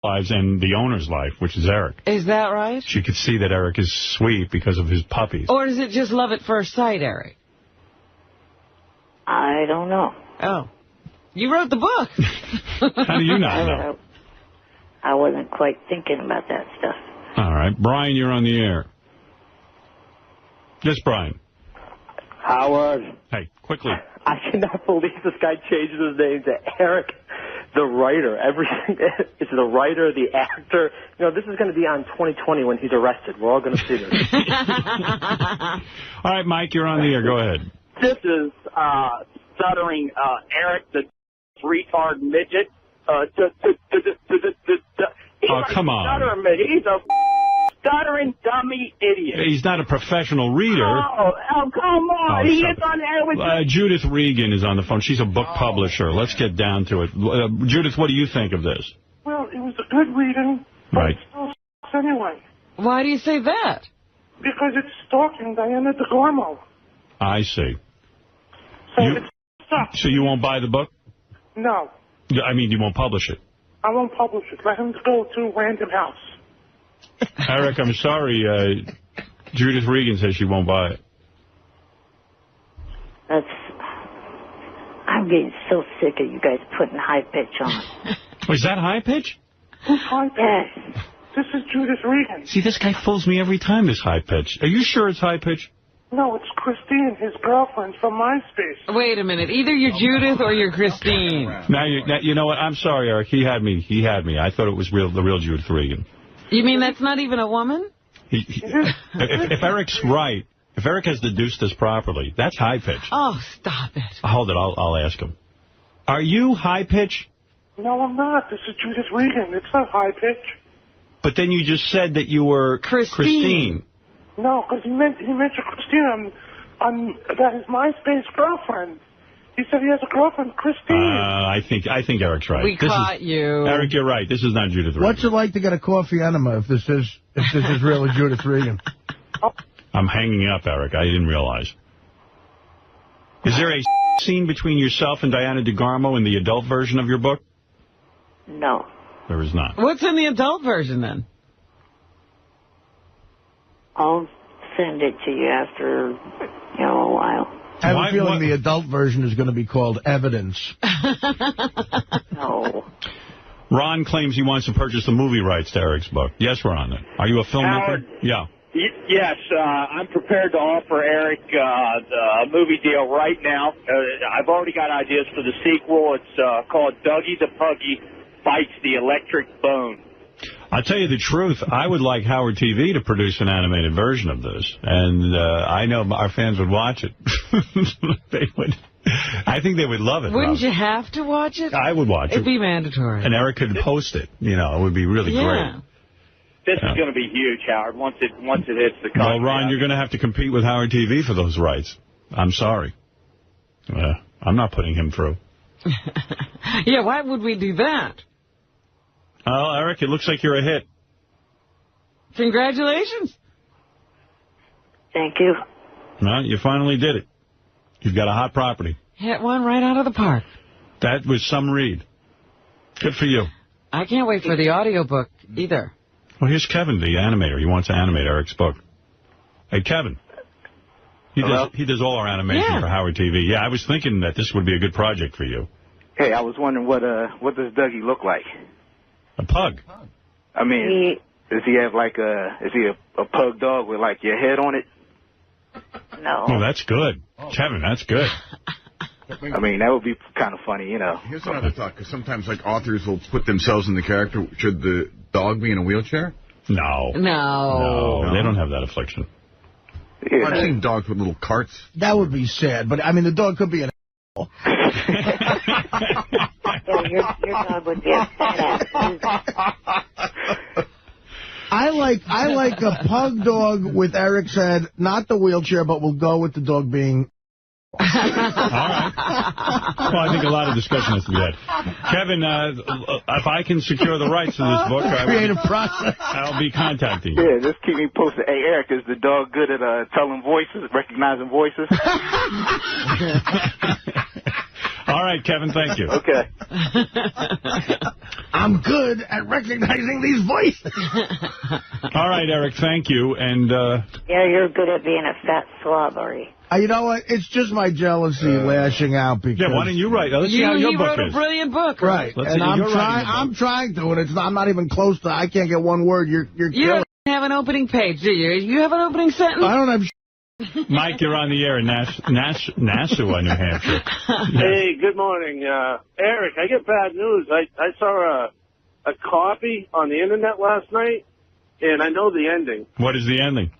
lives and the owner's life, which is Eric. Is that right? She could see that Eric is sweet because of his puppies. Or is it just love at first sight, Eric? I don't know. Oh. You wrote the book. How do you not know? I wasn't quite thinking about that stuff. All right. Brian, you're on the air. Yes, Brian. Howard. Hey, quickly. I cannot believe this guy changes his name to Eric, the writer. Everything. It's the writer, the actor. You know, this is going to be on 2020 when he's arrested. We're all going to see this. All right, Mike, you're on the air. Go ahead. This is stuttering Eric, the retard midget. Come on. He's a stuttering dummy idiot. He's not a professional reader. Oh, come on. He is on air with Judith Regan is on the phone. She's a book publisher. Let's get down to it. Judith, what do you think of this? Well, it was a good reading, but Right. it still sucks anyway. Why do you say that? Because it's stalking Diana DeGormo. I see. So it sucks. So you won't buy the book? No, I mean, you won't publish it. I won't publish it. Let him go to Random House. Eric, I'm sorry. Judith Regan says she won't buy it. I'm getting so sick of you guys putting high pitch on. Was that high pitch? Who's high pitch? Yes. This is Judith Regan. See, this guy fools me every time, this high pitch. Are you sure it's high pitch? No, it's Christine, his girlfriend from MySpace. Wait a minute. Either you're Judith or you're Christine. Now, you know what? I'm sorry, Eric. He had me. I thought it was the real Judith Regan. You mean that's not even a woman? If Eric's right, if Eric has deduced this properly, that's high pitch. Oh, stop it. Hold it. I'll ask him. Are you high pitch? No, I'm not. This is Judith Regan. It's not high pitch. But then you just said that you were Christine. No, because he mentioned Christine on that his MySpace girlfriend. He said he has a girlfriend, Christine. I think Eric's right. We caught you. Eric, you're right. This is not Judith Regan. What's it like to get a coffee enema if this is really Judith Regan? I'm hanging up, Eric. I didn't realize. Is there a scene between yourself and Diana DeGarmo in the adult version of your book? No. There is not. What's in the adult version, then? I'll send it to you after, a while. I have a feeling the adult version is going to be called Evidence. No. Ron claims he wants to purchase the movie rights to Eric's book. Yes, Ron. Are you a filmmaker? Howard, yeah. Yes, I'm prepared to offer Eric a movie deal right now. I've already got ideas for the sequel. It's called Dougie the Puggy Bites the Electric Bone. I'll tell you the truth. I would like Howard TV to produce an animated version of this, and I know our fans would watch it. They would. I think they would love it. Wouldn't you have to watch it? I would watch it. It'd be mandatory. And Eric could post it. It would be really great. This is going to be huge, Howard. Once it hits the country. Well, Ron, you're going to have to compete with Howard TV for those rights. I'm sorry. I'm not putting him through. Yeah, why would we do that? Oh, Eric, it looks like you're a hit. Congratulations. Thank you. Well, you finally did it. You've got a hot property. Hit one right out of the park. That was some read. Good for you. I can't wait for the audiobook either. Well, here's Kevin, the animator. He wants to animate Eric's book. Hey, Kevin. He does all our animation for Howard TV. Yeah, I was thinking that this would be a good project for you. Hey, I was wondering what does Dougie look like? A pug. I mean, does he have is he a pug dog with like your head on it? No. Oh, that's good. Kevin, that's good. I mean, that would be kind of funny, Here's another thought, because sometimes authors will put themselves in the character. Should the dog be in a wheelchair? No. No. They don't have that affliction. Yeah. I've seen dogs with little carts. That would be sad, but I mean, the dog could be an Yeah, your dog would be a fat ass. I like a pug dog with Eric's head, not the wheelchair, but we'll go with the dog being... All right. Well, I think a lot of discussion has to be had. Kevin, if I can secure the rights to this book, I'll be contacting you. Yeah, just keep me posted. Hey, Eric, is the dog good at telling voices, recognizing voices? All right, Kevin, thank you. Okay. I'm good at recognizing these voices. All right, Eric, thank you. And Yeah, you're good at being a fat slob, are you? You know what? It's just my jealousy lashing out. Because yeah, why didn't you write? Let's see how your He book wrote is. a brilliant book. Right, Let's and see, you're writing a book. I'm trying to, and I'm not even close to. I can't get one word. You're You killing. don't have an opening page, do you? You have an opening sentence? I don't have. Mike, you're on the air in Nassau, New Hampshire. Hey, good morning. Eric, I get bad news. I saw a copy on the Internet last night, and I know the ending. What is the ending?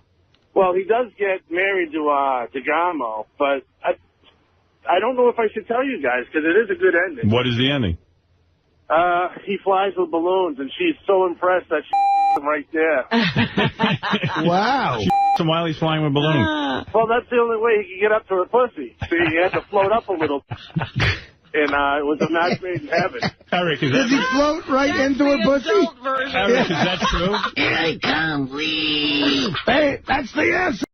Well, he does get married to DeGamo, but I don't know if I should tell you guys, because it is a good ending. What is the ending? He flies with balloons, and she's so impressed that she him right there. Wow. And while he's flying with balloons. Well, that's the only way he could get up to her pussy. So he had to float up a little. And it was a match made in heaven. Eric, is Does he that float right into her pussy? Eric, is that true? Here I come, please. Hey, that's the answer.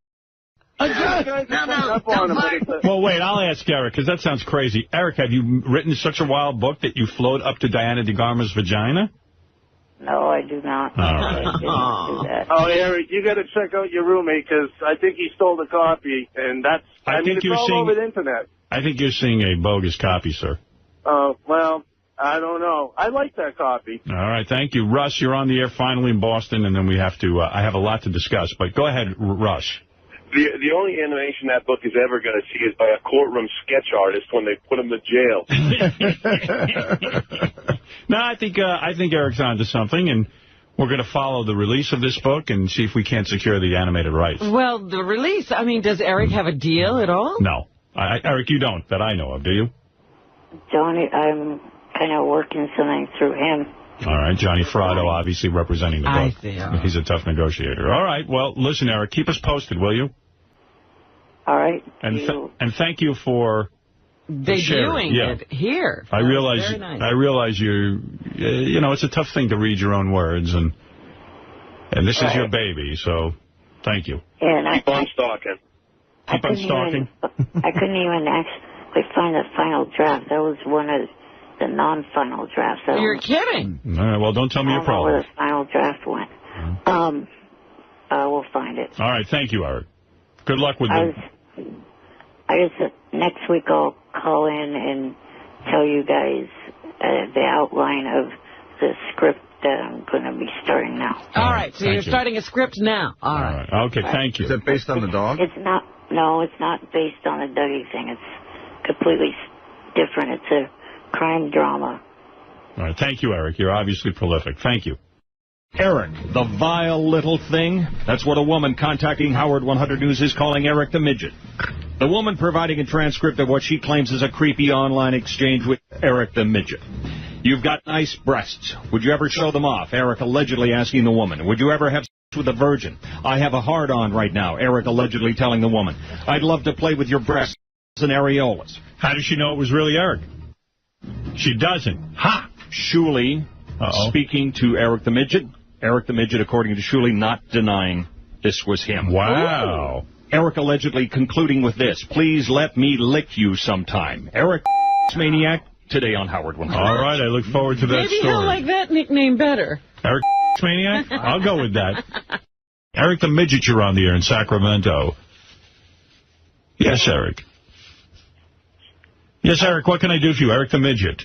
Well, wait, I'll ask Eric, because that sounds crazy. Eric, have you written such a wild book that you float up to Diana DeGarmo's vagina? No, I do not. All I right. didn't do that. Oh, Eric, you got to check out your roommate, because I think he stole the copy, and that's, I mean, think it's you're all seeing- over the Internet. I think you're seeing a bogus copy, sir. Oh, well, I don't know. I like that copy. All right, thank you. Russ, you're on the air finally in Boston, and then we have to, I have a lot to discuss, but go ahead, Russ. The only animation that book is ever going to see is by a courtroom sketch artist when they put him to jail. No, I think Eric's onto something, and we're going to follow the release of this book and see if we can't secure the animated rights. Well, the release, I mean, does Eric have a deal at all? No. Eric, you don't, that I know of, do you? Johnny, I'm kind of working something through him. All right, Johnny Fratto obviously representing the book. I see. He's a tough negotiator. All right, well, listen, Eric, keep us posted, will you? All right. And thank you for debuting it here. I realize very nice. you know, it's a tough thing to read your own words, and this is your baby, so thank you. And Keep on stalking. Keep on stalking. I couldn't even actually find the final draft. That was one of the non-final drafts. You're kidding. All right, well, don't tell me your I don't know where problem. the final draft went. We'll find it. All right, thank you, Eric. Good luck with it. Next week I'll call in and tell you guys the outline of the script that I'm going to be starting now. All right, so you're starting a script now. All right. Okay, thank you. Is that based on the dog? It's not. No, it's not based on the Dougie thing. It's completely different. It's a crime drama. All right, thank you, Eric. You're obviously prolific. Thank you. Eric, the vile little thing. That's what a woman contacting Howard 100 News is calling Eric the Midget. The woman providing a transcript of what she claims is a creepy online exchange with Eric the Midget. You've got nice breasts. Would you ever show them off? Eric allegedly asking the woman. Would you ever have sex with a virgin? I have a hard-on right now. Eric allegedly telling the woman. I'd love to play with your breasts and areolas. How does she know it was really Eric? She doesn't. Ha! Shuley speaking to Eric the Midget. Eric the Midget, according to Shuley, not denying this was him. Wow. Eric allegedly concluding with this. Please let me lick you sometime. Eric Maniac, today on Howard 100. All right, I look forward to that Maybe story. he'll like that nickname better. Eric Maniac? I'll go with that. Eric the Midget, you're on the air in Sacramento. Yes, Eric. Yes, Eric, what can I do for you? Eric the Midget.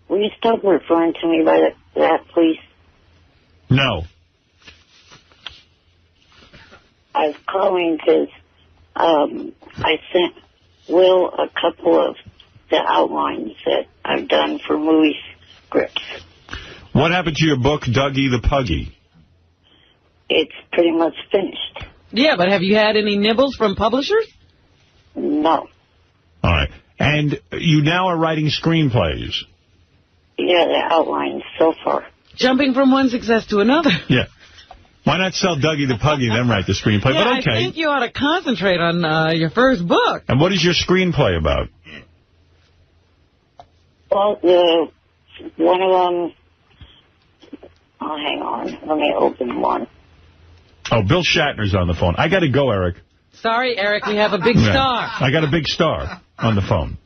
Will you stop referring to me by that, please? No. I was calling because I sent Will a couple of the outlines that I've done for movie scripts. What happened to your book, Dougie the Puggy? It's pretty much finished. Yeah, but have you had any nibbles from publishers? No. All right. And you now are writing screenplays. Yeah, the outlines so far. Jumping from one success to another. Yeah. Why not sell Dougie the Puggy and then write the screenplay? Yeah, but okay. I think you ought to concentrate on your first book. And what is your screenplay about? Well, one of them... Oh, hang on. Let me open one. Oh, Bill Shatner's on the phone. I got to go, Eric. Sorry, Eric, we have a big star. I got a big star on the phone.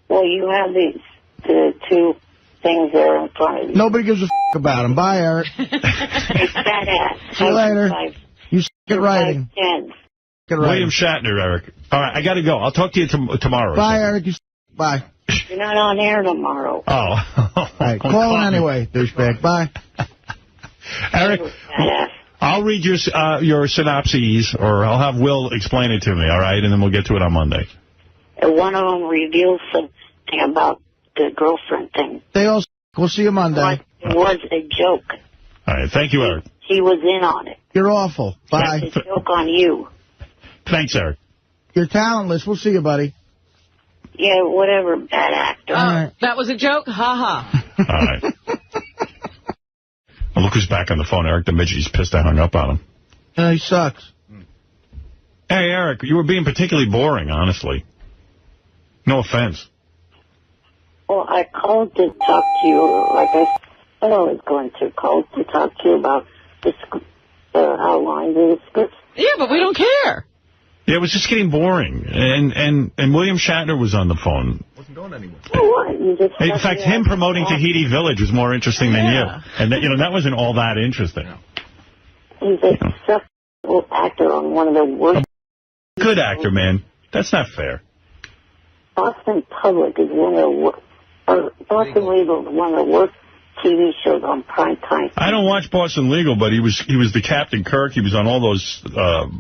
Well, you have the two things there in front of you. Nobody gives a about them. Bye, Eric. It's badass. See you later. You at writing. William Shatner, Eric. All right, I got to go. I'll talk to you tomorrow. Bye, Eric. Bye. You're not on air tomorrow. Oh. All right, call in anyway, douchebag. Bye. Eric, I'll read your synopses, or I'll have Will explain it to me, all right? And then we'll get to it on Monday. One of them reveals something about the girlfriend thing. They all. We'll see you Monday. It was a joke. All right, thank you, Eric. He was in on it. You're awful. Bye. It's a joke on you. Thanks, Eric. You're talentless. We'll see you, buddy. Yeah, whatever, bad actor. All right. That was a joke? Ha-ha. All right. Well, look who's back on the phone, Eric the Midget. He's pissed I hung up on him. He sucks. Hey, Eric, you were being particularly boring, honestly. No offense. Well, I called to talk to you, like I said I was going to call to talk to you about the outlines of the scripts. Yeah, but we don't care. Yeah, it was just getting boring. And William Shatner was on the phone. Wasn't going anywhere. What? You just In fact, him promoting Tahiti Village was more interesting than you. And, that wasn't all that interesting. He's a successful actor on one of the worst. Good actor, man. That's not fair. Boston Public is one of the worst. Boston Legal is one of the worst TV shows on prime time. I don't watch Boston Legal, but he was the Captain Kirk. He was on all those...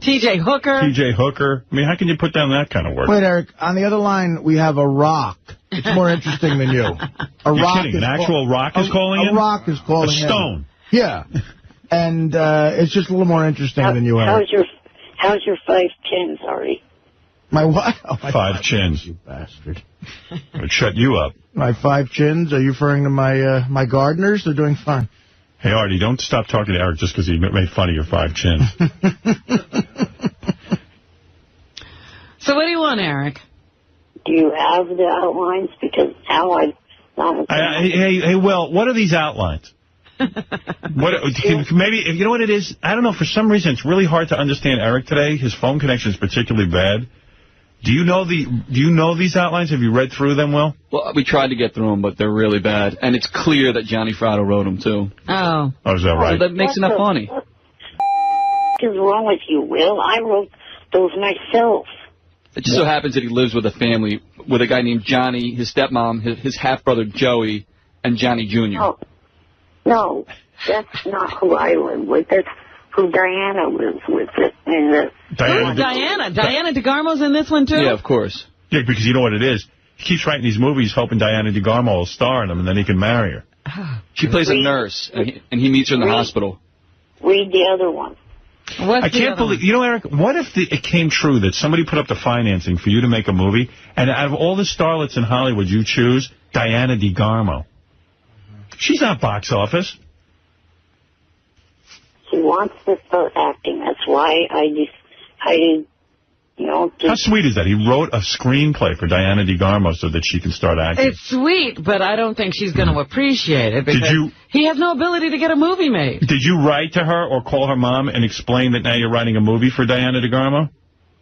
T.J. Hooker. T.J. Hooker. I mean, how can you put down that kind of work? Wait, Eric. On the other line, we have a rock. It's more interesting than you. You're kidding. An actual rock is calling in? A rock is calling in. A stone. Yeah. And it's just a little more interesting than you, Eric. How's your 5 chins, Artie? My what? Oh, my 5 chins. You bastard. I'd shut you up. My 5 chins? Are you referring to my gardeners? They're doing fine. Hey, Artie, don't stop talking to Eric just because he made fun of your 5 chins. So what do you want, Eric? Do you have the outlines? Because now Hey, Will, what are these outlines? Maybe, you know what it is? I don't know. For some reason, it's really hard to understand Eric today. His phone connection is particularly bad. Do you know these outlines? Have you read through them, Will? Well, we tried to get through them, but they're really bad. And it's clear that Johnny Fratto wrote them, too. Oh. Oh, is that right? So that makes it not funny. What is wrong with you, Will? I wrote those myself. It just so happens that he lives with a family, with a guy named Johnny, his stepmom, his half-brother Joey, and Johnny Jr. Oh. No, that's not who I live with. That's who Diana lives with. Diana DeGarmo's in this one, too? Yeah, of course. Yeah, because you know what it is. He keeps writing these movies hoping Diana DeGarmo will star in them, and then he can marry her. She plays a nurse, and he meets her in the hospital. Read the other one. I can't believe, you know, Eric, what if it came true that somebody put up the financing for you to make a movie, and out of all the starlets in Hollywood you choose, Diana DeGarmo? She's not box office. She wants to start acting. That's why I decided, How sweet is that? He wrote a screenplay for Diana DeGarmo so that she can start acting. It's sweet, but I don't think she's going to appreciate it because he has no ability to get a movie made. Did you write to her or call her mom and explain that now you're writing a movie for Diana DeGarmo?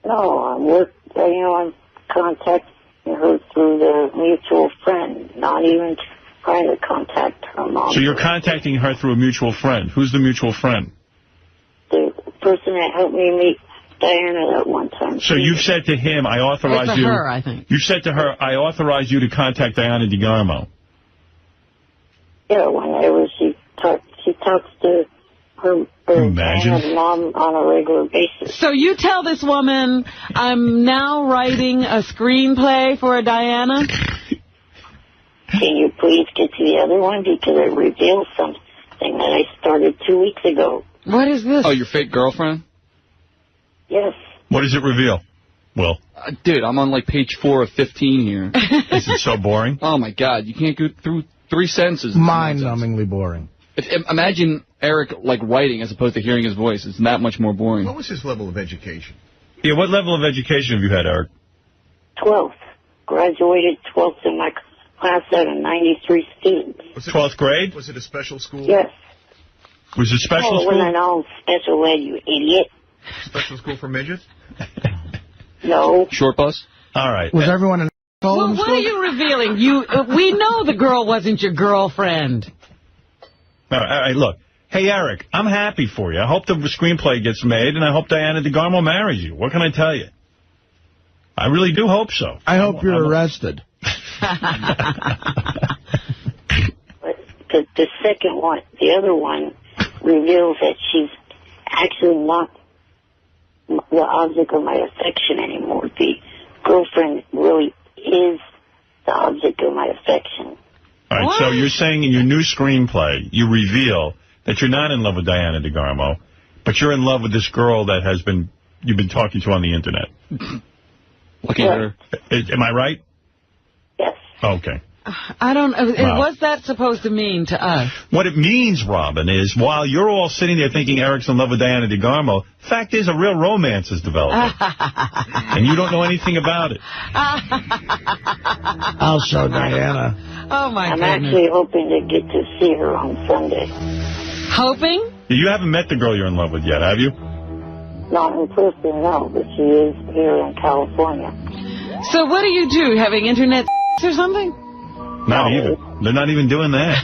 No, I'm contacting her through the mutual friend, not even trying to contact her mom. So you're contacting her through a mutual friend. Who's the mutual friend? The person that helped me meet Diana that one time. So you've said to him, I authorize you. Her, I think. You said to her, I authorize you to contact Diana DeGarmo. Yeah, whenever she talks to her Diana's mom on a regular basis. So you tell this woman, I'm now writing a screenplay for Diana? Can you please get to the other one? Because it reveals something that I started 2 weeks ago. What is this? Oh, your fake girlfriend? Yes. What does it reveal? Will? Dude, I'm on like page 4 of 15 here. Is it so boring? Oh, my God. You can't go through 3 sentences. Mind-numbingly boring. Imagine Eric, writing as opposed to hearing his voice. It's that much more boring. What was his level of education? Yeah, what level of education have you had, Eric? 12th. Graduated 12th in my class out of 93 students. 12th grade? Was it a special school? Yes. Was it special school? It wasn't all special ed, you idiot. Special school for midgets? No. Short bus? All right. Was everyone in Well, what are you revealing? We know the girl wasn't your girlfriend. All right, look. Hey, Eric, I'm happy for you. I hope the screenplay gets made, and I hope Diana DeGarmo marries you. What can I tell you? I really do hope so. I hope you're arrested. The second one, the other one, reveals that she's actually not the object of my affection anymore. The girlfriend really is the object of my affection. All right, so you're saying in your new screenplay, you reveal that you're not in love with Diana DeGarmo, but you're in love with this girl that you've been talking to on the Internet. Looking at her. Am I right? Yes. Okay. I don't... Wow. What's that supposed to mean to us? What it means, Robin, is while you're all sitting there thinking Eric's in love with Diana DeGarmo, fact is a real romance is developing. And you don't know anything about it. I'll show Diana. Oh, my goodness. I'm actually hoping to get to see her on Sunday. Hoping? You haven't met the girl you're in love with yet, have you? Not in person, no, but she is here in California. So what do? Having internet or something? Not even. They're not even doing that.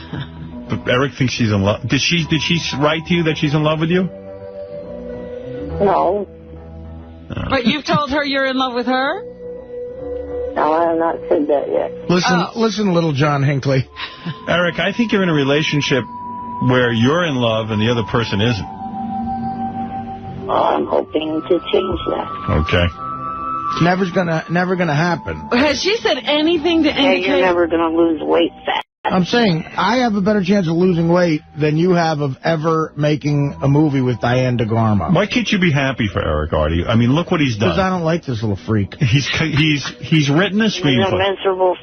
But Eric thinks she's in love. Did she write to you that she's in love with you? No. But you've told her you're in love with her? No, I have not said that yet. Listen, little John Hinckley. Eric, I think you're in a relationship where you're in love and the other person isn't. I'm hoping to change that. Okay. Never gonna happen. Has she said anything to indicate... You're never going to lose weight fat. I'm saying I have a better chance of losing weight than you have of ever making a movie with Diane DeGarmo. Why can't you be happy for Eric, Artie? I mean, look what he's done. Because I don't like this little freak. He's written a He's a screenplay. miserable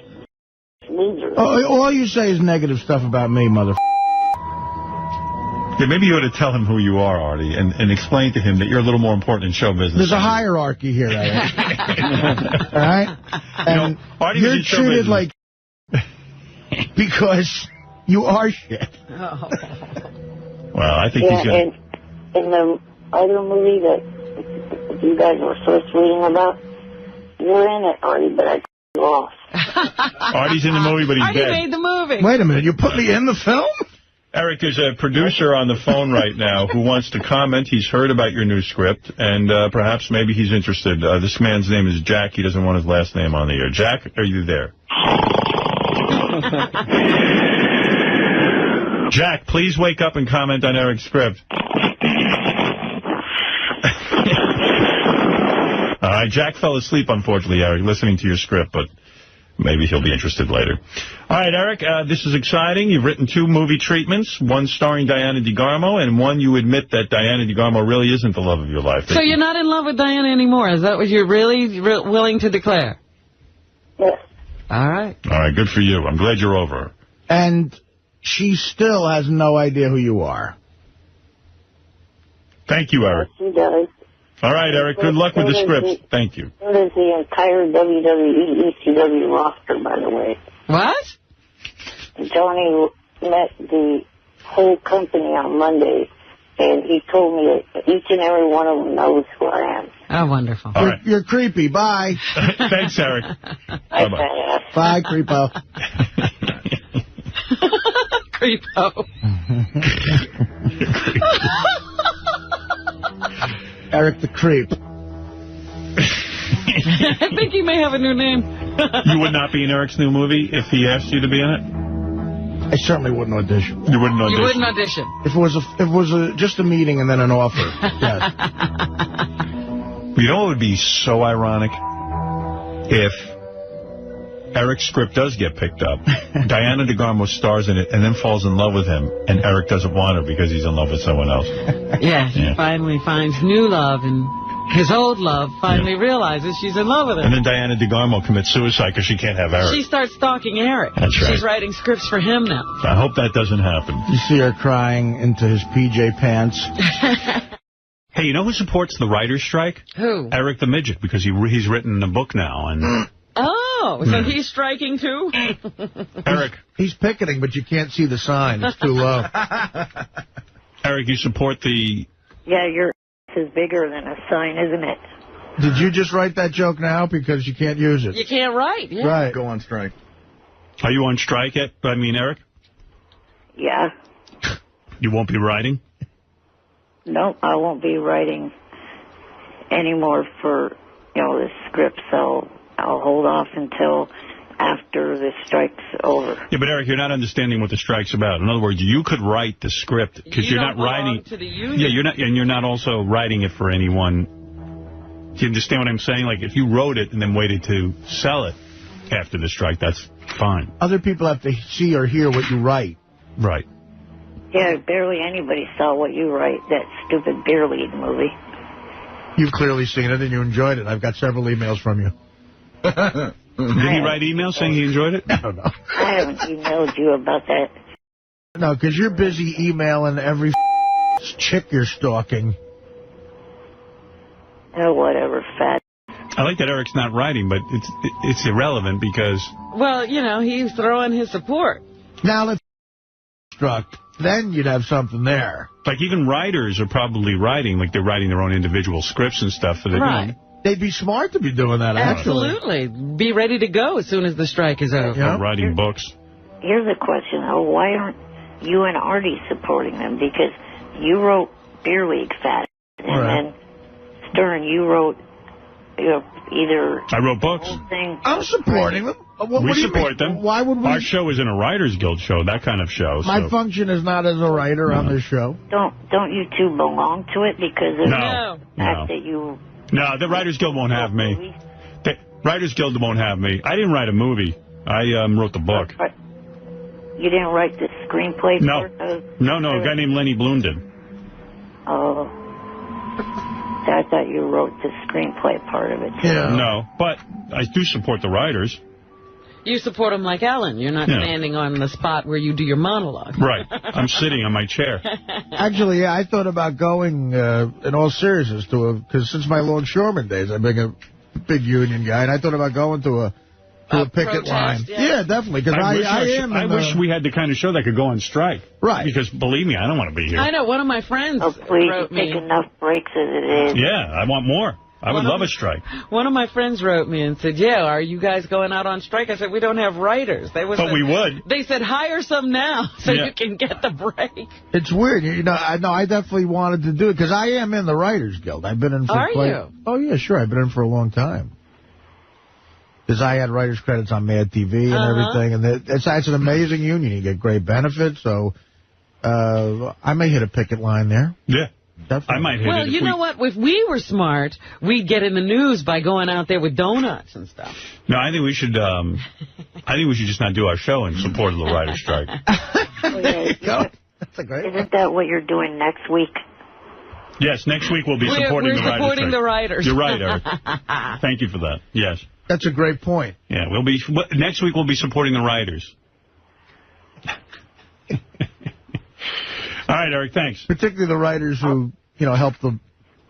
loser. All you say is negative stuff about me, mother. Yeah, maybe you ought to tell him who you are, Artie, and explain to him that you're a little more important in show business. There's a hierarchy here, Eric. All right? And Artie you're was in show treated business. like... because you are shit. Oh. Well, I think Yeah, he's going to... and in the other movie that you guys were first reading about, you're in it, Artie, but I cut you off. Artie's in the movie, but he's Artie dead. made the movie. Wait a minute, you put me in the film? Eric, there's a producer on the phone right now who wants to comment. He's heard about your new script, and perhaps maybe he's interested. This man's name is Jack. He doesn't want his last name on the air. Jack, are you there? Jack, please wake up and comment on Eric's script. All right, Jack fell asleep, unfortunately, Eric, listening to your script, but maybe he'll be interested later. All right, Eric, this is exciting. You've written 2 movie treatments, one starring Diana DeGarmo, and one you admit that Diana DeGarmo really isn't the love of your life. So you're not in love with Diana anymore? Is that what you're really willing to declare? Yes. All right. All right, good for you. I'm glad you're over her. And she still has no idea who you are. Thank you, Eric. She does. All right, Eric, good luck with the scripts. Thank you. So does the entire WWE ECW roster, by the way. What? Johnny met the whole company on Monday, and he told me that each and every one of them knows who I am. Oh, wonderful. All right. You're creepy. Bye. Thanks, Eric. Bye-bye. Bye, creepo. Creepo. Eric the Creep. I think he may have a new name. You would not be in Eric's new movie if he asked you to be in it? I certainly wouldn't audition. You wouldn't audition? You wouldn't audition. If it was just a meeting and then an offer, yes. You know what would be so ironic? If Eric's script does get picked up, Diana DeGarmo stars in it and then falls in love with him, and Eric doesn't want her because he's in love with someone else. Yeah, he finally finds new love, and his old love finally realizes she's in love with him. And then Diana DeGarmo commits suicide because she can't have Eric. She starts stalking Eric. That's right. She's writing scripts for him now. I hope that doesn't happen. You see her crying into his PJ pants. Hey, you know who supports the writer's strike? Who? Eric the Midget, because he's written a book now. And Oh, so he's striking too? Eric. He's picketing, but you can't see the sign. It's too low. Eric, you support the... Yeah, your is bigger than a sign, isn't it? Did you just write that joke now because you can't use it? You can't write. Yeah. Right. Go on strike. Are you on strike yet? I mean, Eric? Yeah. You won't be writing? No, I won't be writing anymore for, the script, so I'll hold off until after the strike's over. Yeah, but Eric, you're not understanding what the strike's about. In other words, you could write the script because you're not writing to the union. Yeah, you're not also writing it for anyone. Do you understand what I'm saying? Like, if you wrote it and then waited to sell it after the strike, that's fine. Other people have to see or hear what you write. Right. Yeah, barely anybody saw what you write, that stupid Beer League movie. You've clearly seen it and you enjoyed it. I've got several emails from you. Did he write emails saying he enjoyed it? I don't know. I haven't emailed you about that. No, because you're busy emailing every chick you're stalking. Oh, whatever, fat. I like that Eric's not writing, but it's irrelevant because... Well, he's throwing his support. Now let's struck. Then you'd have something there. Like, even writers are probably writing, like they're writing their own individual scripts and stuff. For the, right. They'd be smart to be doing that, actually. Absolutely. Be ready to go as soon as the strike is over. Or writing books. Here's a question, though. Why aren't you and Artie supporting them? Because you wrote Beer League, fat. And then Stern, you wrote, either... I wrote books. I'm supporting them. We support them. Why would we? Our show is in a Writers Guild show, that kind of show. My function is not as a writer on this show. Don't you two belong to it because of No. the fact that you... No, the Writers Guild won't have me. The Writers Guild won't have me. I didn't write a movie. I wrote the book. You didn't write the screenplay? No. No, a guy named Lenny Bloom did. Oh. I thought you wrote the screenplay part of it, too. Yeah. No, but I do support the writers. You support them like Ellen. You're not standing on the spot where you do your monologue. Right. I'm sitting on my chair. Actually, I thought about going, in all seriousness, because since my longshoreman days, I've been a big union guy, and I thought about going to a picket protest, line. yeah. Definitely, because I wish we had the kind of show that could go on strike. Right. Because, believe me, I don't want to be here. I know. One of my friends wrote me. Take enough breaks as it is. Yeah, I want more. I would love a strike. One of my friends wrote me and said, are you guys going out on strike? I said, we don't have writers. But we would. They said, hire some now so you can get the break. It's weird. I definitely wanted to do it because I am in the Writers Guild. I've been in for you? Oh, yeah, sure. I've been in for a long time. Because I had writers' credits on Mad TV and everything. And it's an amazing union. You get great benefits. So I may hit a picket line there. Yeah. Definitely. I might hit it. Well, you know what? If we were smart, we'd get in the news by going out there with donuts and stuff. No, I think we should. I think we should just not do our show in support of the writer's strike. There you go. That's a great Isn't that what you're doing next week? Yes, next week we'll be supporting the writers. We're supporting the writers. You're right, Eric. Thank you for that. Yes. That's a great point. Yeah, next week we'll be supporting the writers. All right, Eric, thanks. Particularly the writers who, help the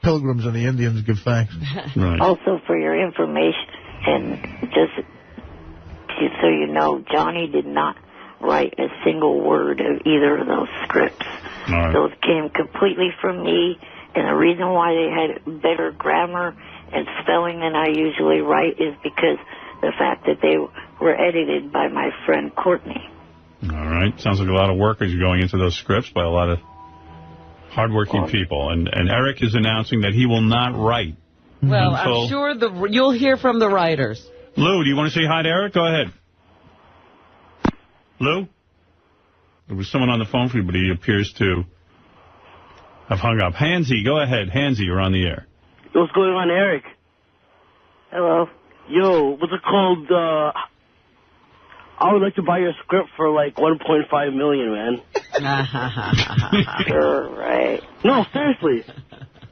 Pilgrims and the Indians give thanks. Right. Also, for your information, and just so you know, Johnny did not write a single word of either of those scripts. Right. Those came completely from me, and the reason why they had better grammar and spelling than I usually write is because the fact that they were edited by my friend Courtney. All right. Sounds like a lot of work is going into those scripts by a lot of hardworking people. And Eric is announcing that he will not write. Well, I'm sure you'll hear from the writers. Lou, do you want to say hi to Eric? Go ahead. Lou? There was someone on the phone for you, but he appears to have hung up. Hansy, go ahead. Hansy, you're on the air. What's going on, Eric? Hello. Yo, what's it called? I would like to buy your script for like $1.5 million, man. Sure, right. No, seriously.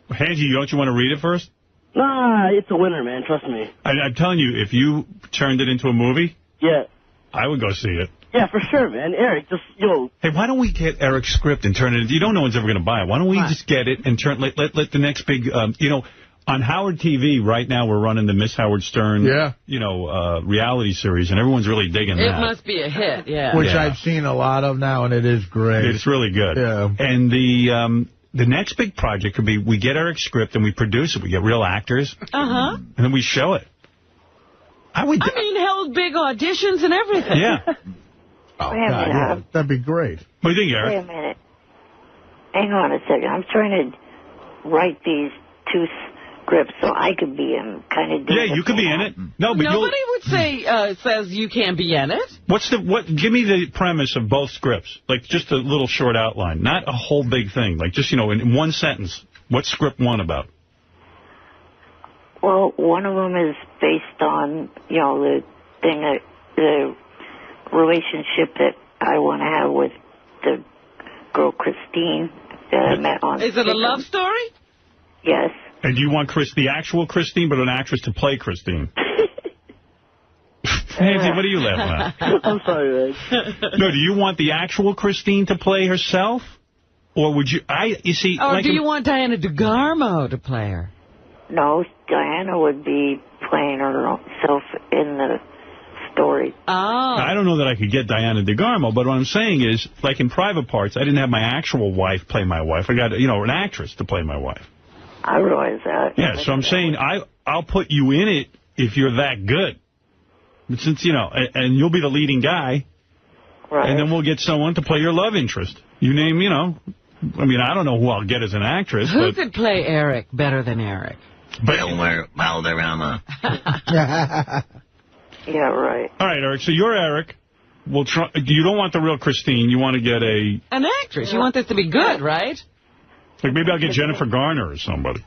Hansy, don't you want to read it first? Nah, it's a winner, man. Trust me. I'm telling you, if you turned it into a movie, I would go see it. Yeah, for sure, man. Eric, just, Hey, why don't we get Eric's script and turn it into... You don't know one's ever going to buy it. Why don't we just get it and let the next big... on Howard TV right now, we're running the Miss Howard Stern, reality series, and everyone's really digging that. It must be a hit, Which I've seen a lot of now, and it is great. It's really good. Yeah. And the next big project could be we get Eric's script and we produce it. We get real actors. And then we show it. I mean, held big auditions and everything. Yeah. Oh, God, yeah, that'd be great. What do you think, Eric? Wait a minute. Hang on a second. I'm trying to write these 2 scripts so I could be in kind of. Yeah, you could be in it. No, but nobody would say says you can't be in it. Give me the premise of both scripts. Like just a little short outline, not a whole big thing. Like just in one sentence. What's script 1 about? Well, one of them is based on the relationship that I want to have with the girl Christine that I met on. Is it a love story? Yes. And do you want the actual Christine, but an actress to play Christine? Nancy, what are you laughing at? I'm sorry, man. No, do you want the actual Christine to play herself? Or would you... Or do you want Diana DeGarmo to play her? No, Diana would be playing herself in the story. Oh. I don't know that I could get Diana DeGarmo, but what I'm saying is, like in Private Parts, I didn't have my actual wife play my wife. I got, an actress to play my wife. I realize that. Yeah, so I'm saying I'll put you in it if you're that good. But since, and you'll be the leading guy. Right. And then we'll get someone to play your love interest. You name, I don't know who I'll get as an actress. Who could play Eric better than Eric? Valderrama. Yeah, right. All right, Eric, so you're Eric. We'll try. You don't want the real Christine. You want to get an actress. You want this to be good, right? Like maybe I'll get Jennifer Garner or somebody.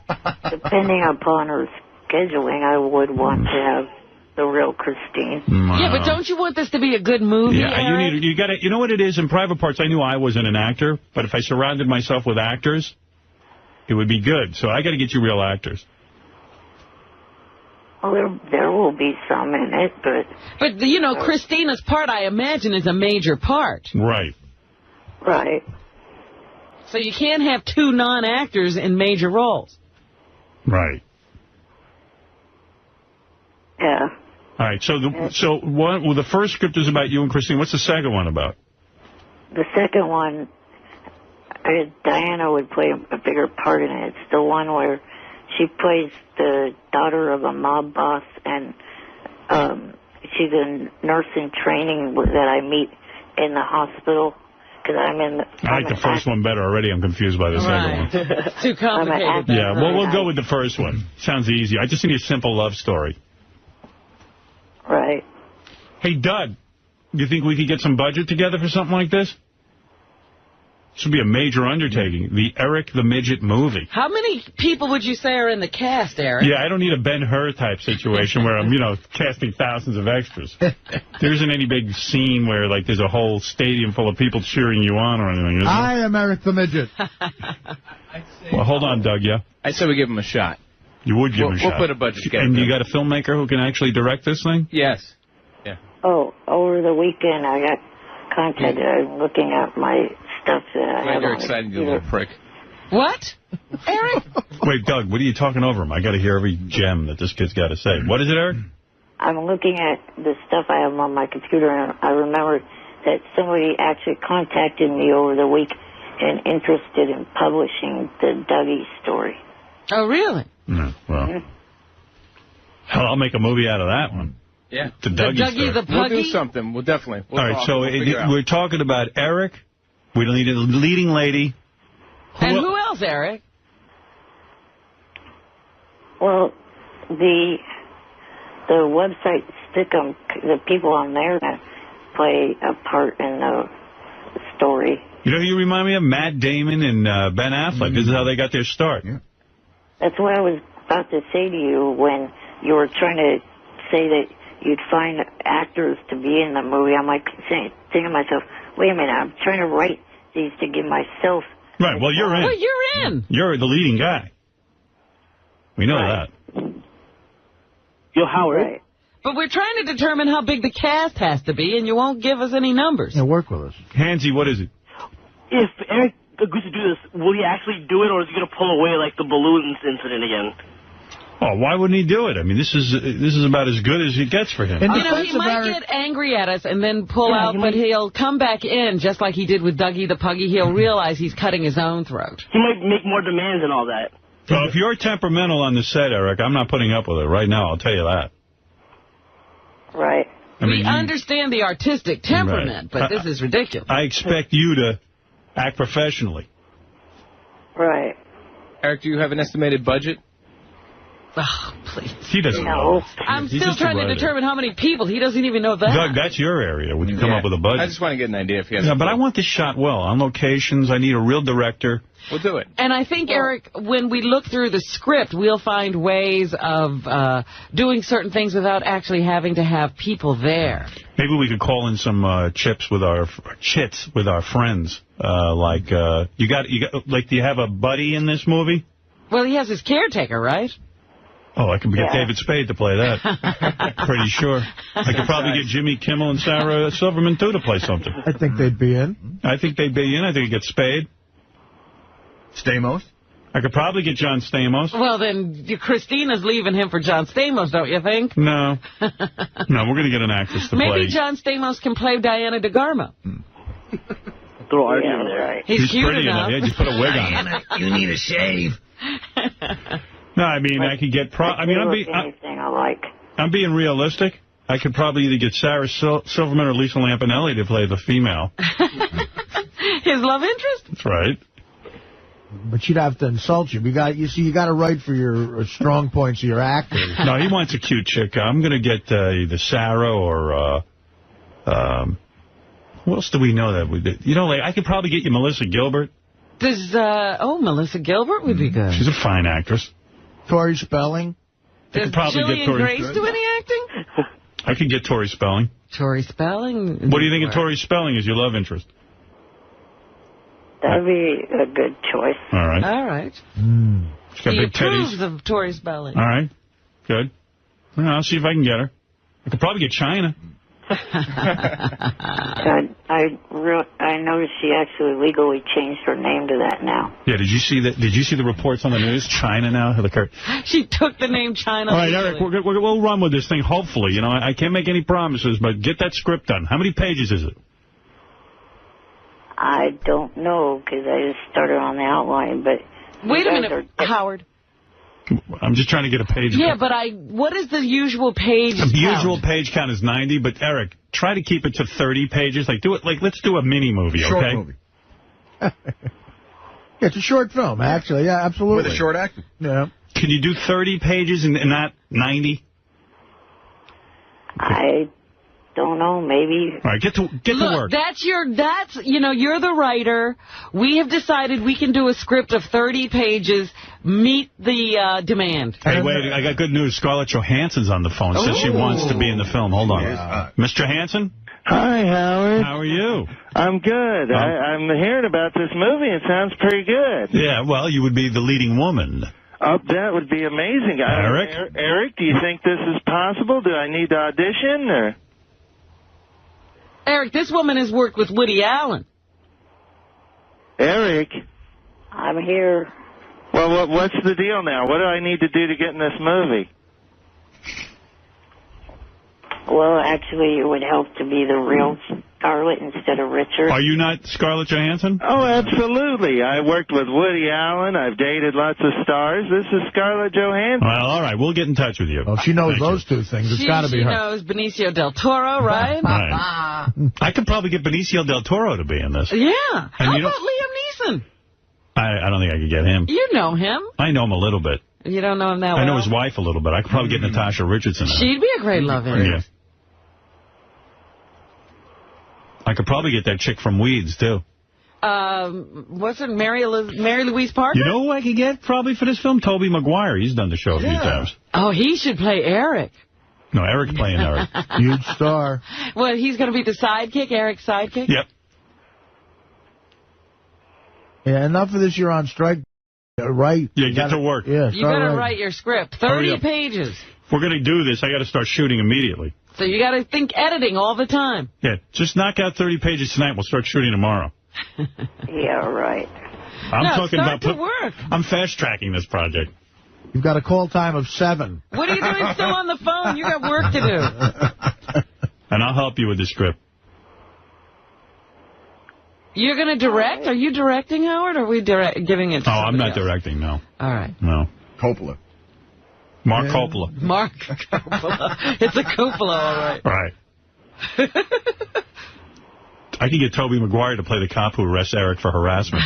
Depending upon her scheduling, I would want to have the real Christine. Yeah, but don't you want this to be a good movie, Yeah, Eric? you got to. You know what it is? In Private Parts, I knew I wasn't an actor, but if I surrounded myself with actors, it would be good. So I got to get you real actors. Well, there will be some in it, but... Christina's part, I imagine, is a major part. Right. Right. So you can't have 2 non-actors in major roles. Right. Yeah. All right, so the first script is about you and Christine. What's the second one about? The second one, Diana would play a bigger part in it. It's the one where she plays the daughter of a mob boss, and she's in nursing training that I meet in the hospital. Because I like the first one better already. I'm confused by the second one. It's too complicated. Yeah, well, we'll go with the first one. Sounds easy. I just need a simple love story. Right. Hey, Doug, you think we could get some budget together for something like this? This would be a major undertaking. The Eric the Midget movie. How many people would you say are in the cast, Eric? Yeah, I don't need a Ben-Hur type situation where I'm, casting thousands of extras. There isn't any big scene where, there's a whole stadium full of people cheering you on or anything, is there? I am Eric the Midget. Well, hold on, Doug, yeah? I say we give him a shot. You would give him a shot. We'll put a budget together. And you got a filmmaker who can actually direct this thing? Yes. Yeah. Oh, over the weekend I got contacted. I'm looking at my stuff that I have. You're excited, you little prick. What? Eric? Wait, Doug, what are you talking over him? I got to hear every gem that this kid's got to say. What is it, Eric? I'm looking at the stuff I have on my computer, and I remember that somebody actually contacted me over the week and interested in publishing the Dougie story. Oh, really? No, well, hell, I'll make a movie out of that one. Yeah. The Dougie the Puggy? We'll do something. We'll definitely. All right, so we're talking about Eric. We don't need a leading lady. Who else, Eric? Well, the website Stickum, the people on there play a part in the story. You know who you remind me of? Matt Damon and Ben Affleck. This is how they got their start. Yeah. That's what I was about to say to you when you were trying to say that you'd find actors to be in the movie. I'm thinking to myself, wait a minute, I'm trying to write these to give myself... Right, well, you're in. Well, you're in. You're the leading guy. We know that. Yo, Howard. Right. But we're trying to determine how big the cast has to be, and you won't give us any numbers. Yeah, work with us. Hansy, what is it? If Eric agrees to do this, will he actually do it, or is he going to pull away like the balloons incident again? Oh, why wouldn't he do it? I mean, this is about as good as it gets for him. He might get angry at us and then pull out, but he'll come back in, just like he did with Dougie the Puggy. He'll realize he's cutting his own throat. He might make more demands and all that. Well, if you're temperamental on the set, Eric, I'm not putting up with it right now. I'll tell you that. Right. We understand the artistic temperament, but this is ridiculous. I expect you to act professionally. Right. Eric, do you have an estimated budget? Oh, please. He doesn't know. I'm still trying to determine how many people. He doesn't even know that. Doug, that's your area. Would you come up with a budget? I just want to get an idea if he has but I want this shot well. On locations, I need a real director. We'll do it. And I think, Eric, when we look through the script, we'll find ways of doing certain things without actually having to have people there. Maybe we could call in some chits with our friends. Do you have a buddy in this movie? Well, he has his caretaker, right? Oh, I could get David Spade to play that. Pretty sure. I could probably get Jimmy Kimmel and Sarah Silverman, too, to play something. I think they'd be in. I think they'd be in. I think I'd get Spade. Stamos? I could probably get John Stamos. Well, then Christina's leaving him for John Stamos, don't you think? No. No, we're going to get an actress to play. Maybe John Stamos can play Diana DeGarmo. Throw Archie in there. Right. He's cute pretty enough. Yeah, just put a wig on him. You need a shave. No, I mean, I could get... I'm being realistic. I could probably either get Sarah Silverman or Lisa Lampanelli to play the female. His love interest? That's right. But she'd have to insult you. You got to write for your strong points of your actors. No, he wants a cute chick. I'm going to get either Sarah or... who else do we know that we did? You know, I could probably get you Melissa Gilbert. Melissa Gilbert would be good. She's a fine actress. Tori Spelling. Does Jillian Grace do any acting? I could get Tori Spelling. Tori Spelling? What do you think of Tori Spelling as your love interest? That'd be a good choice. All right. All right. She's got big titties. He approves of Tori Spelling. All right. Good. Well, I'll see if I can get her. I could probably get China. I noticed she actually legally changed her name to that now. Yeah, did you see that? Did you see the reports on the news? China now? She took the name China. All right, Eric, we'll run with this thing, hopefully. You know, I can't make any promises, but get that script done. How many pages is it? I don't know, because I just started on the outline, but... Wait a minute, Howard. I'm just trying to get a page. Yeah, but what is the usual page count? The usual page count is 90, but Eric, try to keep it to 30 pages. Let's do a mini movie, okay? Short movie. Yeah, it's a short film, actually. Yeah, absolutely. With a short actor. Yeah. Can you do 30 pages and not 90? I don't know, maybe. All right, get to work. You're the writer. We have decided we can do a script of 30 pages, meet the demand. Hey, wait, I got good news. Scarlett Johansson's on the phone. Says she wants to be in the film. Hold on. Miss Johansson? Hi, Howard. How are you? I'm good. I'm hearing about this movie. It sounds pretty good. Yeah, well, you would be the leading woman. That would be amazing. Eric? Eric, do you think this is possible? Do I need to audition? Or? Eric, this woman has worked with Woody Allen. Eric? I'm here. Well, what's the deal now? What do I need to do to get in this movie? Well, actually, it would help to be the real Scarlett instead of Richard. Are you not Scarlett Johansson? Oh, absolutely. I worked with Woody Allen. I've dated lots of stars. This is Scarlett Johansson. Well, all right. We'll get in touch with you. Well, if she knows those two things, it's got to be her. She knows Benicio del Toro, right? Right. I could probably get Benicio del Toro to be in this. Yeah. How about Liam Neeson? I don't think I could get him. You know him. I know him a little bit. You don't know him that well? I know his wife a little bit. I could probably get Natasha Richardson. She'd be a great love interest. Yeah. I could probably get that chick from Weeds, too. What's it, Mary Louise Parker? You know who I could get probably for this film? Tobey Maguire. He's done the show a few times. Oh, he should play Eric. No, Eric's playing Eric. Huge star. Well, he's going to be the sidekick, Eric's sidekick? Yep. Yeah, enough of this. You're on strike. Right. Yeah, get to work. Yeah, you got to write your script. 30 pages. If we're going to do this, I got to start shooting immediately. So you got to think editing all the time. Yeah, just knock out 30 pages tonight. We'll start shooting tomorrow. Yeah, right. I'm talking about work. I'm fast-tracking this project. You've got a call time of 7. What are you doing still on the phone? You got work to do. And I'll help you with the script. You're going to direct? Are you directing, Howard, or are we giving it to somebody I'm not else? directing, no. All right. No. Coppola. Mark Coppola. Mark Coppola. It's a cupola, all right. Right. I can get Tobey Maguire to play the cop who arrests Eric for harassment.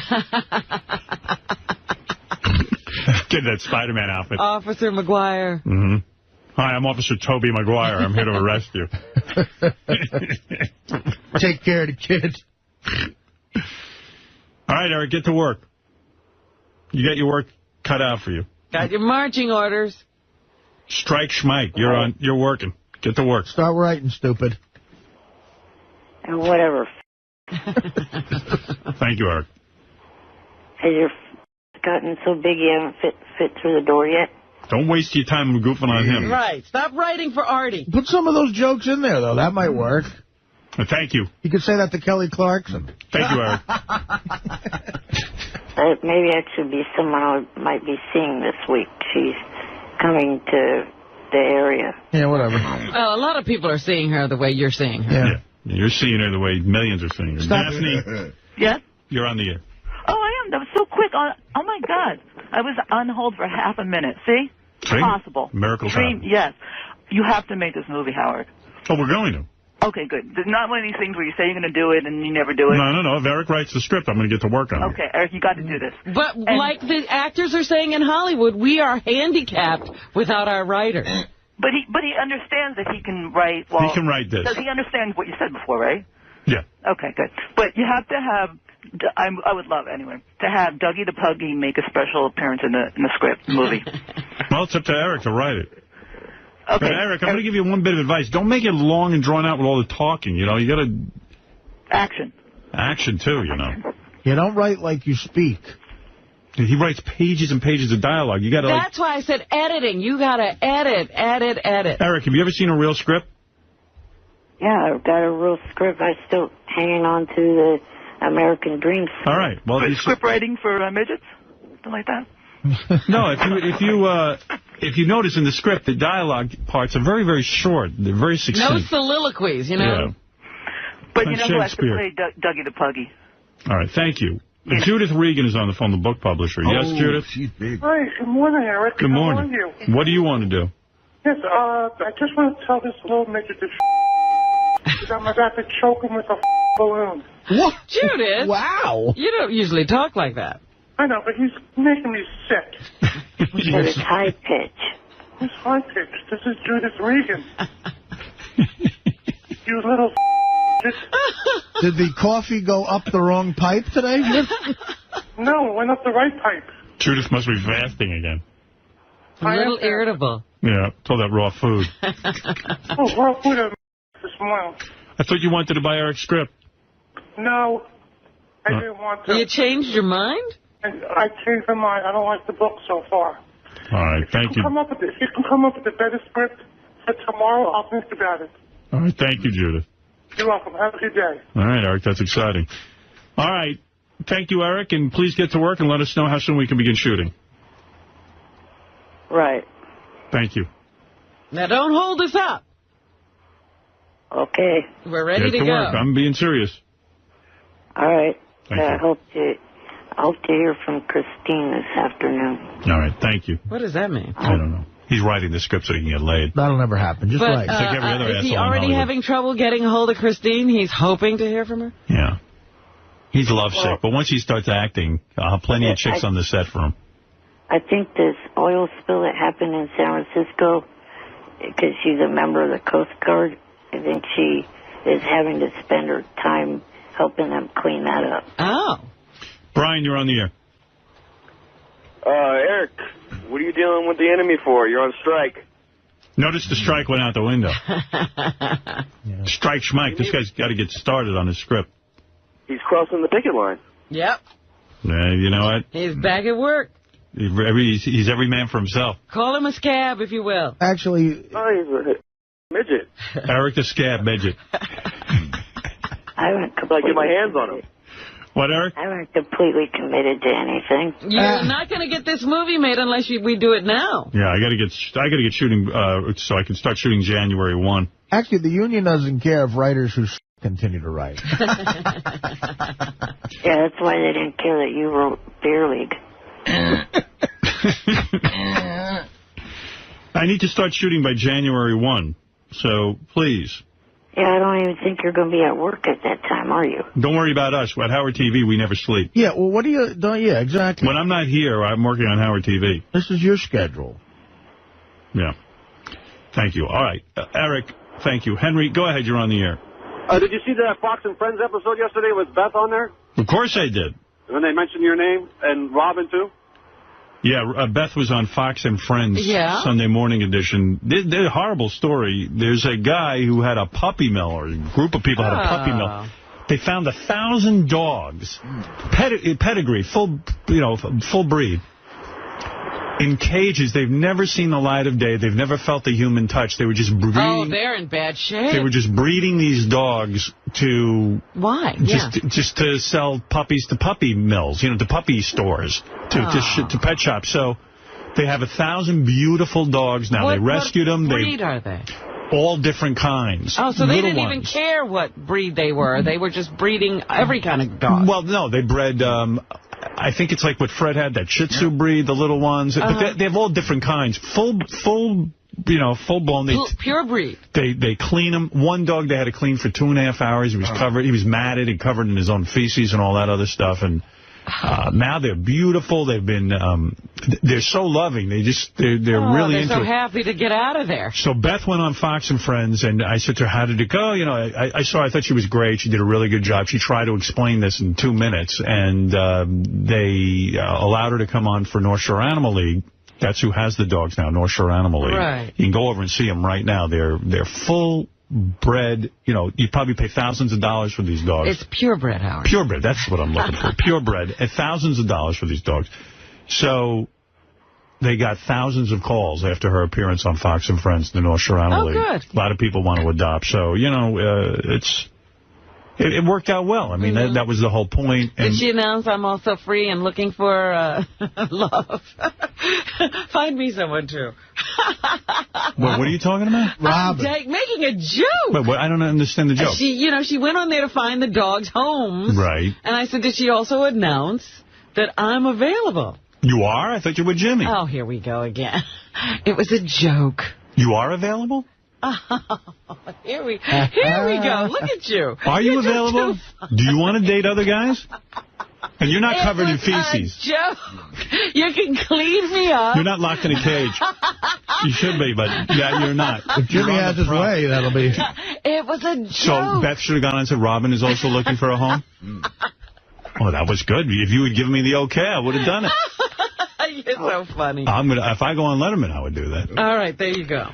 Get that Spider-Man outfit. Officer Maguire. Mm-hmm. Hi, I'm Officer Tobey Maguire. I'm here to arrest you. Take care of the kid. All right, Eric, get to work. You got your work cut out for you. Got your marching orders. Strike Schmike. You're working. Get to work. Start writing, stupid. And whatever. Thank you, Eric. Has your gotten so big you haven't fit through the door yet? Don't waste your time goofing on him. Right. Stop writing for Artie. Put some of those jokes in there, though. That might work. Thank you. You could say that to Kelly Clarkson. Thank you, Eric. Maybe that should be someone I might be seeing this week. She's coming to the area. Yeah, whatever. Well, a lot of people are seeing her the way you're seeing her. Yeah. You're seeing her the way millions are seeing her. Daphne, Yes? you're on the air. Oh, I am. That was so quick. Oh, my God. I was on hold for half a minute. See? See? Possible. Miracles happen. Yes. You have to make this movie, Howard. Oh, we're going to. Okay, good. There's not one of these things where you say you're going to do it and you never do it. No. If Eric writes the script, I'm going to get to work on it. Okay, Eric, you got to do this. But like the actors are saying in Hollywood, we are handicapped without our writer. But he understands that he can write. Well, he can write this. Does he understand what you said before, right? Yeah. Okay, good. But you have to have. I would love anyway to have Dougie the Puggy make a special appearance in the script movie. Well, it's up to Eric to write it. Okay. But Eric, I'm going to give you one bit of advice. Don't make it long and drawn out with all the talking. You know, you got to action too. You know. You don't write like you speak. He writes pages and pages of dialogue. You got to. That's why I said editing. You got to edit. Eric, have you ever seen a real script? Yeah, I've got a real script. I'm still hanging on to the American Dream script. All right. Well, script writing for midgets, something like that. No, if you notice in the script, the dialogue parts are very, very short. They're very succinct. No soliloquies, you know. Yeah. But you know who has to play Dougie the Puggy? All right, thank you. Yeah. Judith Regan is on the phone, the book publisher. Yes, Judith? She's big. Hi, good morning, Eric. Good morning. How are you? What do you want to do? Yes, I just want to tell this little midget that I'm about to choke him with a balloon. What? Judith? Wow. You don't usually talk like that. I know, but he's making me sick. It's high pitch. It's high pitch. This is Judith Regan. You little Did the coffee go up the wrong pipe today? No, it went up the right pipe. Judith must be fasting again. A little irritable. Yeah, it's all that raw food. Raw food this morning. I thought you wanted to buy Eric's script. No, I didn't want to. You changed your mind? I changed my mind. I don't like the book so far. All right, thank you. If you can come up with a better script for tomorrow, I'll think about it. All right, thank you, Judith. You're welcome. Have a good day. All right, Eric, that's exciting. All right, thank you, Eric, and please get to work and let us know how soon we can begin shooting. Right. Thank you. Now, don't hold us up. Okay. We're ready to go. Work. I'm being serious. All right. Thank you. I hope to hear from Christine this afternoon. All right, thank you. What does that mean? I don't know. He's writing the script so he can get laid. That'll never happen. Just but, like every other is he asshole in already Hollywood. having trouble getting a hold of Christine? He's hoping to hear from her? Yeah. He's lovesick, but once he starts acting, I'll have plenty of chicks on the set for him. I think this oil spill that happened in San Francisco, because she's a member of the Coast Guard, I think she is having to spend her time helping them clean that up. Oh. Brian, you're on the air. Eric, what are you dealing with the enemy for? You're on strike. Notice the strike went out the window. Strike Schmike. This guy's got to get started on his script. He's crossing the picket line. Yep. You know what? He's back at work. He's every man for himself. Call him a scab, if you will. Actually... Oh, he's a midget. Eric the Scab Midget. I haven't I get my hands on him. What, Eric? I haven't completely committed to anything. You're not going to get this movie made unless we do it now. Yeah, I got to get shooting so I can start shooting January 1. Actually, the union doesn't care if writers who continue to write. Yeah, that's why they didn't care that you wrote Beer League. I need to start shooting by January 1, so please. Yeah, I don't even think you're going to be at work at that time, are you? Don't worry about us. At Howard TV, we never sleep. Yeah, well, what do you... Yeah, exactly. When I'm not here, I'm working on Howard TV. This is your schedule. Yeah. Thank you. All right. Eric, thank you. Henry, go ahead. You're on the air. Did you see the Fox and Friends episode yesterday with Beth on there? Of course I did. When they mentioned your name, and Robin, too? Yeah, Beth was on Fox and Friends Sunday morning edition. They're a horrible story. There's a guy who had a puppy mill, or a group of people had a puppy mill. They found 1,000 dogs, pedigree, full breed, in cages. They've never seen the light of day. They've never felt the human touch. They were just breeding. Oh, they're in bad shape. They were just breeding these dogs to... Why? Just to sell puppies to puppy mills, to puppy stores, to pet shops. So they have 1,000 beautiful dogs now. They rescued them. What breed are they? All different kinds. Oh, so they didn't even care what breed they were. They were just breeding every kind of dog. Well, no, they bred... I think it's like what Fred had, that Shih Tzu breed, the little ones. But they have all different kinds. Full blown. Pure breed. They clean them. One dog they had to clean for 2.5 hours. He was covered. He was matted and covered in his own feces and all that other stuff. And now they're beautiful. They've been. They're so loving. They're really into it. They're so happy to get out of there. So Beth went on Fox and Friends, and I said to her, "How did it go?" I thought she was great. She did a really good job. She tried to explain this in 2 minutes, and they allowed her to come on for North Shore Animal League. That's who has the dogs now, North Shore Animal League. Right. You can go over and see them right now. They're full bred. You'd probably pay thousands of dollars for these dogs. It's purebred, Howard. Purebred. That's what I'm looking for. Purebred. And thousands of dollars for these dogs. So they got thousands of calls after her appearance on Fox and Friends, the North Shore Animal League. Good. A lot of people want to adopt. So, it worked out well. I mean, that was the whole point. Did she announce I'm also free and looking for love? Find me someone, too. What are you talking about? Robin. I'm making a joke. Wait, I don't understand the joke. She went on there to find the dogs' homes. Right. And I said, did she also announce that I'm available? You are? I thought you were Jimmy. Oh, here we go again. It was a joke. You are available? Oh, here we go. Look at you. Are you available? Do you want to date other guys? And you're not covered in feces. A joke. You can clean me up. You're not locked in a cage. You should be, but you're not. If Jimmy has his way, that'll be... It was a joke. So Beth should have gone on and said, Robin is also looking for a home? Oh, that was good. If you had given me the okay, I would have done it. You're so funny. If I go on Letterman, I would do that. All right, there you go.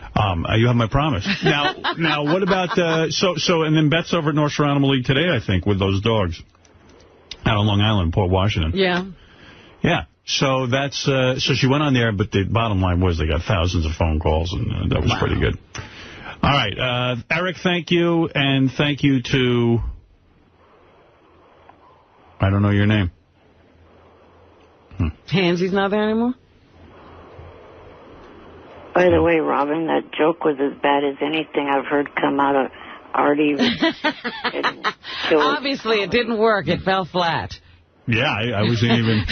You have my promise. Now, what about and then Beth's over at North Shore Animal League today, I think, with those dogs out on Long Island, Port Washington. Yeah. Yeah. So that's so she went on there, but the bottom line was they got thousands of phone calls, and that was pretty good. All right, Eric, thank you, and thank you to I don't know your name. Hansy's not there anymore? By the way, Robin, that joke was as bad as anything I've heard come out of Artie. Obviously, it didn't work. It fell flat. Yeah, I wasn't even...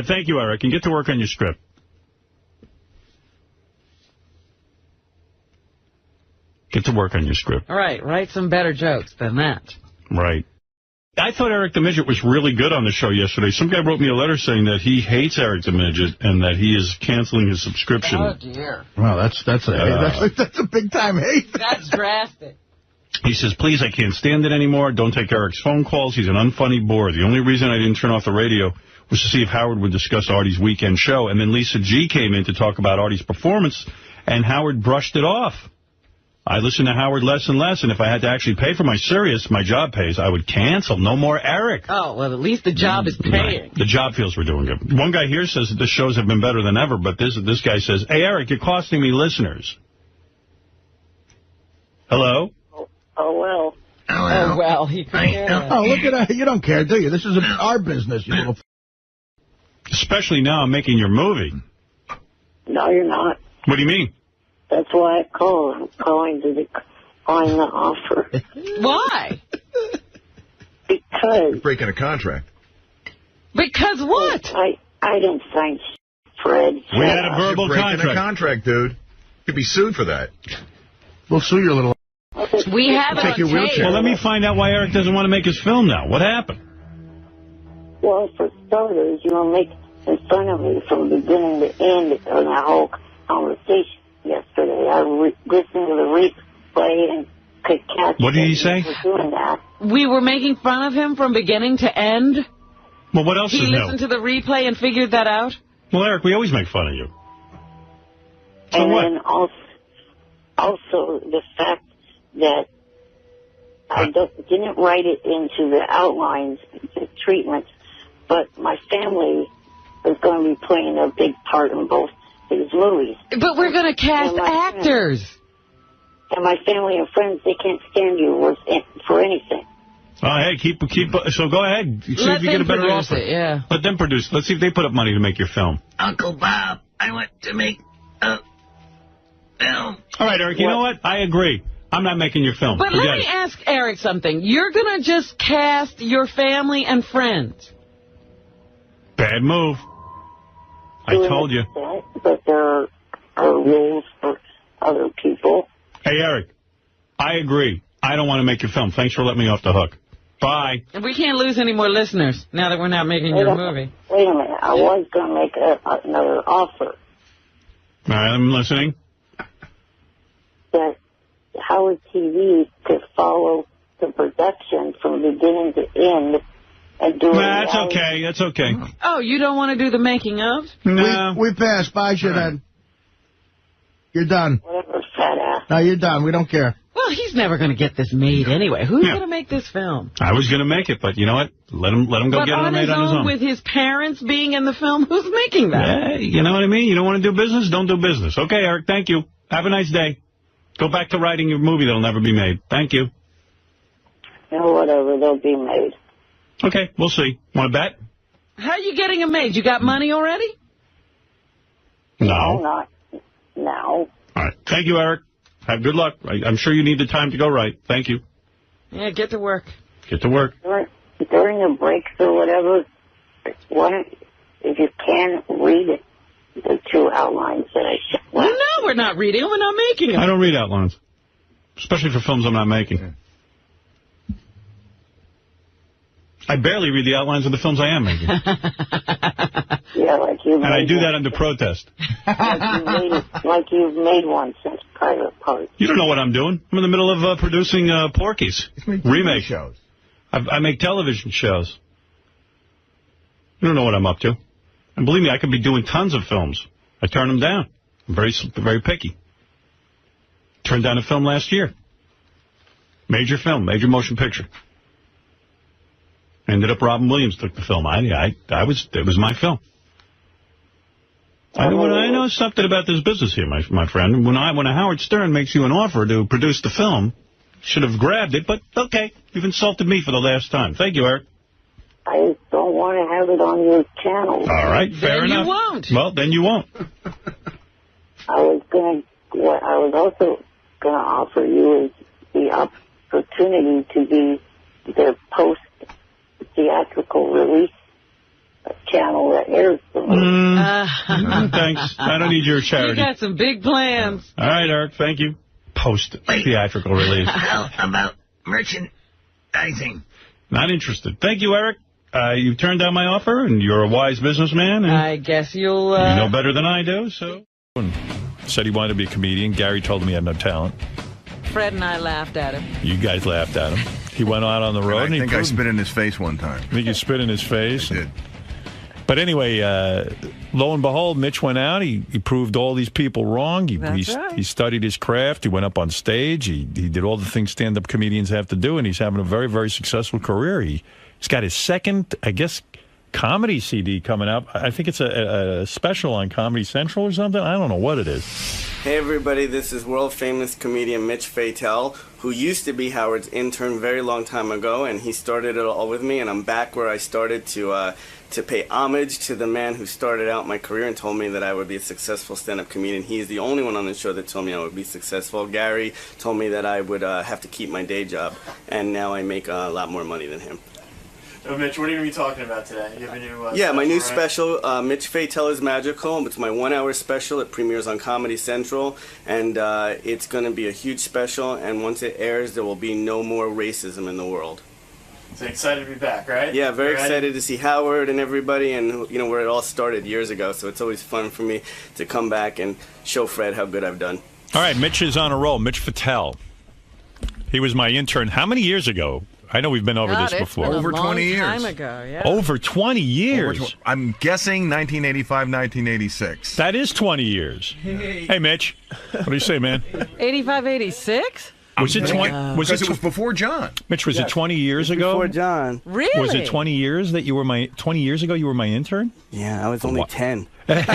Thank you, Eric. And get to work on your script. Get to work on your script. All right, write some better jokes than that. Right. I thought Eric the Midget was really good on the show yesterday. Some guy wrote me a letter saying that he hates Eric the Midget and that he is canceling his subscription. Oh, dear. Well, that's a big-time hate. That's drastic. He says, please, I can't stand it anymore. Don't take Eric's phone calls. He's an unfunny bore. The only reason I didn't turn off the radio was to see if Howard would discuss Artie's weekend show. And then Lisa G came in to talk about Artie's performance, and Howard brushed it off. I listen to Howard less and less, and if I had to actually pay for my Sirius, my job pays, I would cancel. No more Eric. Oh, well, at least the job is paying. Right. The job feels we're doing good. One guy here says that the shows have been better than ever, but this guy says, hey, Eric, you're costing me listeners. Hello? Oh, well. Oh, well, he could care. Oh, look at that. You don't care, do you? This is our business, you little... Especially now I'm making your movie. No, you're not. What do you mean? That's why I called. I'm calling to decline the offer. Why? Because... You're breaking a contract. Because what? I didn't sign Fred. We had a verbal contract. A contract, dude. You could be sued for that. We'll sue your little... We have it on tape. Well, let me find out why Eric doesn't want to make his film now. What happened? Well, for starters, you don't make in front of me from beginning to end on that whole conversation yesterday. I listened to the replay and could catch... What did he say? Doing that. We were making fun of him from beginning to end? Well, what else is new? He listened to the replay and figured that out? Well, Eric, we always make fun of you. So and what? then also the fact that I didn't write it into the outlines, the treatments, but my family is going to be playing a big part in both these movies. But we're going to cast actors. And my family and friends, they can't stand you for anything. Oh, hey, so go ahead. See if you get a better offer. Yeah. Let them produce. Let's see if they put up money to make your film. Uncle Bob, I want to make a film. All right, Eric, you know what? I agree. I'm not making your film. But let me ask Eric something. You're going to just cast your family and friends. Bad move. I told you. But there are rules for other people. Hey, Eric, I agree. I don't want to make your film. Thanks for letting me off the hook. Bye. We can't lose any more listeners now that we're not making your movie. Wait a minute. I was going to make another offer. All right, I'm listening. That Howard TV could follow the production from beginning to end and do That's okay. That's okay. Oh, you don't want to do the making of? No. We passed. Bye, then. You're done. Whatever, fat ass. No, you're done. We don't care. Well, he's never going to get this made anyway. Who's going to make this film? I was going to make it, but you know what? Let him go get it made on his own. With his parents being in the film, who's making that? Yeah, you know what I mean? You don't want to do business? Don't do business. Okay, Eric, thank you. Have a nice day. Go back to writing your movie that'll never be made. Thank you. No, whatever. They'll be made. Okay, we'll see. Want to bet? How are you getting them made? You got money already? No. Not now. All right. Thank you, Eric. Have good luck. I'm sure you need the time to go right. Thank you. Yeah, get to work. Get to work. During the breaks or whatever, if you can, read it. The 2 outlines that I shot. Well, no, we're not reading them. We're not making them. I don't read outlines, especially for films I'm not making. I barely read the outlines of the films I am making. Yeah, like you. And I do that under protest. like you've made one since Private Parts. You don't know what I'm doing. I'm in the middle of producing Porky's remake shows. I make television shows. You don't know what I'm up to. And believe me, I could be doing tons of films. I turn them down. I'm very picky. Turned down a film last year. Major film, major motion picture. Ended up Robin Williams took the film. It was my film. I know something about this business here, my friend. When Howard Stern makes you an offer to produce the film, should have grabbed it, but okay, you've insulted me for the last time. Thank you, Eric. I don't want to have it on your channel. All right, fair enough. Then you won't. Well, then you won't. I was also going to offer you is the opportunity to be the post-theatrical release channel that airs the movie. Thanks. I don't need your charity. You got some big plans. All right, Eric, thank you. Post-theatrical release. How about merchandising? Not interested. Thank you, Eric. You turned down my offer, and you're a wise businessman. And I guess you'll... You know better than I do, so... Said he wanted to be a comedian. Gary told him he had no talent. Fred and I laughed at him. You guys laughed at him. He went out on the road. I think I spit in his face one time. I think you spit in his face. I did. But anyway, lo and behold, Mitch went out. He proved all these people wrong. He studied his craft. He went up on stage. He did all the things stand-up comedians have to do, and he's having a very, very successful career. He's got his second, I guess, comedy CD coming out. I think it's a special on Comedy Central or something. I don't know what it is. Hey everybody, this is world-famous comedian Mitch Fatel, who used to be Howard's intern very long time ago, and he started it all with me, and I'm back where I started to pay homage to the man who started out my career and told me that I would be a successful stand-up comedian. He is the only one on the show that told me I would be successful. Gary told me that I would have to keep my day job, and now I make a lot more money than him. Oh, Mitch, what are you going to be talking about today? You have a new my new right? special, Mitch Fatel is Magical. It's my 1 hour special. It premieres on Comedy Central, and it's going to be a huge special, and once it airs, there will be no more racism in the world. So excited to be back, right? Yeah, very excited to see Howard and everybody, and where it all started years ago, so it's always fun for me to come back and show Fred how good I've done. All right, Mitch is on a roll. Mitch Fatel. He was my intern how many years ago? I know we've been over this before. Over 20 years. Time ago, yeah. Over 20 years. I'm guessing 1985, 1986. That is 20 years. Hey, Mitch. What do you say, man? 85, 86? Was it 20? Because it was before John. Mitch, was it 20 years ago? Before John. Really? Was it 20 years that you were 20 years ago you were my intern? Yeah, I was only 10. Another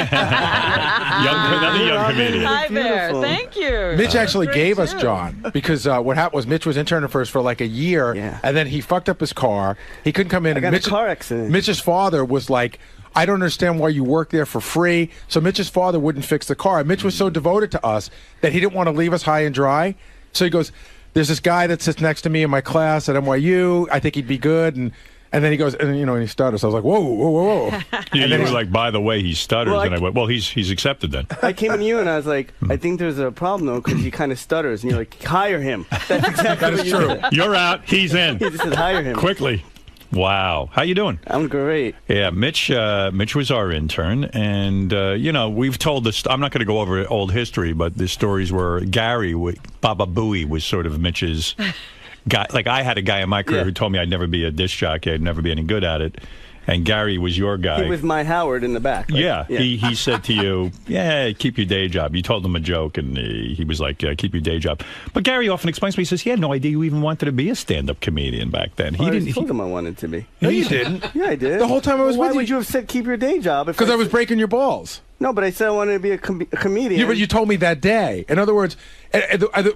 young comedian. Hi there. Thank you. Mitch actually gave us John because what happened was Mitch was interning for us for like a year, and then he fucked up his car. He couldn't come in. I got Mitch, a car accident. Mitch's father was like, I don't understand why you work there for free. So Mitch's father wouldn't fix the car. Mitch was so devoted to us that he didn't want to leave us high and dry. So he goes, there's this guy that sits next to me in my class at NYU. I think he'd be good. And then he goes, and he stutters. So I was like, whoa. And then you were like, by the way, he stutters. And I went, well, he's accepted then. I came to you and I was like, I think there's a problem though because he kind of stutters. And you're like, hire him. That's exactly That is true. You're out. He's in. He just said, hire him. Quickly. Wow. How you doing? I'm great. Yeah, Mitch was our intern, and, we've told this. I'm not going to go over old history, but the stories were Gary, Baba Booey was sort of Mitch's guy. Like, I had a guy in my career who told me I'd never be a disc jockey, I'd never be any good at it. And Gary was your guy. He was my Howard in the back. Right? Yeah. He said to you, keep your day job. You told him a joke, and he was like, keep your day job. But Gary often explains to me, he says he had no idea you even wanted to be a stand-up comedian back then. I told him I wanted to be. No, you didn't. Yeah, I did. The whole time I was with you. Why would you have said keep your day job? Because I was breaking your balls. No, but I said I wanted to be a comedian. Yeah, but you told me that day. In other words,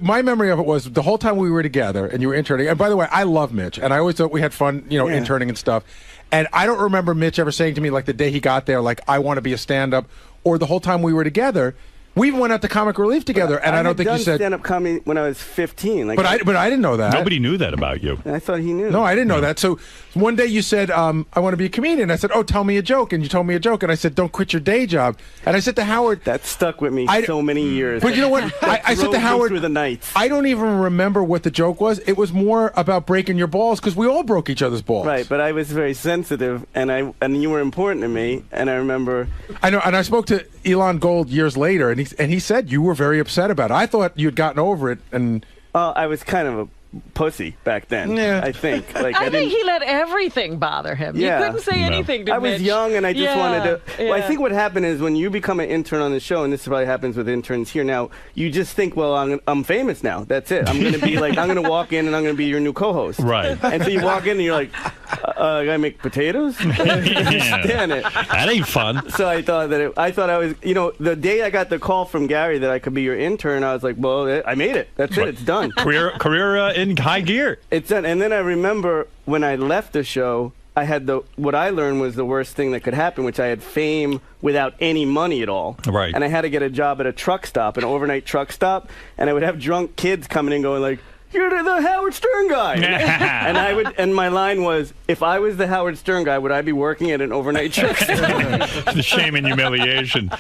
my memory of it was the whole time we were together and you were interning. And by the way, I love Mitch, and I always thought we had fun, interning and stuff. And I don't remember Mitch ever saying to me, like, the day he got there, like, I want to be a stand-up, or the whole time we were together. We even went out to Comic Relief together, and I don't think you said stand-up comedy when I was 15. Like, but I didn't know that. Nobody knew that about you. I thought he knew. No, I didn't know that. So one day you said, I want to be a comedian. I said, oh, tell me a joke. And you told me a joke. And I said, don't quit your day job. And I said to Howard. That stuck with me so many years. But you know what? I said to Howard. Through the nights. I don't even remember what the joke was. It was more about breaking your balls because we all broke each other's balls. Right, but I was very sensitive, and you were important to me. And I remember. I know, and I spoke to Elon Gold years later, and he said you were very upset about it. I thought you'd gotten over it, and I was kind of a pussy back then. Yeah. I think. Like I think he let everything bother him. Yeah. You couldn't say anything to I Mitch. was young, and I just wanted to. Yeah. Well, I think what happened is when you become an intern on the show, and this probably happens with interns here now, you just think, well, I'm famous now. That's it. I'm going to be like, I'm going to walk in, and I'm going to be your new co-host. Right. And so you walk in, and you're like, I gotta make potatoes? Stand it. That ain't fun. So I thought I was, the day I got the call from Gary that I could be your intern, I was like, well, I made it. That's it. It's done. Career in high gear. It's done. And then I remember when I left the show, I had what I learned was the worst thing that could happen, which I had fame without any money at all. Right. And I had to get a job at a truck stop, an overnight truck stop, and I would have drunk kids coming in going like, "You're the Howard Stern guy." and my line was, if I was the Howard Stern guy, would I be working at an overnight truck stop? The shame and humiliation.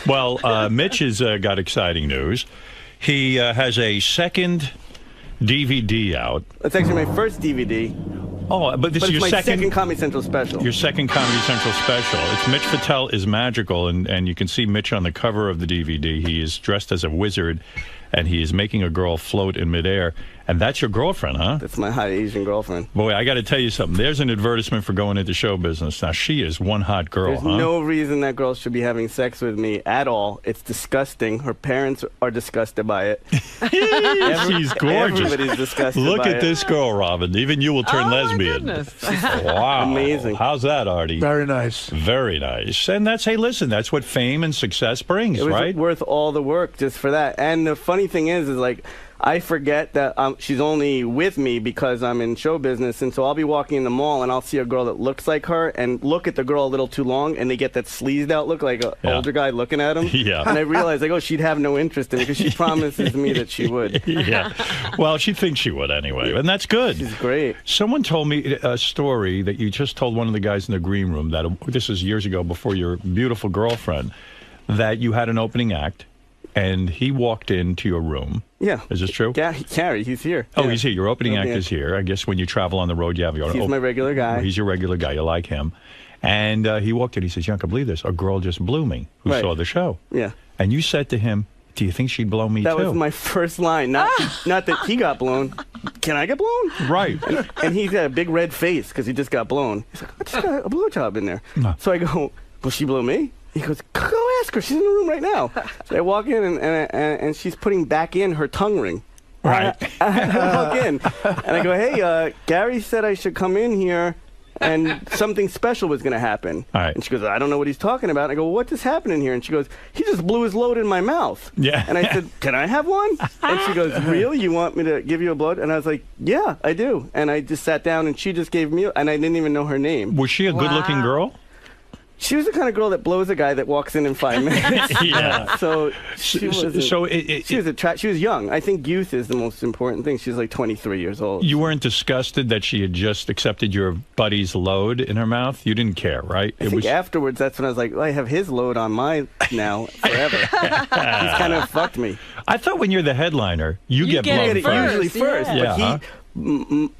Well, Mitch has got exciting news. He has a second DVD out. That's actually my first DVD. Oh, but this is your second Comedy Central special. Your second Comedy Central special. It's Mitch Fatel is Magical, and you can see Mitch on the cover of the DVD. He is dressed as a wizard, and he is making a girl float in midair. And that's your girlfriend, huh? That's my hot Asian girlfriend. Boy, I got to tell you something. There's an advertisement for going into show business. Now, she is one hot girl, There's huh? no reason that girl should be having sex with me at all. It's disgusting. Her parents are disgusted by it. She's gorgeous. Everybody's disgusted Look by at it. this girl, Robin. Even you will turn lesbian. Wow. Amazing. How's that, Artie? Very nice. Very nice. And that's, hey, listen, that's what fame and success brings, It was right? worth all the work just for that. And the funny thing is like, I forget that she's only with me because I'm in show business, and so I'll be walking in the mall and I'll see a girl that looks like her and look at the girl a little too long, and they get that sleazed out look like an older guy looking at him. Yeah. And I realize, like, oh, she'd have no interest in it because she promises me that she would. Yeah. Well, she thinks she would anyway, and that's good. She's great. Someone told me a story that you just told one of the guys in the green room, that this is years ago before your beautiful girlfriend, that you had an opening act, and he walked into your room. Yeah. Is this true? Carrie, he's here. Oh, Yeah. he's here. Your opening act Yeah. is here. I guess when you travel on the road, you have your He's my regular guy. He's your regular guy. You like him. And he walked in. He says, "You can't believe this. A girl just blew me who Right. saw the show." Yeah. And you said to him, "Do you think she'd blow me That too?" was my first line. Not that he got blown. Can I get blown? Right. And he's got a big red face because he just got blown. He's like, I just got a blowjob in there. No. So I go, will she blow me? He goes, go ask her. She's in the room right now. So I walk in, and she's putting back in her tongue ring. Right. I walk in, and I go, hey, Gary said I should come in here, and something special was going to happen. All right. And she goes, I don't know what he's talking about. And I go, what just happened in here? And she goes, he just blew his load in my mouth. Yeah. And I said, can I have one? And she goes, really? You want me to give you a blow? And I was like, yeah, I do. And I just sat down, and she just gave me, and I didn't even know her name. Was she a good-looking girl? She was the kind of girl that blows a guy that walks in 5 minutes. Yeah. So she was. So she was she was young. I think youth is the most important thing. She was like 23 years old. You weren't disgusted that she had just accepted your buddy's load in her mouth? You didn't care, right? I think afterwards, that's when I was like, well, I have his load on my now forever. He's kind of fucked me. I thought when you're the headliner, you get blown it first. usually first. Yeah.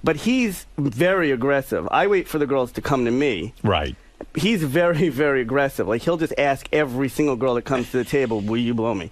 But he's very aggressive. I wait for the girls to come to me. Right. He's very, very aggressive. Like, he'll just ask every single girl that comes to the table, will you blow me?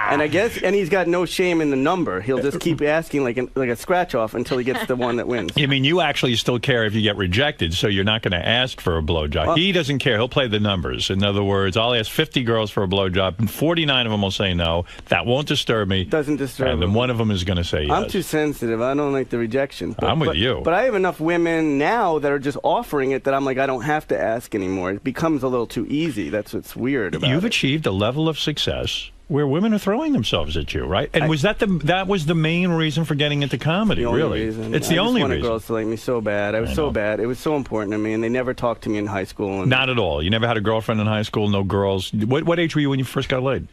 And I guess, and he's got no shame in the number. He'll just keep asking like a scratch-off until he gets the one that wins. I mean, you actually still care if you get rejected, so you're not going to ask for a blowjob. Well, he doesn't care. He'll play the numbers. In other words, I'll ask 50 girls for a blowjob, and 49 of them will say no. That won't disturb me. Doesn't disturb And then one of them is going to say yes. I'm too sensitive. I don't like the rejection. I'm with you. But I have enough women now that are just offering it that I'm like, I don't have to ask anymore. It becomes a little too easy. That's what's weird about it. You've achieved a level of success where women are throwing themselves at you, right? And that was the main reason for getting into comedy, the only really? Reason. It's the only I just wanted reason. girls to like me so bad. I was so bad. It was so important to me, and they never talked to me in high school. And Not at all. You never had a girlfriend in high school, no girls. What age were you when you first got laid?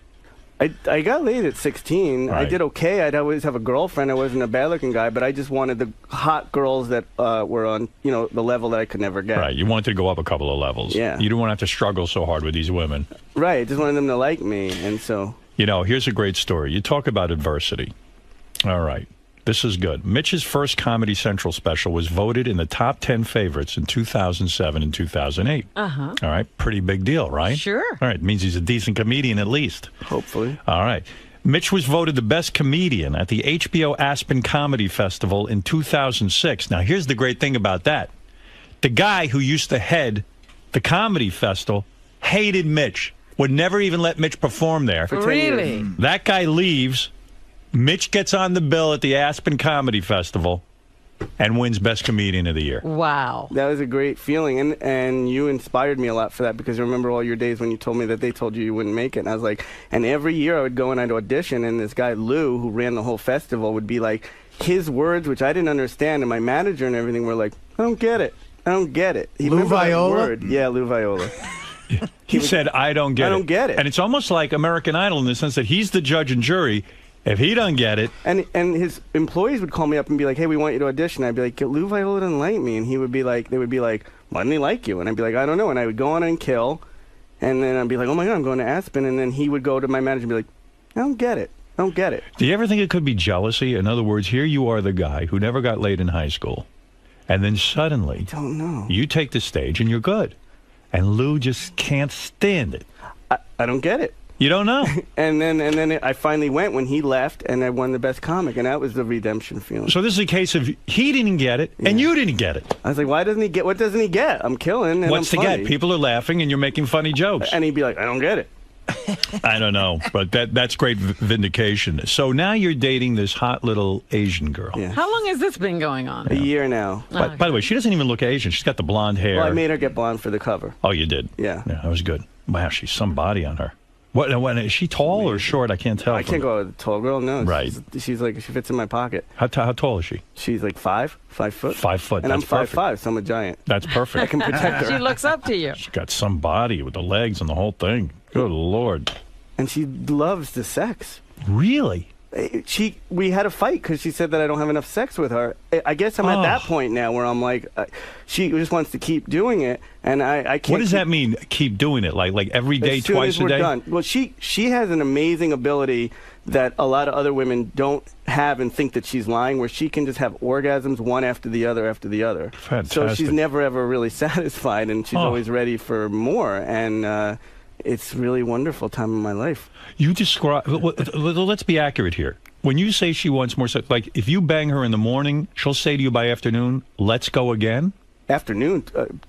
I got laid at 16. I Right. did okay. I'd always have a girlfriend. I wasn't a bad-looking guy, but I just wanted the hot girls that were on, the level that I could never get. Right. You wanted to go up a couple of levels. Yeah. You didn't want to have to struggle so hard with these women. Right. I just wanted them to like me, and so... Here's a great story. You talk about adversity. All right. This is good. Mitch's first Comedy Central special was voted in the top 10 favorites in 2007 and 2008. Uh-huh. All right. Pretty big deal, right? Sure. All right. It means he's a decent comedian at least. Hopefully. All right. Mitch was voted the best comedian at the HBO Aspen Comedy Festival in 2006. Now, here's the great thing about that. The guy who used to head the comedy festival hated Mitch, would never even let Mitch perform there. Really? That guy leaves. Mitch gets on the bill at the Aspen Comedy Festival and wins Best Comedian of the Year. Wow. That was a great feeling, and you inspired me a lot for that, because I remember all your days when you told me that they told you wouldn't make it, and I was like, and every year I would go and I'd audition, and this guy Lou, who ran the whole festival, would be like, his words, which I didn't understand, and my manager and everything were like, I don't get it. I don't get it. Lou Viola? Yeah, Lou Viola. He said, I don't get it. I don't get it. And it's almost like American Idol in the sense that he's the judge and jury. If he doesn't get it... And his employees would call me up and be like, hey, we want you to audition. I'd be like, Lou Viola didn't like me. And they would be like, why didn't he like you? And I'd be like, I don't know. And I would go on and kill. And then I'd be like, oh, my God, I'm going to Aspen. And then he would go to my manager and be like, I don't get it. I don't get it. Do you ever think it could be jealousy? In other words, here you are, the guy who never got laid in high school. And then suddenly... I don't know. You take the stage and you're good. And Lou just can't stand it. I don't get it. You don't know. and then I finally went when he left, and I won the best comic, and that was the redemption feeling. So this is a case of he didn't get it, and you didn't get it. I was like, why doesn't he get? What doesn't he get? I'm killing, and What's I'm to funny. get? People are laughing, and you're making funny jokes. And he'd be like, I don't get it. I don't know, but that's great vindication. So now you're dating this hot little Asian girl. Yeah. How long has this been going on? A year now. By the way, she doesn't even look Asian. She's got the blonde hair. Well, I made her get blonde for the cover. Oh, you did? Yeah. Yeah, that was good. Wow, she's some body on her. What is she tall or short? I can't tell. I can't go with a tall girl. No. Right. She's like, she fits in my pocket. How tall is she? She's like 5 foot. 5 foot. And That's I'm perfect. 5'5", so I'm a giant. That's perfect. I can protect her. She looks up to you. She's got some body with the legs and the whole thing. Good Lord. And she loves the sex. Really? We had a fight because she said that I don't have enough sex with her. I guess I'm at that point now where I'm like, she just wants to keep doing it, and I can't. What does that mean? Keep doing it, like every day, as soon twice as a we're day? Done. Well, she has an amazing ability that a lot of other women don't have and think that she's lying, where she can just have orgasms one after the other after the other. Fantastic. So she's never ever really satisfied, and she's always ready for more. And it's really wonderful time in my life. You describe. Let's be accurate here. When you say she wants more sex, like if you bang her in the morning, she'll say to you by afternoon, "Let's go again." Afternoon,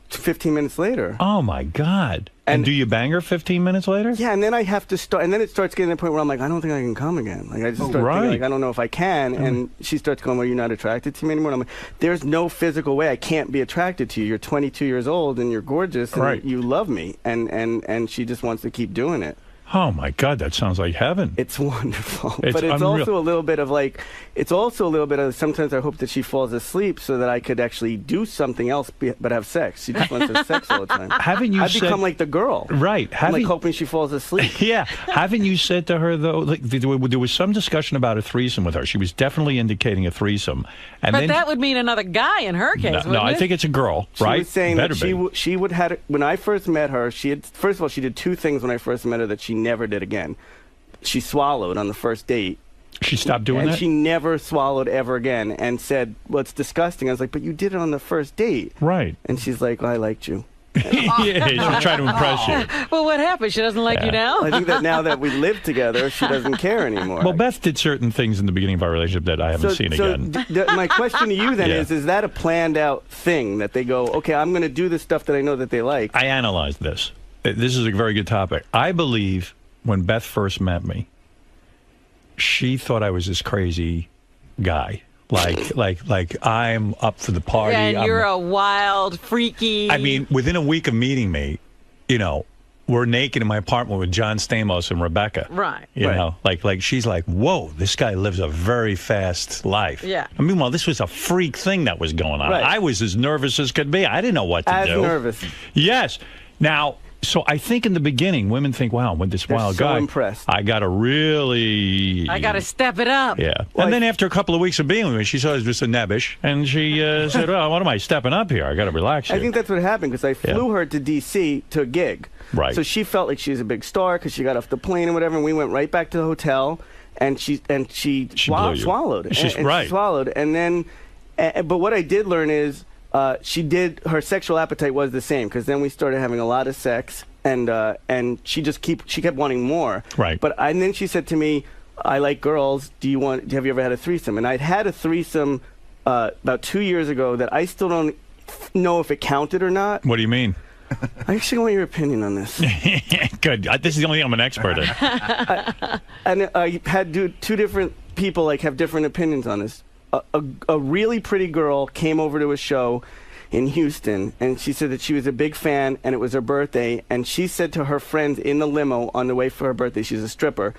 15 minutes later. Oh my God! And do you bang her 15 minutes later? Yeah, and then I have to start, and then it starts getting to the point where I'm like, I don't think I can come again. Like I just start thinking, like, I don't know if I can. And she starts going, well, you're not attracted to me anymore. And I'm like, there's no physical way I can't be attracted to you. You're 22 years old and you're gorgeous, and you love me. And she just wants to keep doing it. Oh my God, that sounds like heaven. It's wonderful. It's but it's unreal. also a little bit of like, sometimes I hope that she falls asleep so that I could actually do something else but have sex. She just wants to have sex all the time. Haven't you I've become like the girl. Right. I'm like hoping she falls asleep. Yeah. Haven't you said to her, though, like, there was some discussion about a threesome with her. She was definitely indicating a threesome. And but then, that would mean another guy in her case, no, I it? think it's a girl, right? She was saying Better that she would had when I first met her. First of all, she did two things when I first met her that she never did again. She swallowed on the first date. She stopped doing that? And she never swallowed ever again and said, well, it's disgusting. I was like, but you did it on the first date. Right. And she's like, well, I liked you. Yeah, she's trying to impress you. Well, what happened? She doesn't like you now? I think that now that we live together, she doesn't care anymore. Well, Beth did certain things in the beginning of our relationship that I haven't seen again. My question to you then is that a planned out thing that they go, okay, I'm going to do the stuff that I know that they like? I analyzed this. This is a very good topic. I believe when Beth first met me, she thought I was this crazy guy. Like I'm up for the party. Yeah, and you're a wild, freaky... I mean, within a week of meeting me, we're naked in my apartment with John Stamos and Rebecca. Right. You know, like she's like, whoa, this guy lives a very fast life. Yeah. And meanwhile, this was a freak thing that was going on. Right. I was as nervous as could be. I didn't know what to do. As nervous. Yes. Now... So I think in the beginning, women think, wow, with this wild guy, impressed. I got to really... I got to step it up. Yeah. Well, and then after a couple of weeks of being with me, she saw I was just a nebbish, and she said, well, what am I stepping up here? I got to relax here. I think that's what happened, because I flew her to D.C. to a gig. Right. So she felt like she was a big star because she got off the plane and whatever, and we went right back to the hotel, and she swallowed. She's and right. She swallowed. And then, but what I did learn is, her sexual appetite was the same, because then we started having a lot of sex, and she kept wanting more. Right. And then she said to me, I like girls. Have you ever had a threesome? And I'd had a threesome about 2 years ago that I still don't know if it counted or not. What do you mean? I actually want your opinion on this. Good. This is the only thing I'm an expert in. And I had two different people have different opinions on this. A really pretty girl came over to a show in Houston, and she said that she was a big fan, and it was her birthday, and she said to her friends in the limo on the way for her birthday, she's a stripper,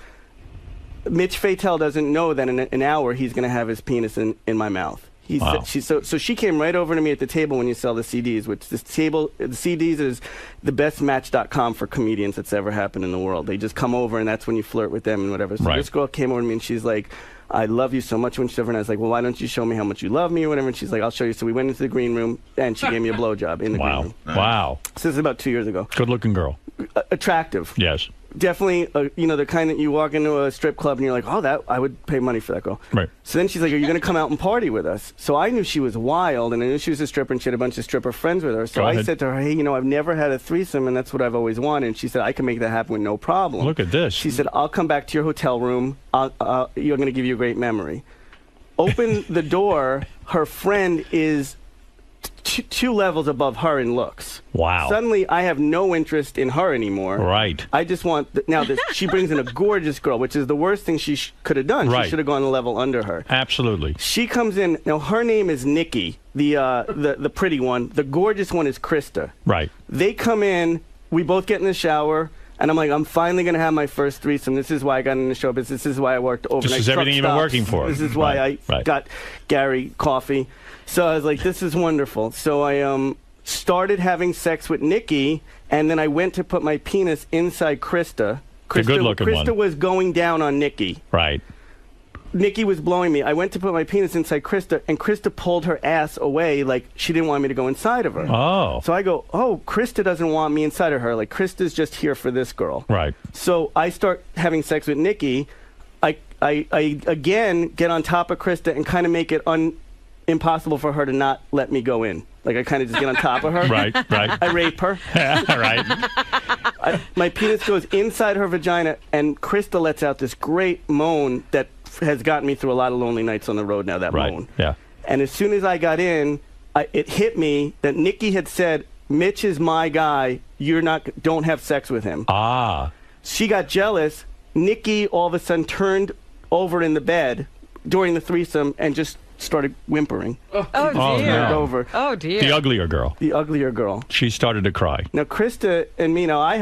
Mitch Fatel doesn't know that in an hour he's going to have his penis in my mouth. Wow. So she came right over to me at the table when you sell the CDs, which the CDs is the best Match.com for comedians that's ever happened in the world. They just come over, and that's when you flirt with them and whatever. So this girl came over to me, and she's like, I love you so much. And I was like, well, why don't you show me how much you love me or whatever? And she's like, I'll show you. So we went into the green room, and she gave me a blowjob in the green room. Wow. So this is about 2 years ago. Good-looking girl. Attractive. Yes. definitely, the kind that you walk into a strip club and you're like, oh, that I would pay money for that girl. Right. So then she's like, are you going to come out and party with us? So I knew she was wild, and I knew she was a stripper, and she had a bunch of stripper friends with her. So I said to her, hey, I've never had a threesome, and that's what I've always wanted. And she said, I can make that happen with no problem. Look at this. She said, I'll come back to your hotel room. You're going to give you a great memory. Open the door. Her friend is two levels above her in looks. Wow. Suddenly, I have no interest in her anymore. Right. I just want... she brings in a gorgeous girl, which is the worst thing she could have done. Right. She should have gone a level under her. Absolutely. She comes in... Now, her name is Nikki, the pretty one. The gorgeous one is Krista. Right. They come in. We both get in the shower. And I'm like, I'm finally going to have my first threesome. This is why I got in the show business. This is why I worked overnight. This is everything you've been working for. This is why I got Gary coffee. So I was like, this is wonderful. So I started having sex with Nikki, and then I went to put my penis inside Krista. The good-looking one. Krista was going down on Nikki. Right. Nikki was blowing me. I went to put my penis inside Krista, and Krista pulled her ass away like she didn't want me to go inside of her. Oh. So I go, oh, Krista doesn't want me inside of her. Like, Krista's just here for this girl. Right. So I start having sex with Nikki. I again get on top of Krista and kind of make it impossible for her to not let me go in. Like, I kind of just get on top of her. Right. I rape her. Right. My penis goes inside her vagina, and Krista lets out this great moan that has gotten me through a lot of lonely nights on the road now, that moan. Yeah. And as soon as I got in, it hit me that Nikki had said, Mitch is my guy. Don't have sex with him. Ah. She got jealous. Nikki all of a sudden turned over in the bed during the threesome and just started whimpering. Oh, dear. No. Over. Oh, dear. The uglier girl. The uglier girl. She started to cry. Now, Krista and me, I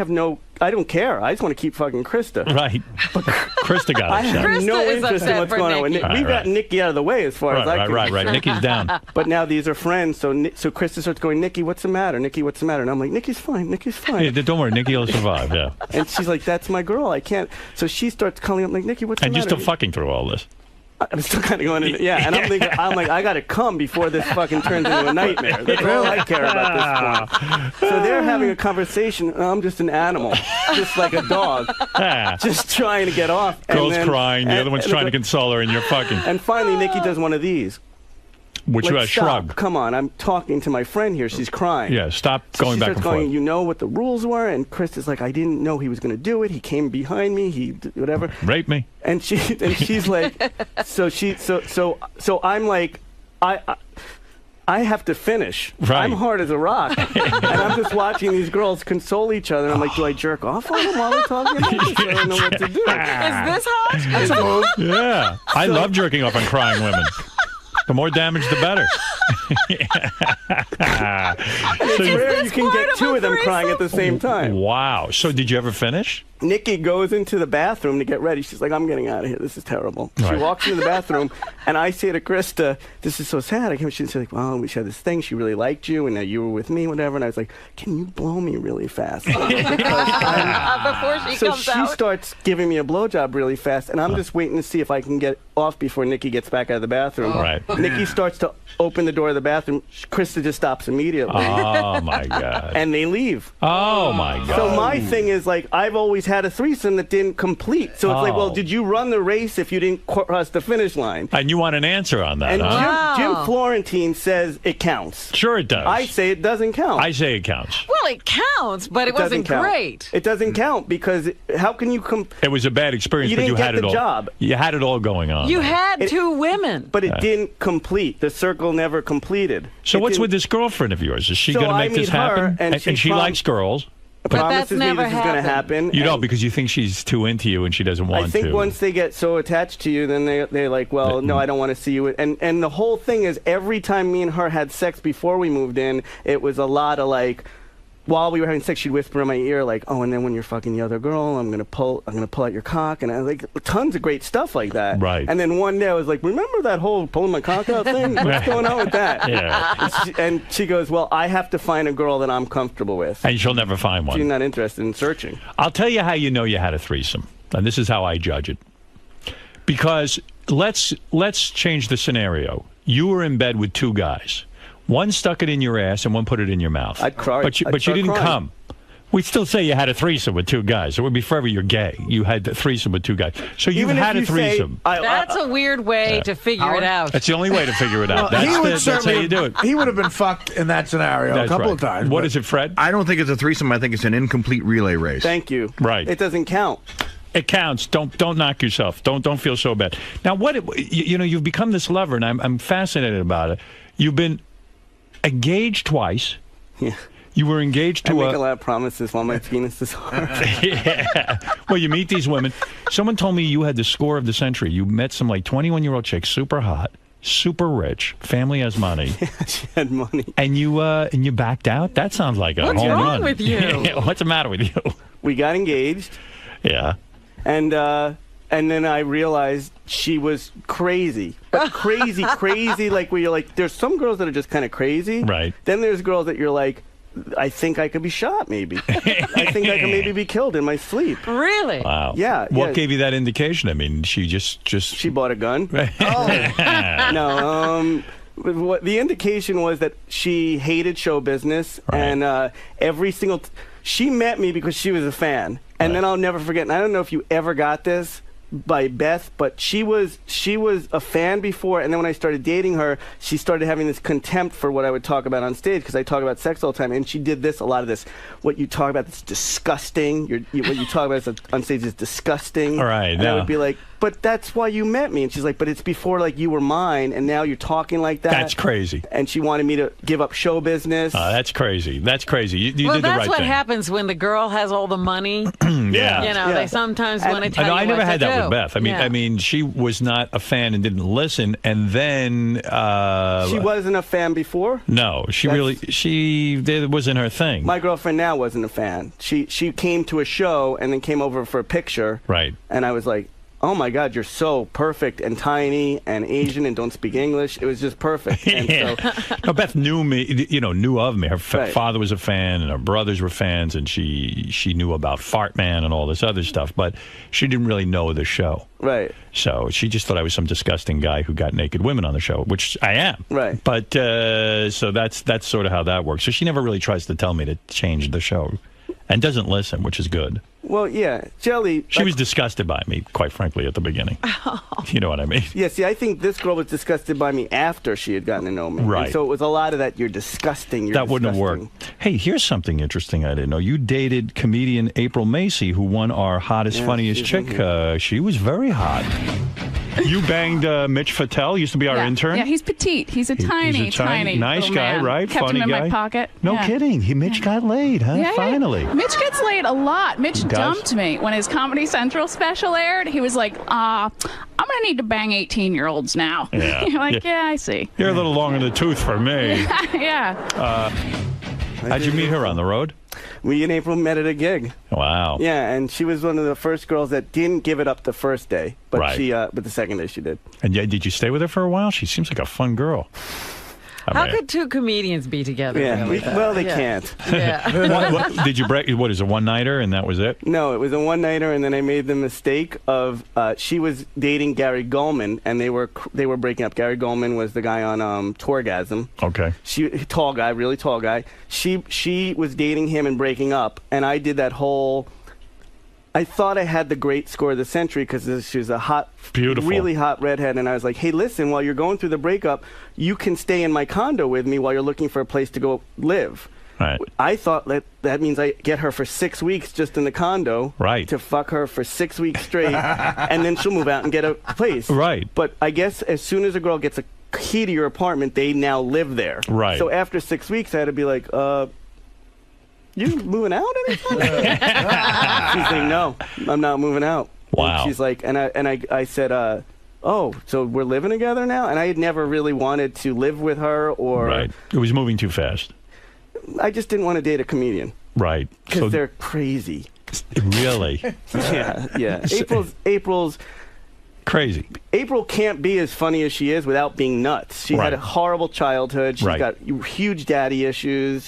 don't care. I just want to keep fucking Krista. Right. But Krista got upset. I have no interest in what's going on. We've got Nikki out of the way as far as I can. Right. Nikki's down. But now these are friends, so Krista starts going, Nikki, what's the matter? Nikki, what's the matter? And I'm like, Nikki's fine. Yeah, don't worry. Nikki will survive, yeah. And she's like, that's my girl. I can't. So she starts calling up, like, Nikki, what's the matter? And you're still fucking through all this. I'm still kind of going in, and I'm like, I got to come before this fucking turns into a nightmare. That's all I care about this point. So they're having a conversation, and I'm just an animal, just like a dog, just trying to get off. Girl's crying, the other one's trying to console her, and you're fucking. And finally, Nikki does one of these. Which like, was a shrug. Come on, I'm talking to my friend here. She's crying. Yeah, stop going back and forth. You know what the rules were? And Chris is like, I didn't know he was going to do it. He came behind me. He whatever. Raped me. And she's like, so I'm like, I have to finish. Right. I'm hard as a rock. And I'm just watching these girls console each other. And I'm like, do I jerk off on them while they're talking about this? I don't know what to do. Is this hot? Yeah. I love jerking off on crying women. The more damage, the better. It's rare you can get two of them crying at the same time. Wow. So did you ever finish? Nikki goes into the bathroom to get ready. She's like, I'm getting out of here. This is terrible. Right. She walks into the bathroom, and I say to Krista, this is so sad. She's like, well, we had this thing. She really liked you, and now you were with me, whatever. And I was like, can you blow me really fast? Before she comes out. So she starts giving me a blowjob really fast, and I'm just waiting to see if I can get off before Nikki gets back out of the bathroom. Right. Nikki starts to open the door of the bathroom. Krista just stops immediately. Oh, my God. And they leave. Oh, my God. So my thing is, like, I've always had a threesome that didn't complete. So it's like, well, did you run the race if you didn't cross the finish line? And you want an answer on that, and huh? Jim Florentine says it counts. Sure it does. I say it doesn't count. I say it counts. Well, it counts, but it wasn't great. It doesn't count because how can you... It was a bad experience, but you had it all. Job. You had it all going on. You had two women. But it didn't complete. The circle never completed. So what's with this girlfriend of yours? Is she going to make this happen? And she likes girls. Promises me this is going to happen. You don't, because you think she's too into you and she doesn't want to. I think once they get so attached to you, then they're like, well, no, I don't want to see you. And the whole thing is, every time me and her had sex before we moved in, it was a lot of like, while we were having sex, she'd whisper in my ear like, oh, and then when you're fucking the other girl, I'm gonna pull out your cock, and I was like, tons of great stuff like that. Right. And then one day I was like, remember that whole pulling my cock out thing? What's going on with that? Yeah. And she goes, well, I have to find a girl that I'm comfortable with. And she'll never find one. She's not interested in searching. I'll tell you how you know you had a threesome, and this is how I judge it. Because let's change the scenario. You were in bed with two guys. One stuck it in your ass and one put it in your mouth. I'd cry. But you didn't come. We'd still say you had a threesome with 2 guys. It would be forever you're gay. You had a threesome with 2 guys. So you've had a threesome. That's a weird way to figure it out. That's the only way to figure it out. That's how you do it. He would have been fucked in that scenario a couple of times. What is it, Fred? I don't think it's a threesome. I think it's an incomplete relay race. Thank you. Right. It doesn't count. It counts. Don't knock yourself. Don't feel so bad. Now, you've become this lover, and I'm fascinated about it. You've been engaged twice. Yeah. You were engaged to I make a lot of promises while my penis is hard. Yeah. Well, you meet these women. Someone told me you had the score of the century. You met some 21-year-old chick, super hot, super rich, family has money. Yeah, she had money. And you backed out? That sounds like a home run. What's wrong with you? What's the matter with you? We got engaged. Yeah. And then I realized she was crazy. But crazy, where you're like, there's some girls that are just kind of crazy. Right. Then there's girls that you're like, I think I could be shot, maybe. I think I could maybe be killed in my sleep. Really? Wow. Yeah. What gave you that indication? I mean, she just... She bought a gun. No, what the indication was that she hated show business, and every single... She met me because she was a fan. And then I'll never forget, and I don't know if you ever got this by Beth, but she was a fan before, and then when I started dating her, she started having this contempt for what I would talk about on stage, because I talk about sex all the time, and she did a lot of this. What you talk about is disgusting. What you talk about on stage is disgusting. All right. And I would be like, but that's why you met me. And she's like, but it's before you were mine, and now you're talking like that. That's crazy. And she wanted me to give up show business. That's crazy. That's crazy. You did the right thing. Well, that's what happens when the girl has all the money. Yeah. They sometimes want to tell you I never what had to that do. with Beth. I mean, she was not a fan and didn't listen, and then she wasn't a fan before. No, it wasn't her thing. My girlfriend now wasn't a fan. She came to a show and then came over for a picture. Right. And I was like, oh my God, you're so perfect and tiny and Asian and don't speak English. It was just perfect. And no, Beth knew me, knew of me. Her father was a fan and her brothers were fans, and she knew about Fart Man and all this other stuff, but she didn't really know the show. Right. So she just thought I was some disgusting guy who got naked women on the show, which I am. Right. But so that's sort of how that works. So she never really tries to tell me to change the show and doesn't listen, which is good. Well, yeah, Jelly... She was disgusted by me, quite frankly, at the beginning. You know what I mean? Yeah, see, I think this girl was disgusted by me after she had gotten to know me. Right. And so it was a lot of that, you're disgusting, that wouldn't have worked. Hey, here's something interesting I didn't know. You dated comedian April Macy, who won our hottest, funniest chick. She was very hot. You banged Mitch Fattel, used to be our intern? Yeah, he's petite. He's a tiny nice guy, man. right? Kept Funny him in guy. my pocket. No kidding. Mitch got laid, huh? Yeah, Finally. Mitch gets laid a lot. Mitch dumped me when his Comedy Central special aired. He was like, I'm going to need to bang 18-year-olds now. Yeah. You're like, yeah, I see. You're a little long in the tooth for me. Yeah. How'd you meet her, on the road? We and April met at a gig. Wow. Yeah, and she was one of the first girls that didn't give it up the first day, but but the second day she did. And did you stay with her for a while? She seems like a fun girl. How could two comedians be together? Yeah, really, they can't. Yeah. what, did you break? What is a one-nighter, and that was it? No, it was a one-nighter, and then I made the mistake of she was dating Gary Goldman, and they were breaking up. Gary Goldman was the guy on Tourgasm. Okay. Tall guy, really tall guy. She was dating him and breaking up, and I did that whole. I thought I had the great score of the century because she was a hot, really hot redhead, and I was like, hey, listen, while you're going through the breakup, you can stay in my condo with me while you're looking for a place to go live. Right. I thought that means I get her for 6 weeks just in the condo. Right. To fuck her for 6 weeks straight, and then she'll move out and get a place. Right. But I guess as soon as a girl gets a key to your apartment, they now live there. Right. So after 6 weeks, I had to be like, you moving out anytime? She's like, no, I'm not moving out. Wow. And she's like, and I said, oh, so we're living together now? And I had never really wanted to live with her or... Right. It was moving too fast. I just didn't want to date a comedian. Right. Because they're crazy. Really? Yeah. April's... Crazy. April can't be as funny as she is without being nuts. She had a horrible childhood. She's got huge daddy issues.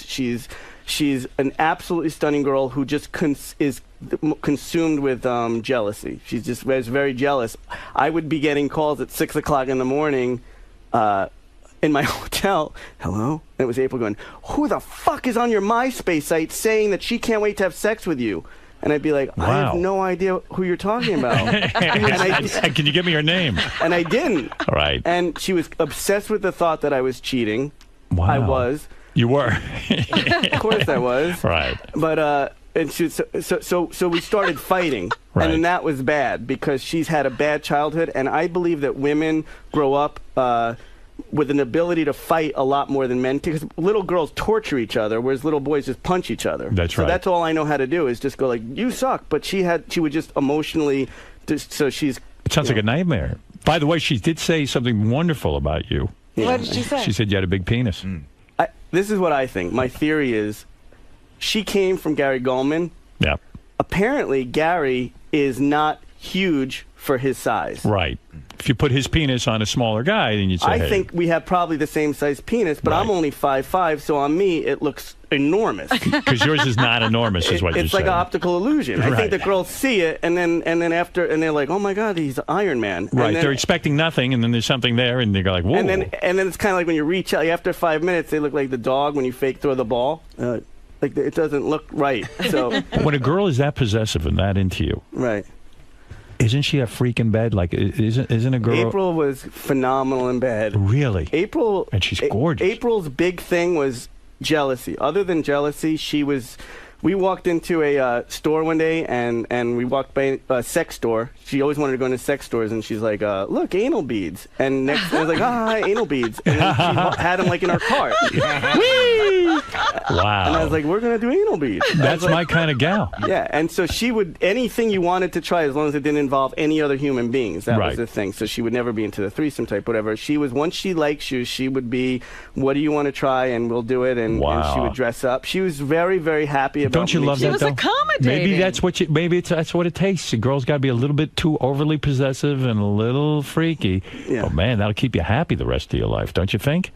She's an absolutely stunning girl who just is consumed with jealousy. She's just very jealous. I would be getting calls at 6 o'clock in the morning in my hotel. Hello? And it was April going, who the fuck is on your MySpace site saying that she can't wait to have sex with you? And I'd be like, I have no idea who you're talking about. Can you give me her name? And I didn't. All right. And she was obsessed with the thought that I was cheating. Wow. I was. You were. Of course I was. Right. But, and she, so we started fighting. Right. And then that was bad because she's had a bad childhood. And I believe that women grow up with an ability to fight a lot more than men, because little girls torture each other, whereas little boys just punch each other. That's right. So that's all I know how to do is just go like, you suck. But she would just emotionally, so she's... It sounds like a nightmare. By the way, she did say something wonderful about you. Yeah. What did she say? She said you had a big penis. This is what I think. My theory is she came from Gary Goldman. Yeah. Apparently, Gary is not huge for his size. Right. If you put his penis on a smaller guy, then you'd say, I think we have probably the same size penis, but I'm only 5'5", so on me it looks enormous. Because yours is not enormous, is what you're saying. It's like an optical illusion. I Right. think the girls see it, and then they're like, oh my God, he's Iron Man. Right. And then, They're expecting nothing, and then there's something there, and they go like, whoa. and then it's kind of like when you reach out, after 5 minutes, they look like the dog when you fake throw the ball. Like it doesn't look right. So when a girl is that possessive and that into you, right. Isn't she a freak in bed? Like, isn't a girl... April was phenomenal in bed. Really? April... And she's gorgeous. April's big thing was jealousy. Other than jealousy, she was... We walked into a store one day, and we walked by a sex store. She always wanted to go into sex stores, and she's like, look, anal beads. And next, I was like, hi, anal beads. And then she had them, like, in her cart. Wow. And I was like, we're going to do anal beads. That's my kind of gal. Yeah, and so she would, anything you wanted to try, as long as it didn't involve any other human beings. That was the thing. So she would never be into the threesome type, whatever. She was, once she likes you, she would be, what do you want to try? And we'll do it. And she would dress up. She was very, very happy about Don't you love that, though? She was accommodating. Maybe that's what that's what it takes. The girl's got to be a little bit too overly possessive and a little freaky. Yeah. Oh, man, that'll keep you happy the rest of your life, don't you think?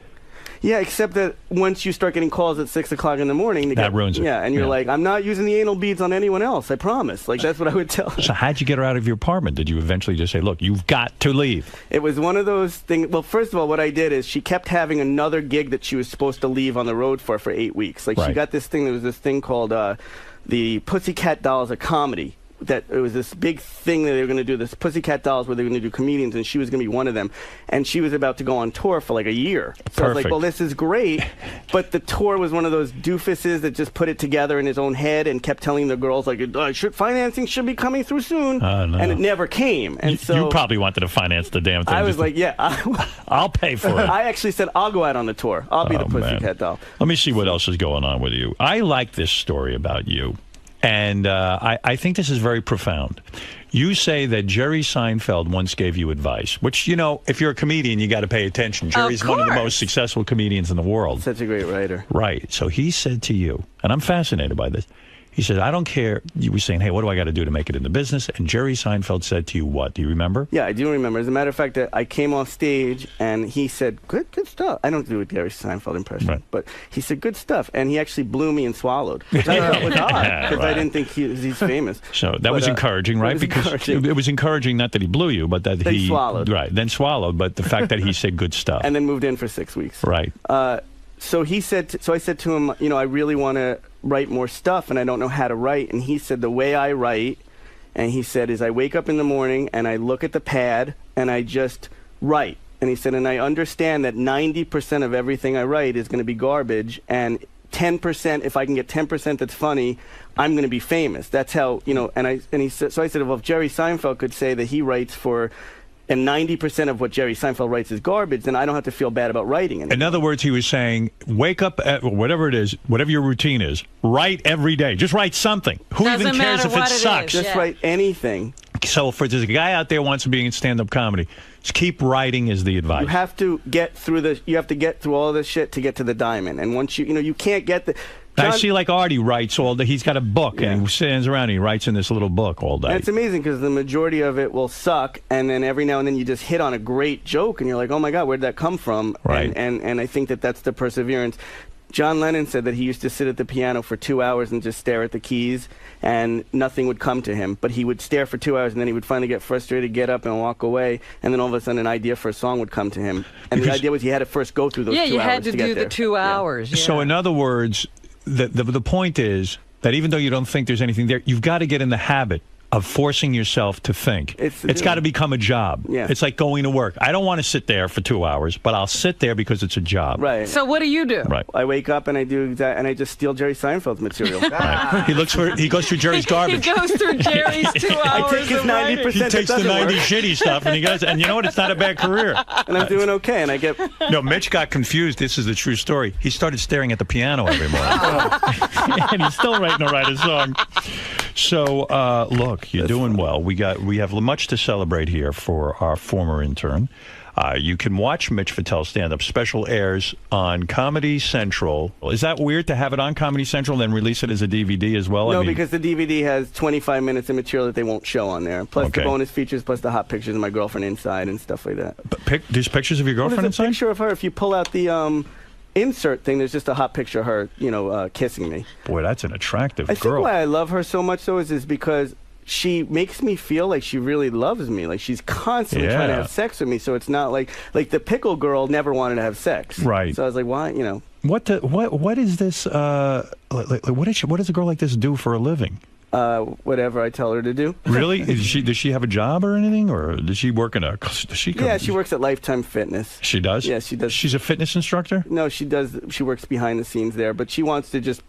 Yeah, except that once you start getting calls at 6 o'clock in the morning... That ruins it. Yeah, and you're like, I'm not using the anal beads on anyone else, I promise. Like, that's what I would tell her. So how'd you get her out of your apartment? Did you eventually just say, look, you've got to leave? It was one of those things... Well, first of all, what I did is she kept having another gig that she was supposed to leave on the road for 8 weeks. Like, she got this thing, there was this thing called the Pussycat Dolls, a comedy. That it was this big thing that they were going to do, this Pussycat Dolls, where they were going to do comedians, and she was going to be one of them. And she was about to go on tour for like a year. So I was like, well, this is great. But the tour was one of those doofuses that just put it together in his own head and kept telling the girls, like, financing should be coming through soon. No. And it never came. And so you probably wanted to finance the damn thing. I was like, yeah. I'll pay for it. I actually said, I'll go out on the tour. I'll be the Pussycat Doll. Let me see what else is going on with you. I like this story about you. And I think this is very profound. You say that Jerry Seinfeld once gave you advice, which, you know, if you're a comedian, you got to pay attention. Jerry's one of the most successful comedians in the world. Such a great writer. Right. So he said to you, and I'm fascinated by this, he said, I don't care. You were saying, hey, what do I got to do to make it in the business? And Jerry Seinfeld said to you what? Do you remember? Yeah, I do remember. As a matter of fact, I came off stage, and he said, good stuff. I don't do a Jerry Seinfeld impression, but he said, good stuff. And he actually blew me and swallowed, which I thought was odd, because I didn't think he's famous. So that was encouraging, right? It was encouraging, not that he blew you, but that he swallowed. Right, then swallowed, but the fact that he said good stuff. And then moved in for 6 weeks. Right. So he said, so I said to him, you know, I really want to write more stuff, and I don't know how to write. And he said, the way I write, and he said, is I wake up in the morning and I look at the pad and I just write. And he said, and I understand that 90% of everything I write is going to be garbage, and 10%, if I can get 10% that's funny, I'm going to be famous. That's how, you know, and he said, so I said, well, if Jerry Seinfeld could say that he writes for, and 90% of what Jerry Seinfeld writes is garbage, then I don't have to feel bad about writing anymore. In other words, he was saying, wake up at whatever it is, whatever your routine is, write every day. Just write something. Who even cares if it sucks? Just write anything. So if there's a guy out there who wants to be in stand-up comedy, just keep writing is the advice. You have to get through you have to get through all this shit to get to the diamond. And once you know, you can't get the... I see, like Artie writes all day. He's got a book, and he stands around and he writes in this little book all day. And it's amazing because the majority of it will suck, and then every now and then you just hit on a great joke, and you're like, oh my God, where'd that come from? Right. And I think that that's the perseverance. John Lennon said that he used to sit at the piano for 2 hours and just stare at the keys, and nothing would come to him. But he would stare for 2 hours, and then he would finally get frustrated, get up, and walk away. And then all of a sudden, an idea for a song would come to him. And the idea was he had to first go through those 2 hours. Yeah, you had to do the 2 hours. Yeah. So in other words, the point is that even though you don't think there's anything there, you've got to get in the habit of forcing yourself to think. It's got to become a job. Yeah. It's like going to work. I don't want to sit there for 2 hours, but I'll sit there because it's a job. Right. So what do you do? Right. I wake up and I do that, and I just steal Jerry Seinfeld's material. Right. He goes through Jerry's garbage. He goes through Jerry's 2 hours. I take his 90%. He takes the 90 shitty stuff, and he goes, and you know what? It's not a bad career. And I'm doing okay, and I get... No, Mitch got confused. This is the true story. He started staring at the piano every morning. And he's still writing to write a song. So, look, you're doing well. We have much to celebrate here for our former intern. You can watch Mitch Fatel stand-up. Special airs on Comedy Central. Is that weird to have it on Comedy Central and then release it as a DVD as well? No, because the DVD has 25 minutes of material that they won't show on there. Plus the bonus features, plus the hot pictures of my girlfriend inside and stuff like that. But there's pictures of your girlfriend there's a inside? picture of her. If you pull out the insert thing, there's just a hot picture of her, kissing me. Boy, that's an attractive girl. I think why I love her so much, though, is because she makes me feel like she really loves me. Like she's constantly trying to have sex with me. So it's not like the pickle girl never wanted to have sex. Right. So I was like, why? What is this? What does a girl like this do for a living? Whatever I tell her to do. Really? Does she have a job or anything, or does she work in a? Yeah, she works at Lifetime Fitness. She does. Yeah, she does. She's a fitness instructor. No, she does. She works behind the scenes there, but she wants to just.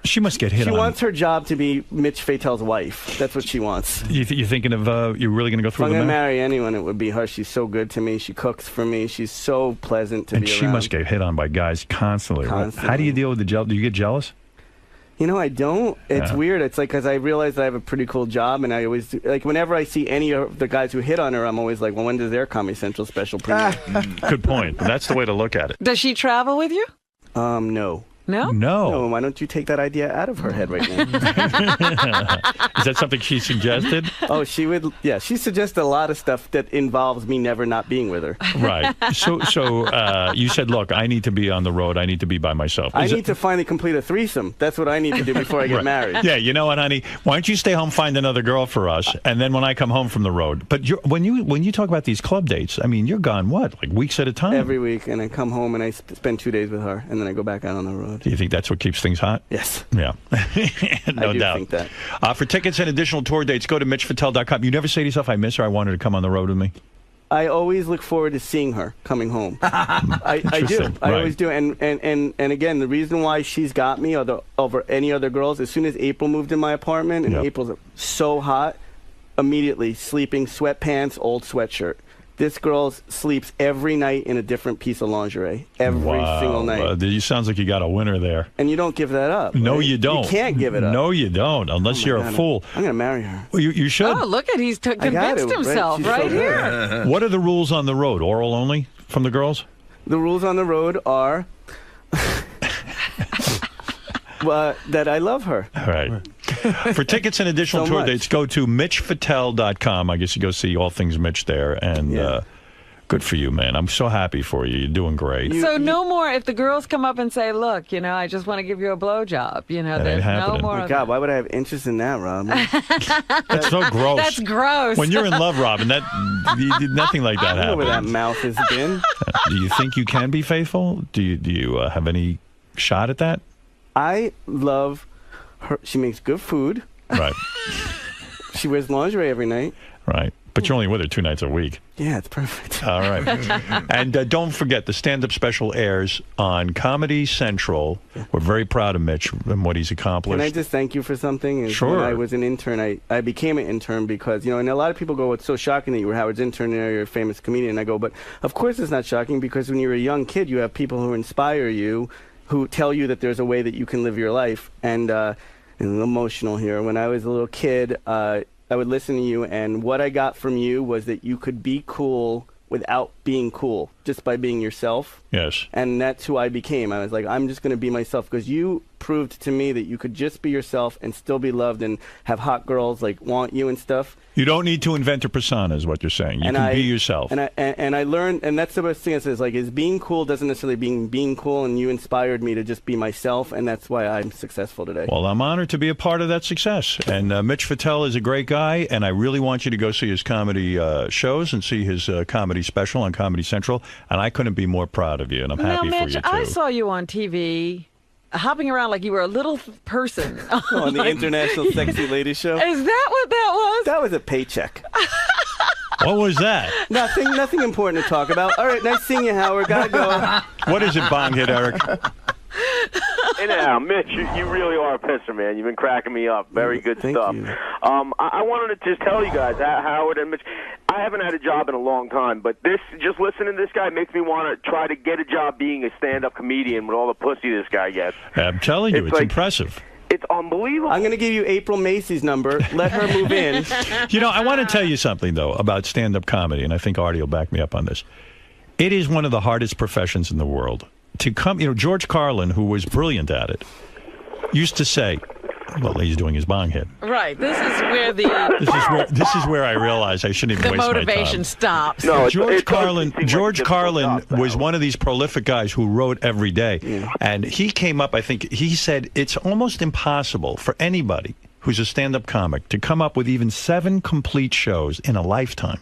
She must get hit on. She wants her job to be Mitch Fatel's wife. That's what she wants. You're thinking of, you're really going to go through the If I'm going to marry anyone, it would be her. She's so good to me. She cooks for me. She's so pleasant to be around. And she must get hit on by guys constantly. How do you deal with the jealousy? Do you get jealous? I don't. It's weird. It's like because I realize I have a pretty cool job, and I always like whenever I see any of the guys who hit on her, I'm always like, well, when does their Comedy Central special premiere? Good point. That's the way to look at it. Does she travel with you? No. No? No. Why don't you take that idea out of her head right now? Is that something she suggested? Oh, she would. Yeah, she suggested a lot of stuff that involves me never not being with her. Right. So you said, look, I need to be on the road. I need to be by myself. I need to finally complete a threesome. That's what I need to do before I get married. Yeah, you know what, honey? Why don't you stay home, find another girl for us, and then when I come home from the road. But when you talk about these club dates, I mean, you're gone, what, like weeks at a time? Every week, and I come home and I spend 2 days with her, and then I go back out on the road. Do you think that's what keeps things hot? Yes. Yeah. No I do doubt. think that. For tickets and additional tour dates, go to MitchFatel.com. You never say to yourself, I miss her, I want her to come on the road with me? I always look forward to seeing her coming home. I do. I always do. And again, the reason why she's got me over any other girls, as soon as April moved in my apartment, and April's so hot, immediately sleeping, sweatpants, old sweatshirt. This girl sleeps every night in a different piece of lingerie. Every single night. You sounds like you got a winner there. And you don't give that up. No, right? you don't. You can't give it up. No, you don't, unless you're a fool. I'm going to marry her. Well, you should. Oh, look at he's convinced himself right here. What are the rules on the road? Oral only from the girls? The rules on the road are that I love her. All right. For tickets and additional tour dates, go to MitchFatel.com. I guess you go see all things Mitch there. And good for you, man. I'm so happy for you. You're doing great. So no more, if the girls come up and say, look, I just want to give you a blowjob. There's no more. Oh, God, why would I have interest in that, Rob? That's so gross. That's gross. When you're in love, Robin, nothing like that happens. I know where that mouth has been. Do you think you can be faithful? Do you have any shot at that? I love her. She makes good food. Right. She wears lingerie every night. Right. But you're only with her 2 nights a week. Yeah, it's perfect. All right. And don't forget, the stand-up special airs on Comedy Central. We're very proud of Mitch and what he's accomplished. Can I just thank you for something? Sure. When I was an intern, I became an intern because, and a lot of people go, it's so shocking that you were Howard's intern and now you're a famous comedian. I go, but of course it's not shocking because when you're a young kid, you have people who inspire you, who tell you that there's a way that you can live your life. And I'm a little emotional here. When I was a little kid, I would listen to you, and what I got from you was that you could be cool without being cool, just by being yourself. Yes. And that's who I became. I was like, I'm just going to be myself, because you proved to me that you could just be yourself and still be loved and have hot girls like want you and stuff. You don't need to invent a persona, is what you're saying. You can be yourself. And I learned, and that's the best thing I say, is like, is being cool doesn't necessarily being cool, and you inspired me to just be myself, and that's why I'm successful today. Well, I'm honored to be a part of that success. And Mitch Fatel is a great guy, and I really want you to go see his comedy shows and see his comedy special on Comedy Central, and I couldn't be more proud of you, and I'm happy Mitch, for you, too. I saw you on TV hopping around like you were a little person. On the International Sexy Lady Show? Is that what that was? That was a paycheck. What was that? Nothing important to talk about. All right, nice seeing you, Howard. Gotta go. What is it, Bonghead Eric? Hey now, Mitch, you really are a pisser, man. You've been cracking me up. Very good stuff. I wanted to just tell you guys, Howard and Mitch, I haven't had a job in a long time, but just listening to this guy makes me want to try to get a job being a stand-up comedian with all the pussy this guy gets. I'm telling you, it's like, impressive. It's unbelievable. I'm going to give you April Macy's number. Let her move in. You know, I want to tell you something, though, about stand-up comedy, and I think Artie will back me up on this. It is one of the hardest professions in the world. To come, you know, George Carlin, who was brilliant at it, used to say, well, he's doing his bong hit. Right. This is where this is where I realize I shouldn't even waste my time. The motivation stops. No, George Carlin was one of these prolific guys who wrote every day. Yeah. And he came up, I think, he said it's almost impossible for anybody who's a stand-up comic to come up with even 7 complete shows in a lifetime.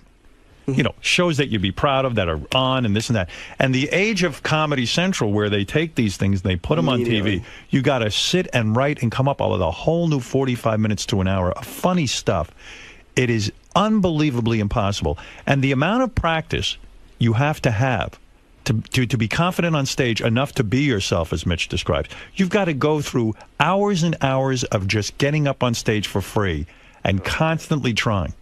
You know, shows that you'd be proud of that are on and this and that. And the age of Comedy Central, where they take these things and they put them on TV, you got to sit and write and come up with a whole new 45 minutes to an hour of funny stuff. It is unbelievably impossible. And the amount of practice you have to be confident on stage enough to be yourself, as Mitch describes, you've got to go through hours and hours of just getting up on stage for free and constantly trying.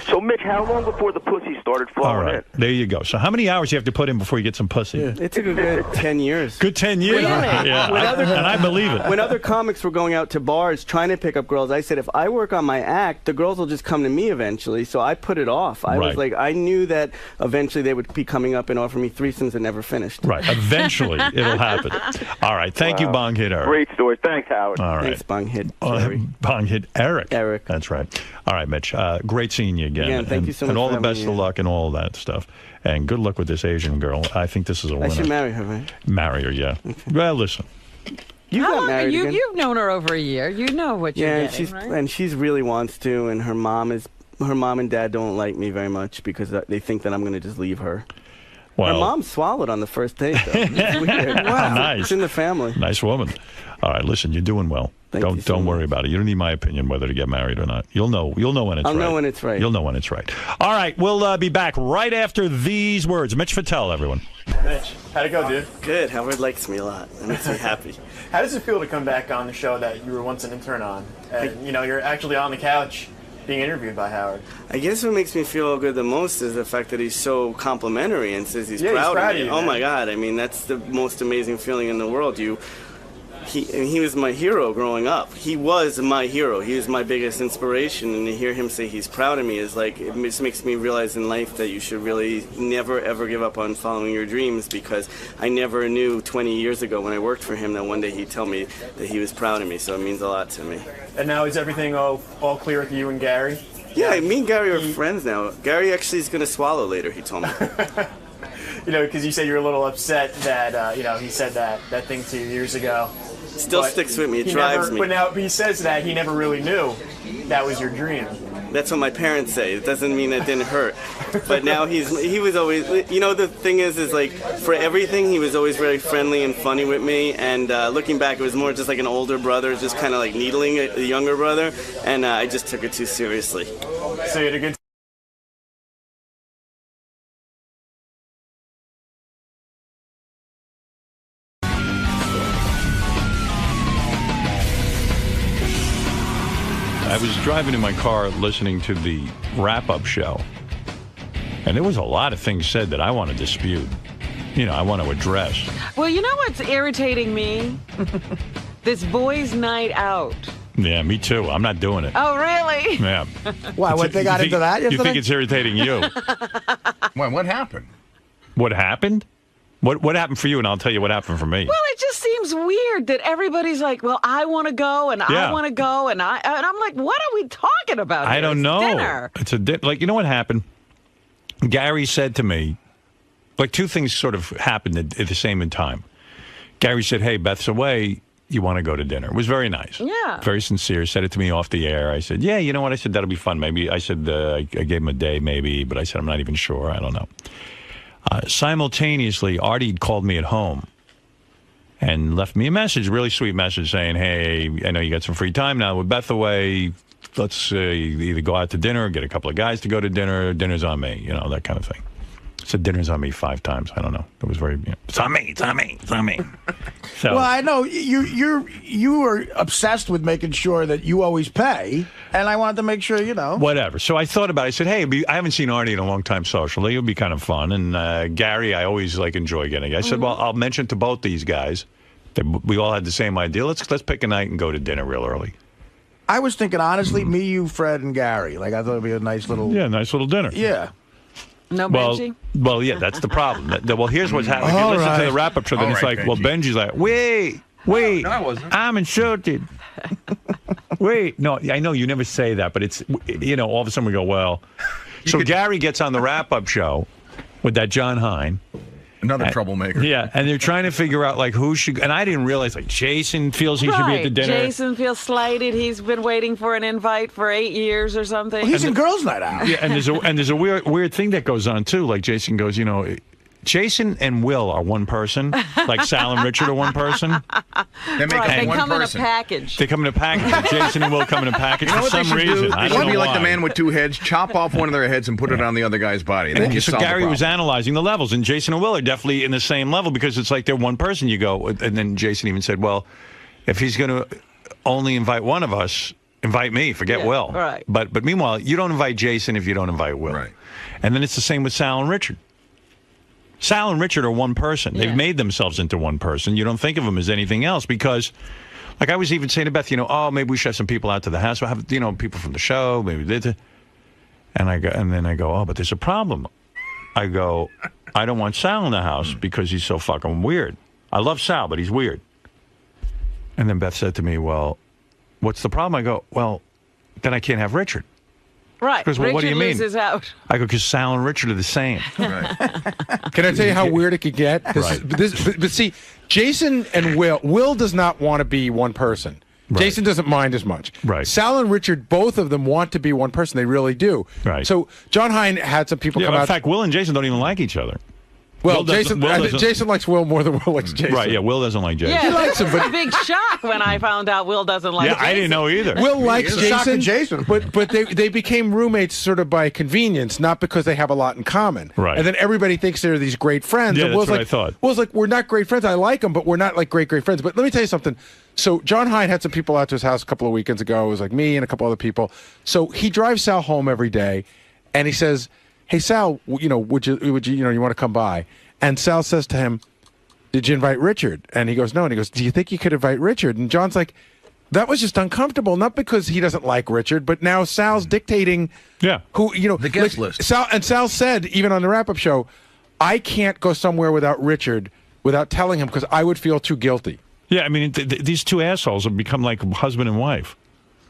So, Mitch, how long before the pussy started flowing in? There you go. So how many hours do you have to put in before you get some pussy? Yeah. It took a good 10 years. Good 10 years? Yeah. And I believe it. When other comics were going out to bars trying to pick up girls, I said, if I work on my act, the girls will just come to me eventually. So I put it off. I was like, I knew that eventually they would be coming up and offering me threesomes and never finished. Right. Eventually it'll happen. All right. Thank you, Bonghead Eric. Great story. Thanks, Howard. All right. Thanks, Bonghead. Bonghead Eric. Eric. That's right. All right, Mitch. Great seeing you again. Yeah, thank you so much. And all the best of luck and all of that stuff. And good luck with this Asian girl. I think this is a winner. I should marry her, right? Marry her, yeah. Okay. Well, listen. You've known her over a year. You know what you're getting, right? And she's really wants to, and her mom and dad don't like me very much because they think that I'm going to just leave her. Well, her mom swallowed on the first date, though. It's weird. Wow. Nice. It's in the family. Nice woman. All right, listen, you're doing well. Don't worry about it. You don't need my opinion whether to get married or not. You'll know when it's right. I'll know when it's right. You'll know when it's right. All right, we'll be back right after these words. Mitch Fatel, everyone. Mitch, how'd it go, dude? Good. Howard likes me a lot. It makes me happy. How does it feel to come back on the show that you were once an intern on? And, you know, you're actually on the couch being interviewed by Howard. I guess what makes me feel good the most is the fact that he's so complimentary and says he's proud of me. You, oh, my God. I mean, that's the most amazing feeling in the world. He was my hero growing up. He was my hero. He was my biggest inspiration, and to hear him say he's proud of me is like, it just makes me realize in life that you should really never ever give up on following your dreams, because I never knew 20 years ago when I worked for him that one day he'd tell me that he was proud of me, so it means a lot to me. And now is everything all clear with you and Gary? Yeah, me and Gary are friends now. Gary actually is going to swallow later, he told me. You know, because you said you're a little upset that, you know, he said that thing 2 years ago. Still sticks with me. It drives me. But now he says that he never really knew that was your dream. That's what my parents say. It doesn't mean it didn't hurt. But now he was always, you know, the thing is like, for everything, he was always very friendly and funny with me. And looking back, it was more just like an older brother, just kind of like needling a younger brother. And I just took it too seriously. So you had a good I was driving in my car listening to the wrap-up show, and there was a lot of things said that I want to dispute. You know, I want to address. Well, you know what's irritating me? This boys' night out. Yeah, me too. I'm not doing it. Oh, really? Yeah. Why, what, they got into that yesterday? You think it's irritating you? What happened? What happened? What happened for you? And I'll tell you what happened for me. Well, it just seems weird that everybody's like, well, I want to go, and I want to go, and I'm like, what are we talking about here? I don't know. Dinner. It's like, you know what happened? Gary said to me, like, two things sort of happened at the same time. Gary said, hey, Beth's away. You want to go to dinner? It was very nice. Yeah. Very sincere. Said it to me off the air. I said, yeah, you know what? I said, that'll be fun. Maybe. I said, I gave him a day, maybe. But I said, I'm not even sure. I don't know. Simultaneously, Artie called me at home and left me a message, really sweet message saying, hey, I know you got some free time now with Beth away. Let's either go out to dinner or get a couple of guys to go to dinner. Dinner's on me, you know, that kind of thing. Said dinner's on me 5 times. I don't know. It was very, it's on me, it's on me, it's on me. So, well, I know you were obsessed with making sure that you always pay, and I wanted to make sure, you know. Whatever. So I thought about it. I said, hey, I haven't seen Artie in a long time socially. It would be kind of fun. And Gary, I always enjoy getting. I said, well, I'll mention to both these guys that we all had the same idea. Let's pick a night and go to dinner real early. I was thinking, honestly, me, you, Fred, and Gary. Like, I thought it'd be a nice little... Yeah, nice little dinner. Yeah. No Benji? Well, yeah, that's the problem. Well, here's what's happening. If you listen to the wrap-up show, then it's like, Benji. Well, Benji's like, wait, no, I wasn't. I'm insulted. Wait, no, I know you never say that, but it's, you know, all of a sudden we go, well. So Gary gets on the wrap-up show with that John Hein. Another troublemaker. Yeah, and they're trying to figure out, like, who should... And I didn't realize, like, Jason feels he should be at the dinner. Jason feels slighted. He's been waiting for an invite for 8 years or something. Well, he's in Girls' Night Out. Yeah, and there's a weird thing that goes on, too. Like, Jason goes, you know... Jason and Will are one person, like Sal and Richard are one person. They make they one come person. in a package. They come in a package. Jason and Will come in a package for some reason. I don't know should be why. like the man with 2 heads. Chop off one of their heads and put it on the other guy's body. Then you So solve the Gary problem. was analyzing the levels, and Jason and Will are definitely in the same level because it's like they're one person. You go, and then Jason even said, well, if he's going to only invite one of us, invite me. Forget Will. Right. But meanwhile, you don't invite Jason if you don't invite Will. Right. And then it's the same with Sal and Richard. Sal and Richard are one person. They've made themselves into one person. You don't think of them as anything else because, like I was even saying to Beth, you know, oh, maybe we should have some people out to the house. We'll have, you know, people from the show. Maybe they. And then I go, oh, but there's a problem. I go, I don't want Sal in the house because he's so fucking weird. I love Sal, but he's weird. And then Beth said to me, well, what's the problem? I go, well, then I can't have Richard. Right. Because, well, what do you mean? Loses out. I go, because Sal and Richard are the same. Right. Can I tell you how weird it could get? But see, Jason and Will does not want to be one person. Right. Jason doesn't mind as much. Right. Sal and Richard, both of them want to be one person. They really do. Right. So John Hein had some people come out. In fact, Will and Jason don't even like each other. Well, Jason likes Will more than Will likes Jason. Right, yeah, Will doesn't like Jason. Yeah, he likes him, but a big shock when I found out Will doesn't like Jason. I didn't know either. Will likes Jason, but they became roommates sort of by convenience, not because they have a lot in common. Right. And then everybody thinks they're these great friends. Yeah, and that's Will's what like, I thought. Will's like, we're not great friends. I like them, but we're not like great friends. But let me tell you something. So John Hein had some people out to his house a couple of weekends ago. It was like me and a couple other people. So he drives Sal home every day, and he says, "Hey Sal, you know, would you want to come by?" And Sal says to him, "Did you invite Richard?" And he goes, "No." And he goes, "Do you think you could invite Richard?" And John's like, that was just uncomfortable, not because he doesn't like Richard, but now Sal's dictating who, you know, the guest list. Sal said, even on the wrap-up show, I can't go somewhere without Richard without telling him because I would feel too guilty. Yeah, I mean, these two assholes have become like husband and wife.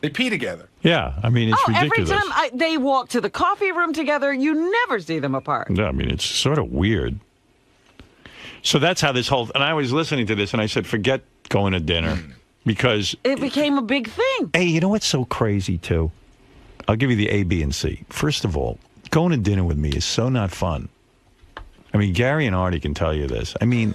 They pee together. Yeah, I mean, it's ridiculous. Every time they walk to the coffee room together, you never see them apart. Yeah, I mean, it's sort of weird. So that's how this whole... And I was listening to this, and I said, forget going to dinner, because... It became a big thing. Hey, you know what's so crazy, too? I'll give you the A, B, and C. First of all, going to dinner with me is so not fun. I mean, Gary and Artie can tell you this. I mean...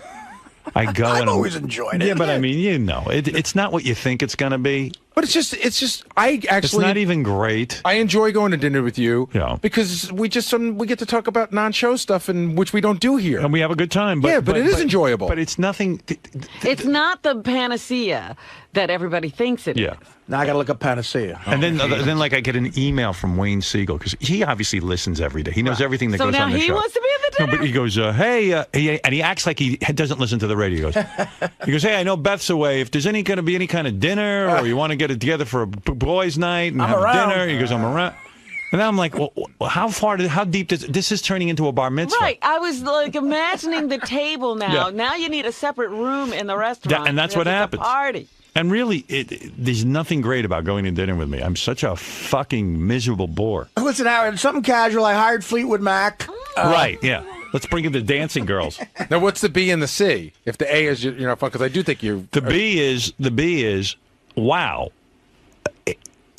I go I've and always enjoyed it. Yeah, but I mean, you know, it's not what you think it's going to be. But it's just. I actually. It's not even great. I enjoy going to dinner with you. Yeah. Because we get to talk about non-show stuff, which we don't do here, and we have a good time. But, but it is enjoyable. But it's nothing. It's not the panacea that everybody thinks it is. Now I got to look up panacea. And then like I get an email from Wayne Siegel because he obviously listens every day. He knows everything that goes on the show. So now he wants to be at the dinner. No, but he goes, hey, and he acts like he doesn't listen to the radio. He goes, hey, I know Beth's away. If there's going to be any kind of dinner or you want to get it together for a boys' night and have dinner, he goes, I'm around. And now I'm like, well, how deep this is turning into a bar mitzvah. Right. I was like imagining the table now. Yeah. Now you need a separate room in the restaurant. And that's what happens. Party. And really, there's nothing great about going to dinner with me. I'm such a fucking miserable bore. Listen, Howard, something casual. I hired Fleetwood Mac. Right, yeah. Let's bring in the dancing girls. Now, what's the B and the C? If the A is, fun, because I do think you... The B is, wow.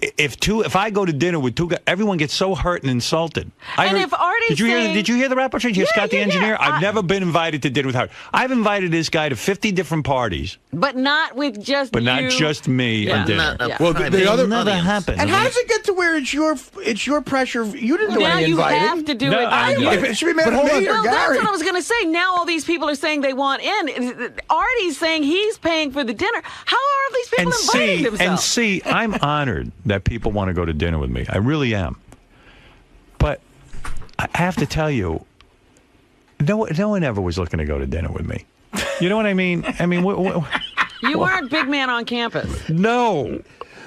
If I go to dinner with two guys, everyone gets so hurt and insulted. If Artie's did you hear the wrap-up? Did you hear Scott the engineer? Yeah. I've never been invited to dinner with Howard. I've invited this guy to 50 different parties. But not with just not just me on dinner. Well, the other never happened. And how does it get to where it's your pressure? You didn't do any inviting. Now you have to do it. It should be made of me or Gary. That's what I was going to say. Now all these people are saying they want in. Artie's saying he's paying for the dinner. How are all these people inviting themselves? And I'm honored that people want to go to dinner with me. I really am. But I have to tell you, no one ever was looking to go to dinner with me. You know what I mean? You weren't big man on campus. No.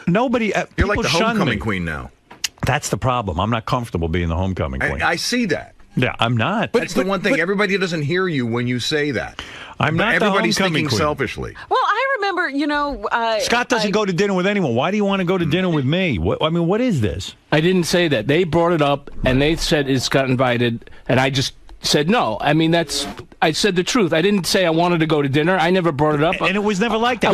Nobody. You're like the homecoming queen now. That's the problem. I'm not comfortable being the homecoming queen. I see that. Yeah, I'm not. But it's the one thing. Everybody doesn't hear you when you say that. I'm not the Everybody's homecoming thinking queen. selfishly. Well, I remember, Scott doesn't go to dinner with anyone. Why do you want to go to dinner with me? What is this? I didn't say that. They brought it up, and they said, is Scott invited? And I just said no. I said the truth. I didn't say I wanted to go to dinner. I never brought it up. And it was never like that.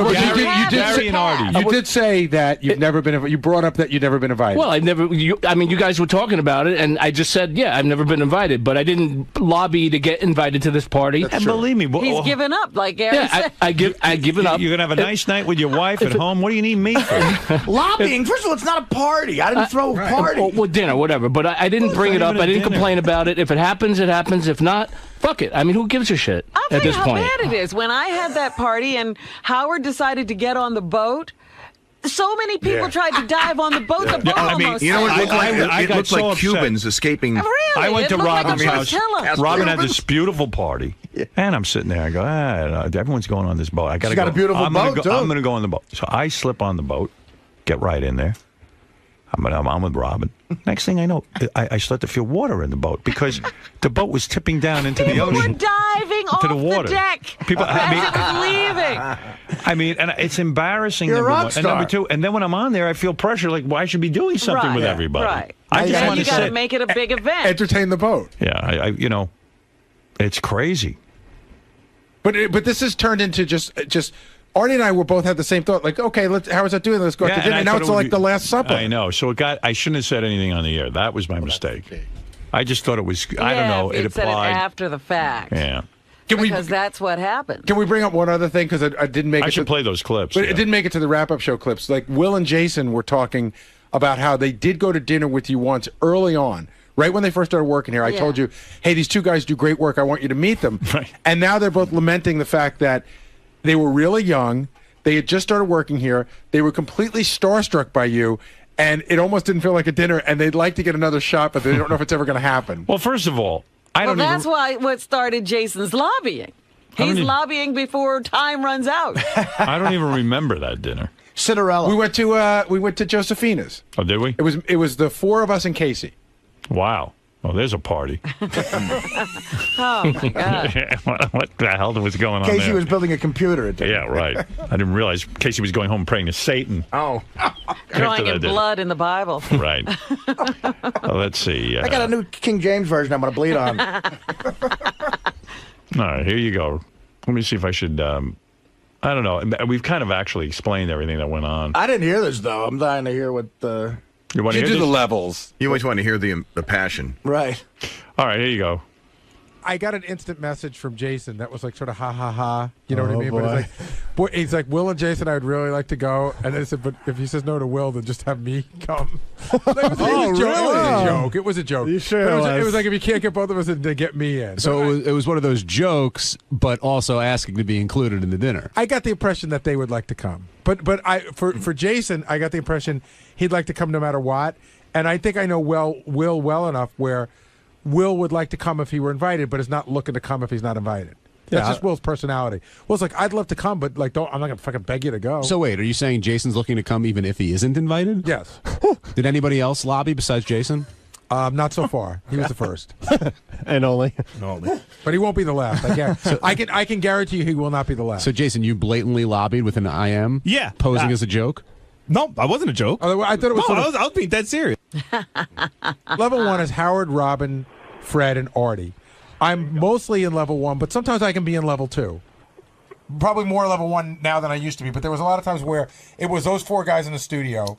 Gary and Artie. You did say that you've never been. You brought up that you've never been invited. Well, I've never. You guys were talking about it, and I just said, yeah, I've never been invited, but I didn't lobby to get invited to this party. And believe me, he's given up, like Gary said. I given up. You're gonna have a nice night with your wife at home. What do you need me for? Lobbying. First of all, it's not a party. I didn't throw a party. Well, dinner, whatever. But I didn't bring it up. I didn't complain about it. If it happens, it happens. If not, fuck it. Who gives a shit at this point? How bad it is. When I had that party and Howard decided to get on the boat, so many people tried to dive on the boat. The boat almost you know what? It looked so like Cubans escaping. Really? I went to Robin's house. Robin had Cubans? this beautiful party, and I'm sitting there. I go, everyone's going on this boat. I got to go. Got a beautiful boat, too. I'm going to go on the boat. So I slip on the boat, get right in there. I'm with Robin. Next thing I know, I start to feel water in the boat because the boat was tipping down into the ocean. People were diving off the water. The deck People, as it was leaving. And it's embarrassing. You're a rock And star. number two, and then when I'm on there, I feel pressure. Like, well, I should be doing something with everybody. Right. I just want you to got to sit. make it a big event. Entertain the boat. Yeah, it's crazy. But this has turned into just. Artie and I were both had the same thought. Like, okay, how is that doing? Let's go out to dinner. And now it's like the Last Supper. I know. So I shouldn't have said anything on the air. That was my mistake. I just thought it was. I don't know. It said applied it after the fact. Yeah. Because that's what happened. Can we bring up one other thing? Because I didn't make it. I should play those clips. But it didn't make it to the wrap-up show clips. Like Will and Jason were talking about how they did go to dinner with you once early on. Right when they first started working here, I told you, hey, these two guys do great work. I want you to meet them. Right. And now they're both lamenting the fact that they were really young. They had just started working here. They were completely starstruck by you, and it almost didn't feel like a dinner, and they'd like to get another shot, but they don't know if it's ever going to happen. Well, first of all, that's what started Jason's lobbying. He's lobbying before time runs out. I don't even remember that dinner. Cinderella. We went to Josephina's. Oh, did we? It was the four of us and Casey. Wow. Oh, there's a party. Oh, my God. What the hell was going on Casey there? was building a computer. Yeah, right. I didn't realize Casey was going home praying to Satan. Oh. Drawing in blood in the Bible. Right. Let's see. I got a new King James version I'm going to bleed on. All right, here you go. Let me see if I should... I don't know. We've kind of actually explained everything that went on. I didn't hear this, though. I'm dying to hear what the... You want to hear do this? the levels. You always want to hear the passion. Right. All right, here you go. I got an instant message from Jason that was like sort of ha ha ha. You know what I mean? Boy. But he's like, Will and Jason, I would really like to go. And then I said, but if he says no to Will, then just have me come. Like, it was a joke. It was a joke. You sure it was like, if you can't get both of us, then get me in. So it was one of those jokes, but also asking to be included in the dinner. I got the impression that they would like to come. But for Jason, I got the impression he'd like to come no matter what. And I think I know Will well enough where Will would like to come if he were invited, but is not looking to come if he's not invited. That's just Will's personality. Will's like, I'd love to come, but like, I'm not gonna fucking beg you to go. So wait, are you saying Jason's looking to come even if he isn't invited? Yes. Did anybody else lobby besides Jason? Not so far. He was the first. And only. But he won't be the last. I can guarantee you he will not be the last. So, Jason, you blatantly lobbied with an IM? Yeah. Posing as a joke? No, I wasn't a joke. I thought it was. No, I was being dead serious. Level 1 is Howard, Robin, Fred, and Artie. I'm mostly in level 1, but sometimes I can be in level 2. Probably more level 1 now than I used to be, but there was a lot of times where it was those 4 guys in the studio,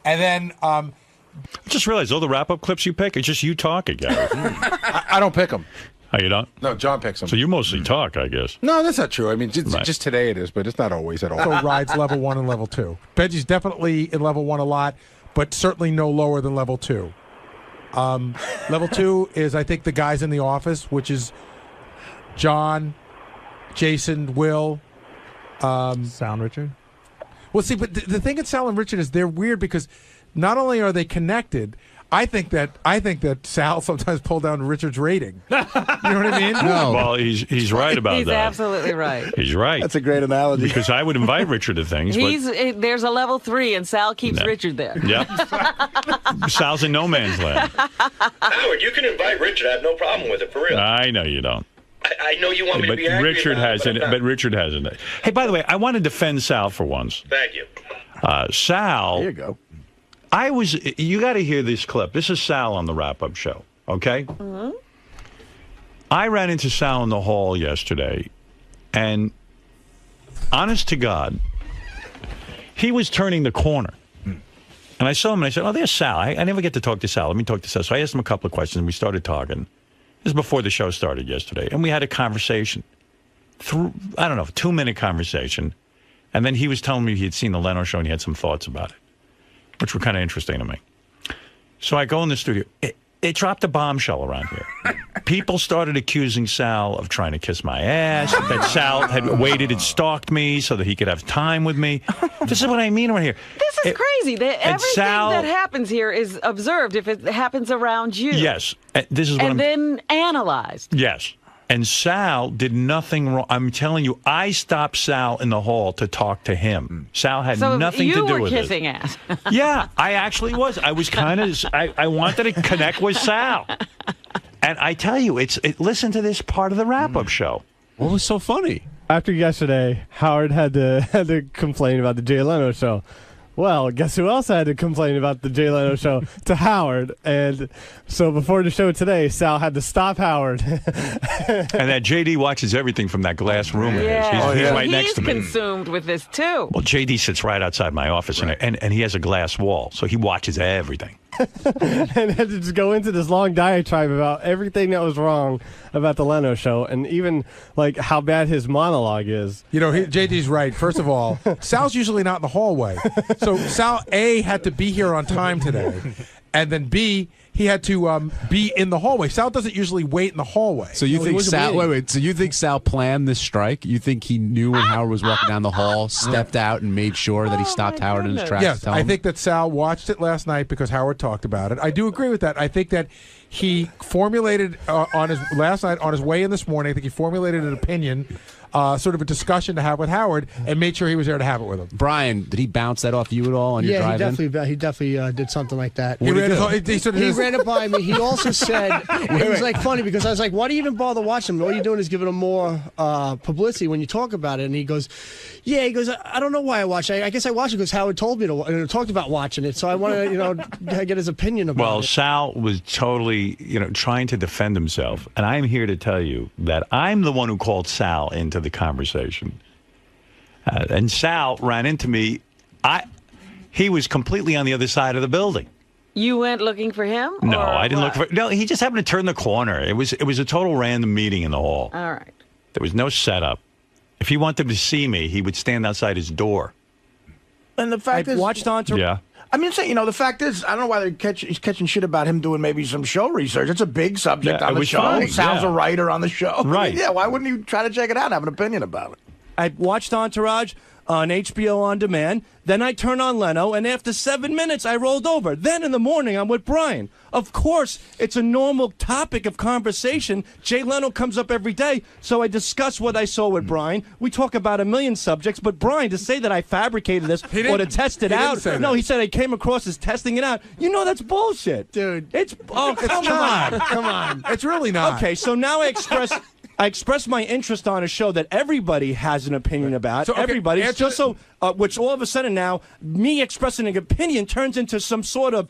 and then I just realized all the wrap-up clips you pick, it's just you talking, Gary. I don't pick them. Oh, you don't? No, John picks them. So you mostly talk, I guess. No, that's not true. I mean, just today it is, but it's not always at all. So rides level 1 and level 2. Benji's definitely in level 1 a lot, but certainly no lower than level 2. Level 2 is, I think, the guys in the office, which is John, Jason, Will. Sal and Richard? Well, see, but the thing at Sal and Richard is they're weird because not only are they connected, I think that Sal sometimes pulled down Richard's rating. You know what I mean? No. Well, he's right about He's that. absolutely right. He's right. That's a great analogy. Because I would invite Richard to things. There's a level 3, and Sal keeps No. Richard there. Yep. Sal's in no man's land. Howard, you can invite Richard. I have no problem with it, for real. I know you don't. I know you want me to be angry Richard about has it, but Richard hasn't. Hey, by the way, I want to defend Sal for once. Thank you. Sal. There you go. You got to hear this clip. This is Sal on the wrap-up show, okay? Mm-hmm. I ran into Sal in the hall yesterday, and honest to God, he was turning the corner. And I saw him, and I said, oh, there's Sal. I never get to talk to Sal. Let me talk to Sal. So I asked him a couple of questions, and we started talking. This is before the show started yesterday. And we had a conversation. I don't know, 2-minute conversation. And then he was telling me he had seen the Leno show, and he had some thoughts about it, which were kind of interesting to me. So I go in the studio. It dropped a bombshell around here. People started accusing Sal of trying to kiss my ass, that Sal had waited and stalked me so that he could have time with me. This is what I mean right here. This is crazy. Everything that happens here is observed if it happens around you. Yes. This is what then analyzed. Yes. And Sal did nothing wrong. I'm telling you, I stopped Sal in the hall to talk to him. Sal had nothing to do with it. So you were kissing ass. Yeah, I actually was. I was kind of, I wanted to connect with Sal. And I tell you, listen to this part of the wrap-up show. What was so funny? After yesterday, Howard had to complain about the Jay Leno show. Well, guess who else had to complain about the Jay Leno show? To Howard. And so before the show today, Sal had to stop Howard. And that JD watches everything from that glass room of his. He's right next to me. He's consumed with this, too. Well, JD sits right outside my office, and he has a glass wall, so he watches everything. And had to just go into this long diatribe about everything that was wrong about the Leno show, and even like how bad his monologue is. You know, JD's right. First of all, Sal's usually not in the hallway, so Sal A had to be here on time today, and then B, he had to be in the hallway. Sal doesn't usually wait in the hallway. So you think Sal? Wait. So you think Sal planned this strike? You think he knew when Howard was walking down the hall, stepped out, and made sure that he stopped Howard in his tracks? Yes, I think that Sal watched it last night because Howard talked about it. I do agree with that. I think that he formulated on his last night on his way in this morning. I think he formulated an opinion. Sort of a discussion to have with Howard, and made sure he was there to have it with him. Brian, did he bounce that off you at all on your drive in? He definitely did something like that. He ran it by me. He also said, it was like funny because I was like, why do you even bother watching him? All you're doing is giving him more publicity when you talk about it. And he goes, I don't know why I watch it. I guess I watch it because Howard told me to, talked about watching it. So I want to, get his opinion about it. Well, Sal was totally, trying to defend himself. And I'm here to tell you that I'm the one who called Sal into the conversation. And Sal ran into me. He was completely on the other side of the building. You went looking for him? No, I didn't look for him. No, he just happened to turn the corner. It was a total random meeting in the hall. All right. There was no setup. If he wanted to see me, he would stand outside his door. And the fact is, watched Entourage. Yeah. I mean, the fact is, I don't know why he's catching shit about him doing maybe some show research. It's a big subject on the show. Fine. Sal's a writer on the show. Right. Yeah, why wouldn't you try to check it out and have an opinion about it? I watched Entourage. on HBO On Demand. Then I turned on Leno, and after 7 minutes, I rolled over. Then in the morning, I'm with Brian. Of course, it's a normal topic of conversation. Jay Leno comes up every day, so I discuss what I saw with Brian. We talk about a million subjects, but Brian, to say that I fabricated this or to test it out, no, he said I came across as testing it out. You know that's bullshit. Dude. It's come on. Come on. It's really not. Okay, so now I express my interest on a show that everybody has an opinion about. So, okay, everybody. Just so, which all of a sudden now, me expressing an opinion turns into some sort of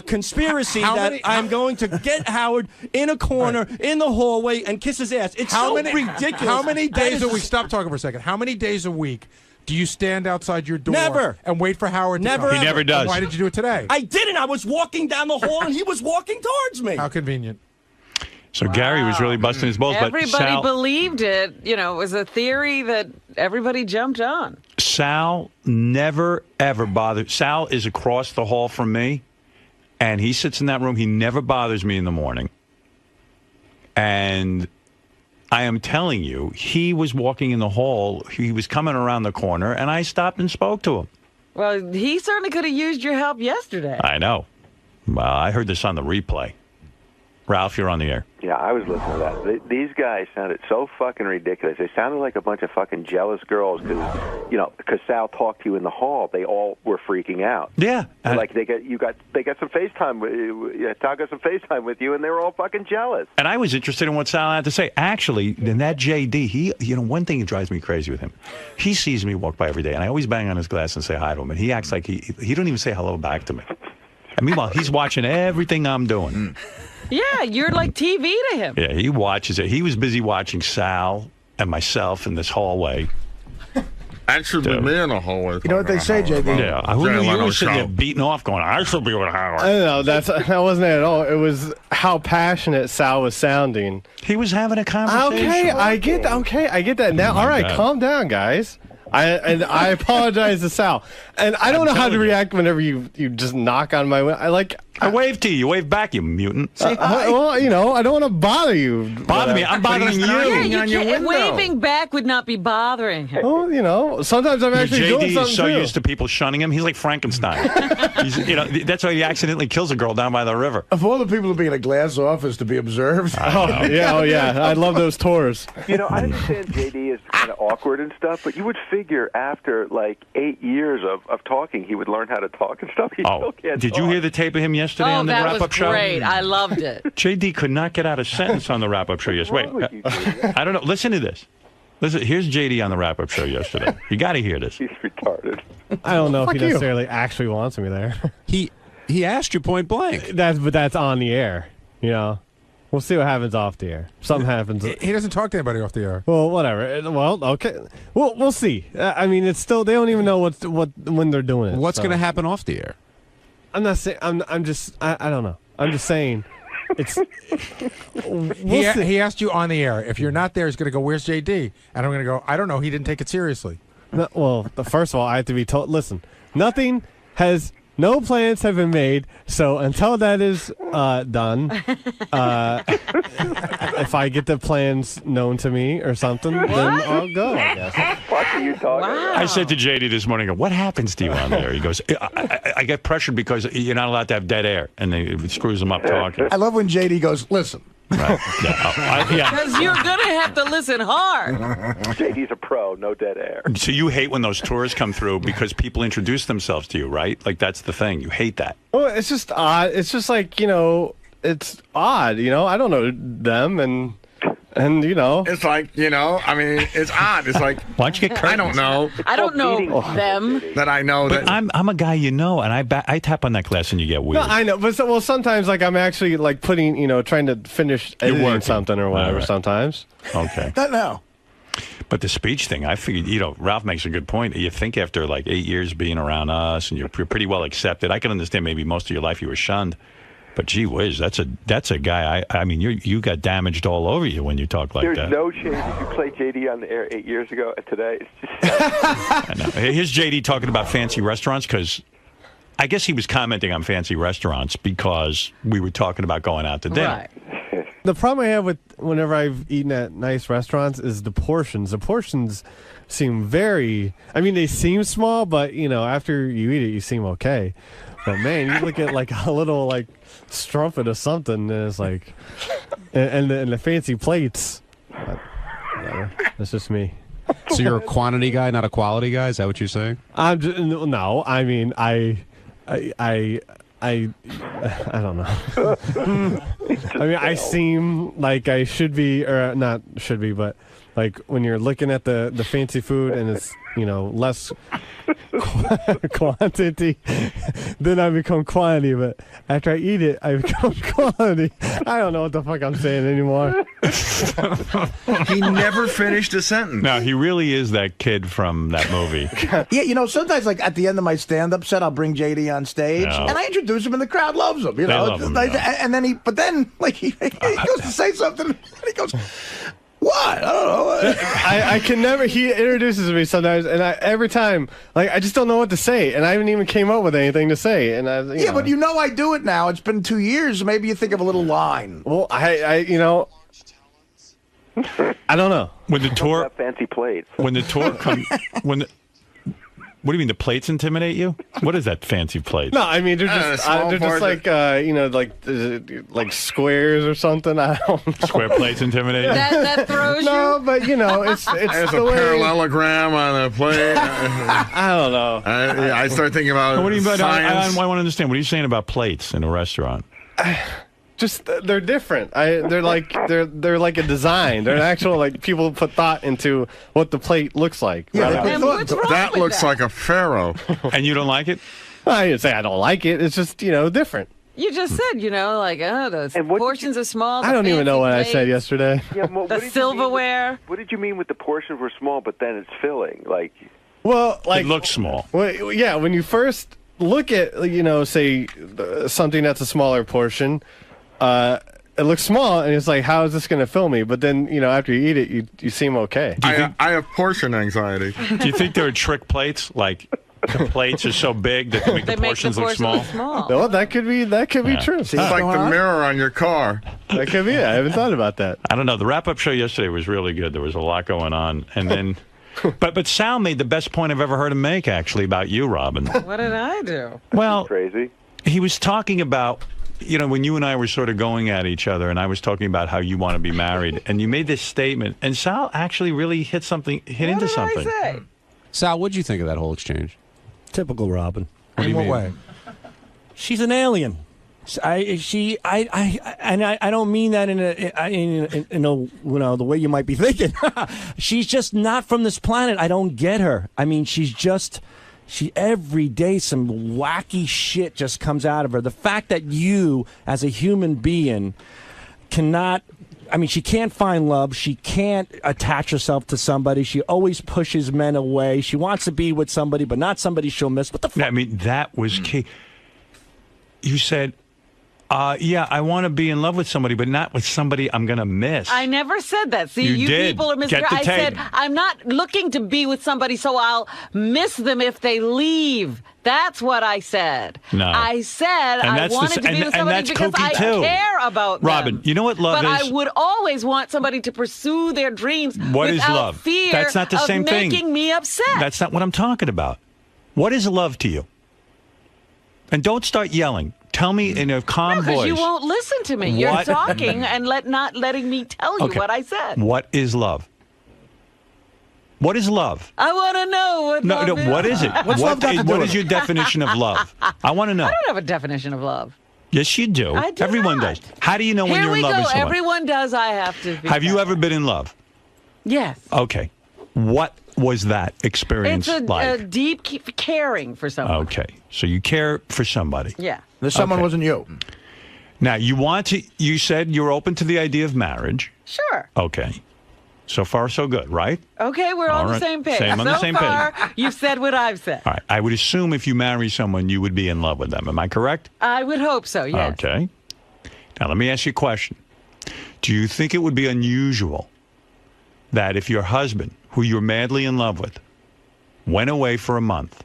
conspiracy that I'm going to get Howard in a corner in the hallway and kiss his ass. It's ridiculous. How many days a week? Stop talking for a second. How many days a week do you stand outside your door Never. and wait for Howard to Never. come? He never does. And why did you do it today? I didn't. I was walking down the hall and he was walking towards me. How convenient. So Gary was really busting his balls. Everybody but Sal, believed it. You know, it was a theory that everybody jumped on. Sal never, ever bothered. Sal is across the hall from me, and he sits in that room. He never bothers me in the morning. And I am telling you, he was walking in the hall. He was coming around the corner, and I stopped and spoke to him. Well, he certainly could have used your help yesterday. I know. Well, I heard this on the replay. Ralph, you're on the air. Yeah, I was listening to that. These guys sounded so fucking ridiculous. They sounded like a bunch of fucking jealous girls because Sal talked to you in the hall. They all were freaking out. Yeah, like they got some FaceTime. Sal got some FaceTime with you, and they were all fucking jealous. And I was interested in what Sal had to say. Actually, in that JD, one thing that drives me crazy with him, he sees me walk by every day, and I always bang on his glass and say hi to him, and he acts like he don't even say hello back to me. And meanwhile, he's watching everything I'm doing. Yeah, you're like TV to him. Yeah, he watches it. He was busy watching Sal and myself in this hallway. I should be in the hallway. You know what they say, JD? Yeah, who knew you were sitting there beating off going, I should be with Howard. I don't know, that wasn't it at all. It was how passionate Sal was sounding. He was having a conversation. Okay, I get that now. All right, calm down, guys. I apologize to Sal. And I don't know how to react whenever you just knock on my window. I wave to you. You wave back, you mutant. Say hi. Well, I don't want to bother you. Bother me. I'm bothering you. Yeah, on your window. Waving back would not be bothering him. Well, sometimes I'm actually doing something JD is so too. used to people shunning him. He's like Frankenstein. That's why he accidentally kills a girl down by the river. Of all the people to be in a glass office to be observed. Oh, yeah. I love those tours. I understand JD is kind of awkward and stuff, but you would figure after like 8 years of talking, he would learn how to talk and stuff. He still can't did talk. you hear the tape of him yesterday on the wrap-up show? Oh, that was great. I loved it. JD could not get out a sentence on the wrap-up show yesterday. Wait, I don't know. Listen to this. Listen, here's JD on the wrap-up show yesterday. You got to hear this. He's retarded. I don't know if he necessarily actually wants me there. He asked you point blank. But that's on the air. We'll see what happens off the air. Something happens. He doesn't talk to anybody off the air. Well, whatever. Well, okay. We'll see. I mean, it's still, they don't even know when they're doing it. What's going to happen off the air? I'm not saying. I'm just. I don't know. I'm just saying. It's. He asked you on the air. If you're not there, he's going to go, "Where's JD?" And I'm going to go, "I don't know. He didn't take it seriously." No, well, first of all, I have to be told. Listen, no plans have been made, so until that is done, if I get the plans known to me or something, then I'll go, I guess. What are you talking about? I said to JD this morning, what happens to you on there? He goes, I get pressured because you're not allowed to have dead air, and it screws him up talking. I love when JD goes, listen. Right. Because you're going to have to listen hard. JD's a pro, no dead air. So you hate when those tours come through because people introduce themselves to you, right? Like, that's the thing. You hate that. Well, it's just odd. It's just like, it's odd, I don't know them, and It's like, it's odd. It's like, why don't you get curtains? I don't know. I don't know them. That I know but that. I'm a guy and I tap on that glass and you get weird. No, I know, but sometimes I'm actually putting, trying to finish editing something or whatever. Right. Sometimes. Okay. Not now. But the speech thing, I figured, Ralph makes a good point. You think after 8 years being around us and you're pretty well accepted, I can understand maybe most of your life you were shunned. But gee whiz, that's a guy. I mean, you got damaged all over you when you talk like that. There's no chance if you played JD on the air 8 years ago and today. It's just I know. Here's JD talking about fancy restaurants because I guess he was commenting on fancy restaurants because we were talking about going out to dinner. Right. The problem I have with whenever I've eaten at nice restaurants is the portions. The portions seem very, I mean, they seem small, but, you know, after you eat it, you seem okay. But, man, you look at, like, a little, like, strumpet or something, and it's like, and the fancy plates. That's just me. So you're a quantity guy, not a quality guy? Is that what you're saying? No, I mean, I don't know. I mean, I seem like I should be, or not should be, but like when you're looking at the fancy food and it's, you know, less quantity, then I become quantity. But after I eat it, I become quantity. I don't know what the fuck I'm saying anymore. He never finished a sentence. No, he really is that kid from that movie. Yeah, you know, sometimes like at the end of my stand-up set, I'll bring JD on stage, and I introduce him, and the crowd loves him. You know, love him, and then he goes to say something, and he goes, "What? I don't know." I can never. He introduces me sometimes, and every time, like, I just don't know what to say, and I haven't even came up with anything to say. And you know. But you know, I do it now. It's been 2 years. Maybe you think of a little line. Well, you know. I don't know. When the tour fancy plates. When the tour comes, what do you mean the plates intimidate you? What is that fancy plate? No, I mean they're just like you know, like squares or something. I don't know. Square plates intimidate you? That throws you. No, but you know, it's There's the a way. parallelogram on a plate. I don't know. I start thinking about What do you mean? science. I want to understand. What are you saying about plates in a restaurant? Just they're different. They're like a design. They're an actual, like, people put thought into what the plate looks like. Yeah, that looks like a pharaoh. And you don't like it? I didn't say I don't like it. It's just, you know, different. You just said, you know, like, those portions are small. I don't even know what I plates, said yesterday. Yeah, well, the silverware. What did you mean with the portions were small, but then it's filling? Like, well, like it looks small. Well, yeah, when you first look at, you know, say something that's a smaller portion. It looks small, and it's like, how is this going to fill me? But then, you know, after you eat it, you seem okay. I have portion anxiety. Do you think there are trick plates? Like, the plates are so big that they make the portions look small? No, that could be true. It's like the mirror on your car. That could be it. I haven't thought about that. I don't know. The wrap-up show yesterday was really good. There was a lot going on. And then... But Sal made the best point I've ever heard him make, actually, about you, Robin. What did I do? Well, crazy. He was talking about... You know, when you and I were sort of going at each other, and I was talking about how you want to be married, and you made this statement, and Sal actually really hit into something. What did I say? Sal, what'd you think of that whole exchange? Typical Robin. What do you mean? way? She's an alien. I don't mean that in a you know, the way you might be thinking. She's just not from this planet. I don't get her. I mean, she every day some wacky shit just comes out of her. The fact that you, as a human being, cannot... I mean, she can't find love. She can't attach herself to somebody. She always pushes men away. She wants to be with somebody, but not somebody she'll miss. What the fuck? I mean, that was key. You said... yeah, I want to be in love with somebody, but not with somebody I'm going to miss. I never said that. See, you did. people are Get the I tape. said, I'm not looking to be with somebody so I'll miss them if they leave. That's what I said. No. I said I wanted to be with somebody because I care about them. Robin, you know what love but is? I would always want somebody to pursue their dreams What is without love? fear That's not the same of thing. making me upset. That's not what I'm talking about. What is love to you? And don't start yelling. Tell me in a calm voice. Because you won't listen to me. You're What? talking and not letting me tell you what I said. What is love? What is love? I want to know what love is. What is it? What is your definition of love? I want to know. I don't have a definition of love. Yes, you do. I do Everyone not. does. How do you know when you're in love with someone? Everyone does. I have to be. Have you ever been in love? Yes. Okay. What was that experience It's like? a deep caring for someone. Okay. So you care for somebody. Yeah. This someone wasn't you. Now, you said you're open to the idea of marriage. Sure. Okay. So far, so good, right? Okay, we're All on the right. same page. On the same page. So far, you've said what I've said. All right. I would assume if you marry someone, you would be in love with them. Am I correct? I would hope so, yes. Okay. Now, let me ask you a question. Do you think it would be unusual that if your husband, who you're madly in love with, went away for a month,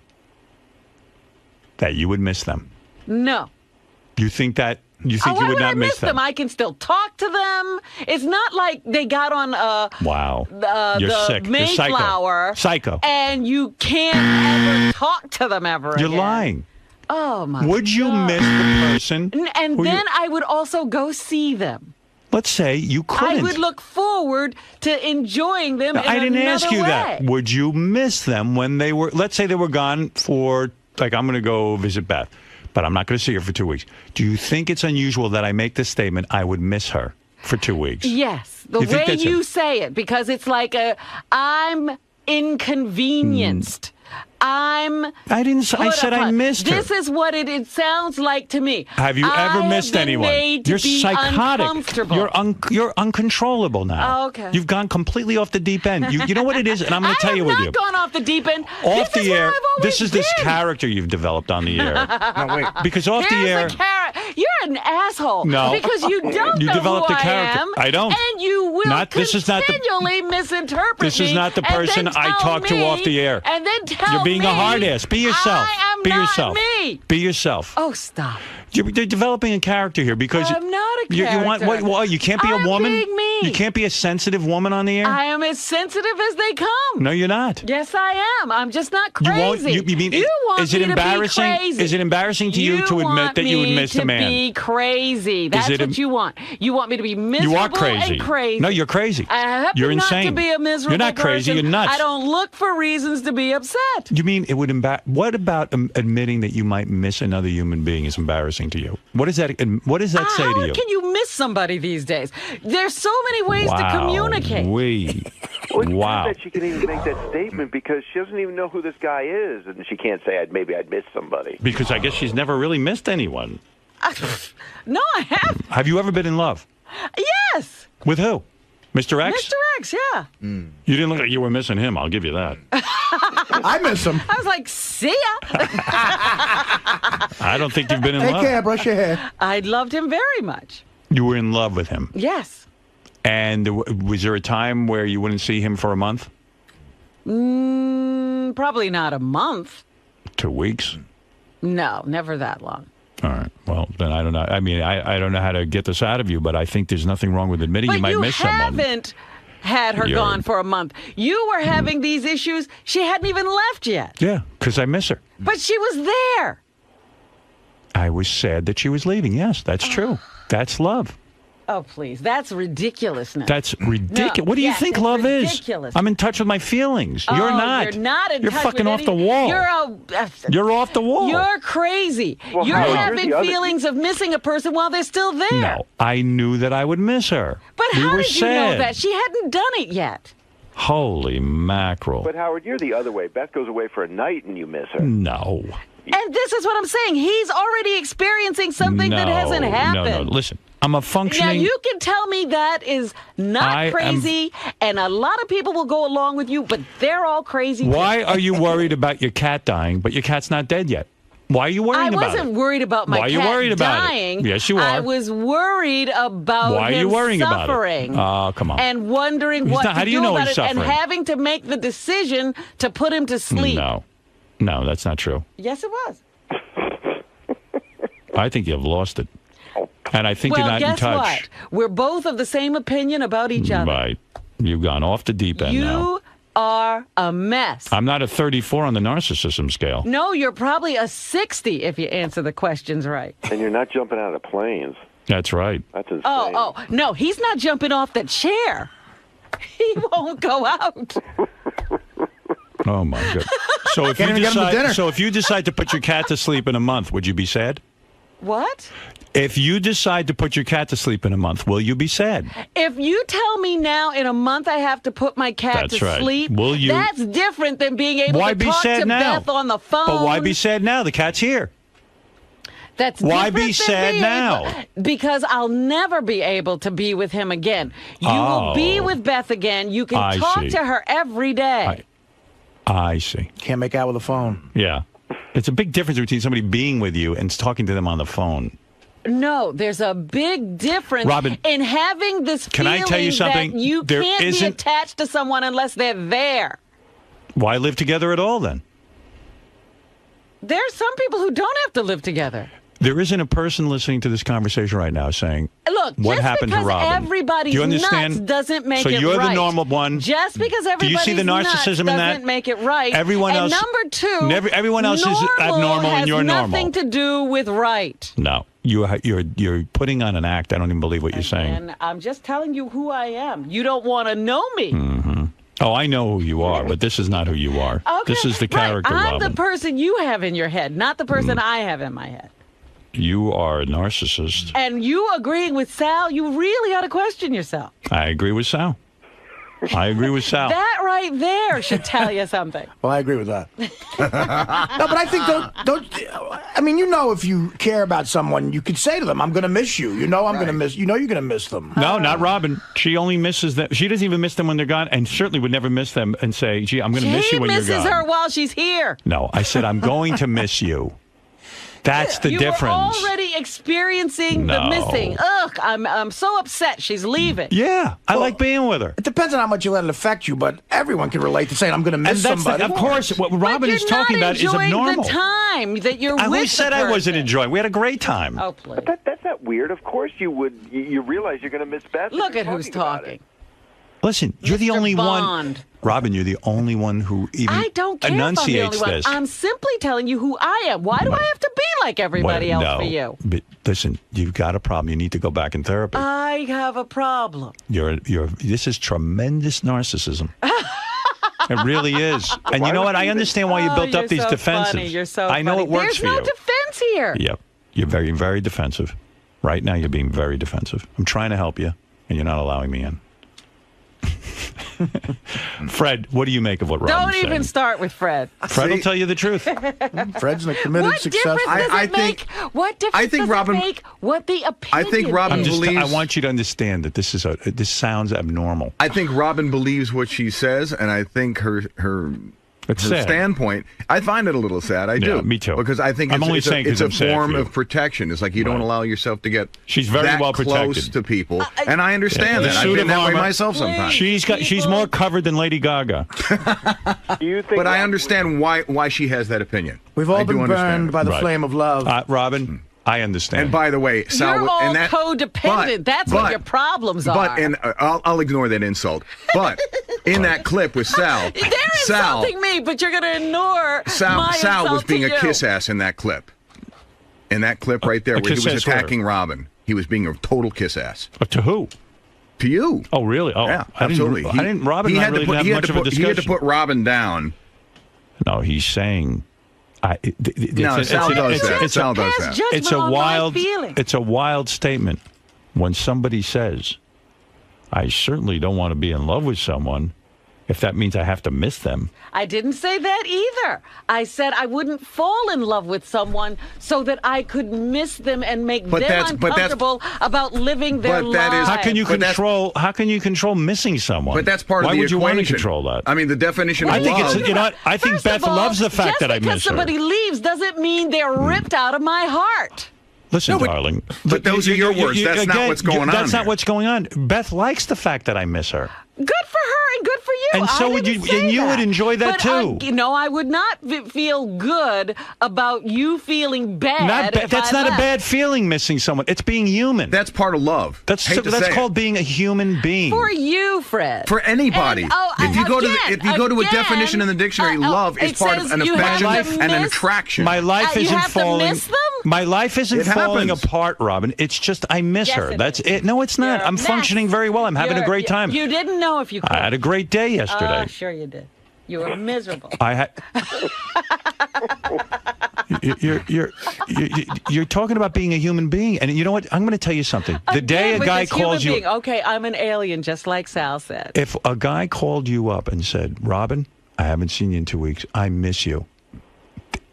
that you would miss them? No. You think that... You think you would not miss them? I can still talk to them. It's not like they got on wow. You're the sick. Mayflower. Psycho. And you can't ever talk to them ever You're again. lying. Oh, my Would you miss the person? And then I would also go see them. Let's say you couldn't. I would look forward to enjoying them in I didn't ask you way. that. Would you miss them when they were, let's say they were gone for, like, I'm going to go visit Beth, but I'm not going to see her for 2 weeks. Do you think it's unusual that I make this statement, I would miss her for 2 weeks? Yes. The way you say it, because it's like I'm inconvenienced. I said I missed her. This is what it sounds like to me. Have you ever missed anyone? You're psychotic. You're uncontrollable now. Oh, okay. You've gone completely off the deep end. You know what it is, and I'm going to tell you with you. I have not gone off the deep end. Off the air. This is this character you've developed on the air. No, wait. Because off the air. You're an asshole. No. Because you don't you know developed who a character. I am. I don't. And you will continually misinterpret me. This is not the person I talk to off the air. And then tell me. You're being a hard ass. Be yourself. I am Be not yourself. me. Be yourself. Oh, stop. You're developing a character here because I'm not a character. You want you can't be a woman. Being me. You can't be a sensitive woman on the air. I am as sensitive as they come. No, you're not. Yes, I am. I'm just not crazy. You mean you want is it me embarrassing? To be crazy. Is it embarrassing to you to admit that you would miss a man? You want me to be crazy. That's what you want. You want me to be miserable. You are crazy. And crazy. No, you're crazy. I happen you're not insane. to be a miserable You're not crazy. person. You're nuts. I don't look for reasons to be upset. You mean it would What about admitting that you might miss another human being is embarrassing to you? What does that say to you? How can you miss somebody these days? There's so many ways to communicate. Wow. That she can even make that statement because she doesn't even know who this guy is, and she can't say maybe I'd miss somebody. Because I guess she's never really missed anyone. No, I haven't. Have you ever been in love? Yes. With who? Mr. X? Mr. X, yeah. You didn't look like you were missing him. I'll give you that. I miss him. I was like, see ya. I don't think you've been in love. Take care. Brush your hair. I loved him very much. You were in love with him? Yes. And was there a time where you wouldn't see him for a month? Probably not a month. 2 weeks? No, never that long. All right. Well, then I don't know. I mean, I don't know how to get this out of you, but I think there's nothing wrong with admitting you might miss someone. But you haven't had her gone for a month. You were having these issues. She hadn't even left yet. Yeah, because I miss her. But she was there. I was sad that she was leaving. Yes, that's true. That's love. Oh, please. That's ridiculousness. That's ridiculous. No, what do you think love ridiculous. is? I'm in touch with my feelings. You're not. You're not in You're touch fucking with off the wall. You're off the wall. You're crazy. Well, you're having feelings of missing a person while they're still there. No, I knew that I would miss her. But how did you know sad. that? She hadn't done it yet. Holy mackerel. But, Howard, you're the other way. Beth goes away for a night and you miss her. No. And this is what I'm saying. He's already experiencing something that hasn't happened. No. Listen, I'm a functioning... Now, you can tell me that is not crazy, and a lot of people will go along with you, but they're all crazy. Why are you worried about your cat dying, but your cat's not dead yet? Why are you worrying about it? I wasn't worried about my cat dying. Yes, you are. I was worried about Why are you worrying suffering. About it? Oh, come on. And wondering what to do about it, and suffering? having to make the decision to put him to sleep. No, that's not true. Yes, it was. I think you've lost it. And I think you're not in touch. Well, guess what? We're both of the same opinion about each other. Right. You've gone off the deep end now. You are a mess. I'm not a 34 on the narcissism scale. No, you're probably a 60 if you answer the questions right. And you're not jumping out of planes. That's right. That's insane. Oh, no, he's not jumping off the chair. He won't go out. Oh, my God. So if you decide to put your cat to sleep in a month, would you be sad? What? If you decide to put your cat to sleep in a month, will you be sad? If you tell me now in a month I have to put my cat to sleep, will you? That's different than being able to talk to Beth on the phone. But why be sad now? The cat's here. That's why be sad now? Because I'll never be able to be with him again. You will be with Beth again. You can talk to her every day. I see. Can't make out with a phone. Yeah. It's a big difference between somebody being with you and talking to them on the phone. No, there's a big difference in having this feeling I tell you something? That you can't be attached to someone unless they're there. Why live together at all, then? There's some people who don't have to live together. There isn't a person listening to this conversation right now saying, look, what just happened to because Robin? everybody's Do you understand? nuts doesn't make so it right. So you're the normal one. Just because everybody's Do you see the narcissism in that? doesn't make it right. Everyone else, and number two, everyone else is abnormal and you're normal. has nothing to do with right. No, you're putting on an act. I don't even believe what you're saying. And I'm just telling you who I am. You don't want to know me. Mm-hmm. Oh, I know who you are, but this is not who you are. Okay. This is the character, I'm Robin. the person you have in your head, not the person I have in my head. You are a narcissist. And you agreeing with Sal, you really ought to question yourself. I agree with Sal. I agree with Sal. That right there should tell you something. Well, I agree with that. No, but I think I mean, if you care about someone, you could say to them, "I'm going to miss you." I'm going to miss. You're going to miss them. No, not Robin. She only misses them. She doesn't even miss them when they're gone, and certainly would never miss them and say, "Gee, I'm going to miss you when you're gone." She misses her while she's here. No, I said I'm going to miss you. That's the difference. You were already experiencing the missing. Ugh, I'm so upset she's leaving. Yeah, I like being with her. It depends on how much you let it affect you, but everyone can relate to saying, I'm going to miss somebody. Of course, what Robin is talking about is abnormal. The time that you're with Who said I wasn't enjoying? We had a great time. Oh, please. But that's not weird. Of course you would. You realize you're going to miss Beth. Look at who's talking. Listen, you're the only Bond. one. Robin, you're the only one who even I don't care enunciates if I'm the only this. one. I'm simply telling you who I am. Why do I have to be like everybody else for you? But listen, you've got a problem. You need to go back in therapy. I have a problem. This is tremendous narcissism. It really is. And you know what? I understand why you built up these defenses. Funny. You're so I know funny. it works for you. There's no defense here. Yep. You're very, very defensive. Right now, you're being very defensive. I'm trying to help you, and you're not allowing me in. Fred, what do you make of what Robin's saying? Don't even start with Fred. Fred will tell you the truth. Fred's a committed success. What difference does it make what the opinion I think Robin believes... I want you to understand that this sounds abnormal. I think Robin believes what she says, and I think her standpoint, I find it a little sad. I do. Me too. Because I think it's a form of protection. It's like you don't allow yourself to get She's very that well close protected. to people. And I understand that. I've been that way myself sometimes. She's more covered than Lady Gaga. But I understand why she has that opinion. We've all been burned by the flame of love. Robin, I understand. And by the way, Sal, you're all codependent. That's what your problems are. But I'll ignore that insult. But in that clip with Sal, they're insulting me, but you're going to ignore my Sal was insult being to a you. kiss ass in that clip. In that clip right there, where he was attacking Robin, he was being a total kiss ass. To who? To you. Oh, really? Oh, yeah, absolutely. Robin and I really didn't have much of a discussion. He had to put Robin down. No, he's saying. Sal does that. Sal does that. It's a wild statement when somebody says, "I certainly don't want to be in love with someone if that means I have to miss them." I didn't say that either. I said I wouldn't fall in love with someone so that I could miss them and make them uncomfortable about living their lives. How can you control missing someone? But that's part of the equation. Why would you want to control that? I mean, the definition of love. I think Beth loves the fact that I miss her. Just because somebody leaves doesn't mean they're ripped out of my heart. Listen, darling. But those are your words. That's not what's going on. That's not what's going on. Beth likes the fact that I miss her. Good for her and good for you. And so would you, and you would enjoy that too. I would not feel good about you feeling bad. That's not a bad feeling, missing someone. It's being human. That's part of love. That's called being a human being. For you, Fred. For anybody. If you go to a definition in the dictionary, love is part of an affection and an attraction. My life isn't falling. My life isn't falling apart, Robin. It's just I miss her. That's it. No, it's not. I'm functioning very well. I'm having a great time. You didn't know if you could. I had a great day yesterday. Sure you did. You were miserable. You're talking about being a human being, and you know what? I'm going to tell you something. The day a guy calls you, okay, I'm an alien, just like Sal said. If a guy called you up and said, "Robin, I haven't seen you in 2 weeks. I miss you,"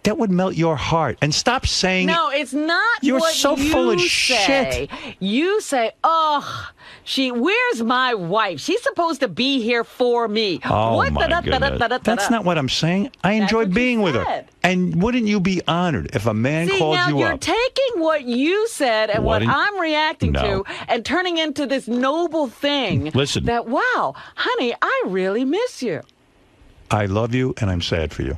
that would melt your heart. And stop saying... No, it's not. You're what so you full of say. shit. You say, where's my wife? She's supposed to be here for me. Oh, my goodness. That's not what I'm saying. I enjoy being with her. And wouldn't you be honored if a man called you up? You're taking what you said and what I'm reacting to and turning into this noble thing. Listen. That, wow, honey, I really miss you. I love you, and I'm sad for you.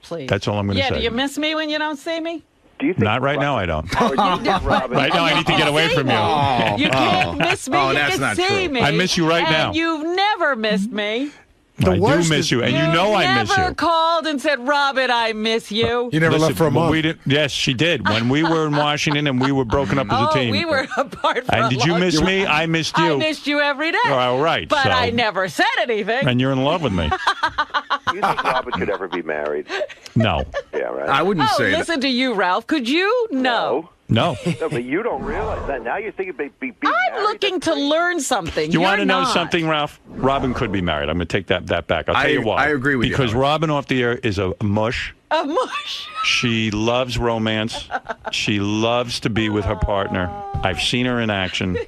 Please. That's all I'm going to say. Yeah, do you miss me when you don't see me? Do you think Not right now, I don't. Howard, do you think Robin- Right now, I need to get away from you. You can't miss me. You that's can not see true. me. I miss you right and now. You've never missed me. I do miss you, and you know I miss never you. called and said, Robin, I miss you. You never left for a month. We didn't, yes, she did. When we were in Washington and we were broken up as a team. We were apart for And a did you long miss time. me? I missed you. I missed you every day. All right. But so- I never said anything. And you're in love with me. Do you think Robin could ever be married? No. Yeah, right. I wouldn't say that. Listen to you, Ralph. Could you? No. No. No, but you don't realize that. Now you're thinking about being I'm married. looking to learn something. You want to You're know not. something, Ralph? Robin could be married. I'm going to take that back. I'll tell you why. I agree with you, Because Howard. Robin off the air is a mush. A mush. She loves romance. She loves to be with her partner. I've seen her in action.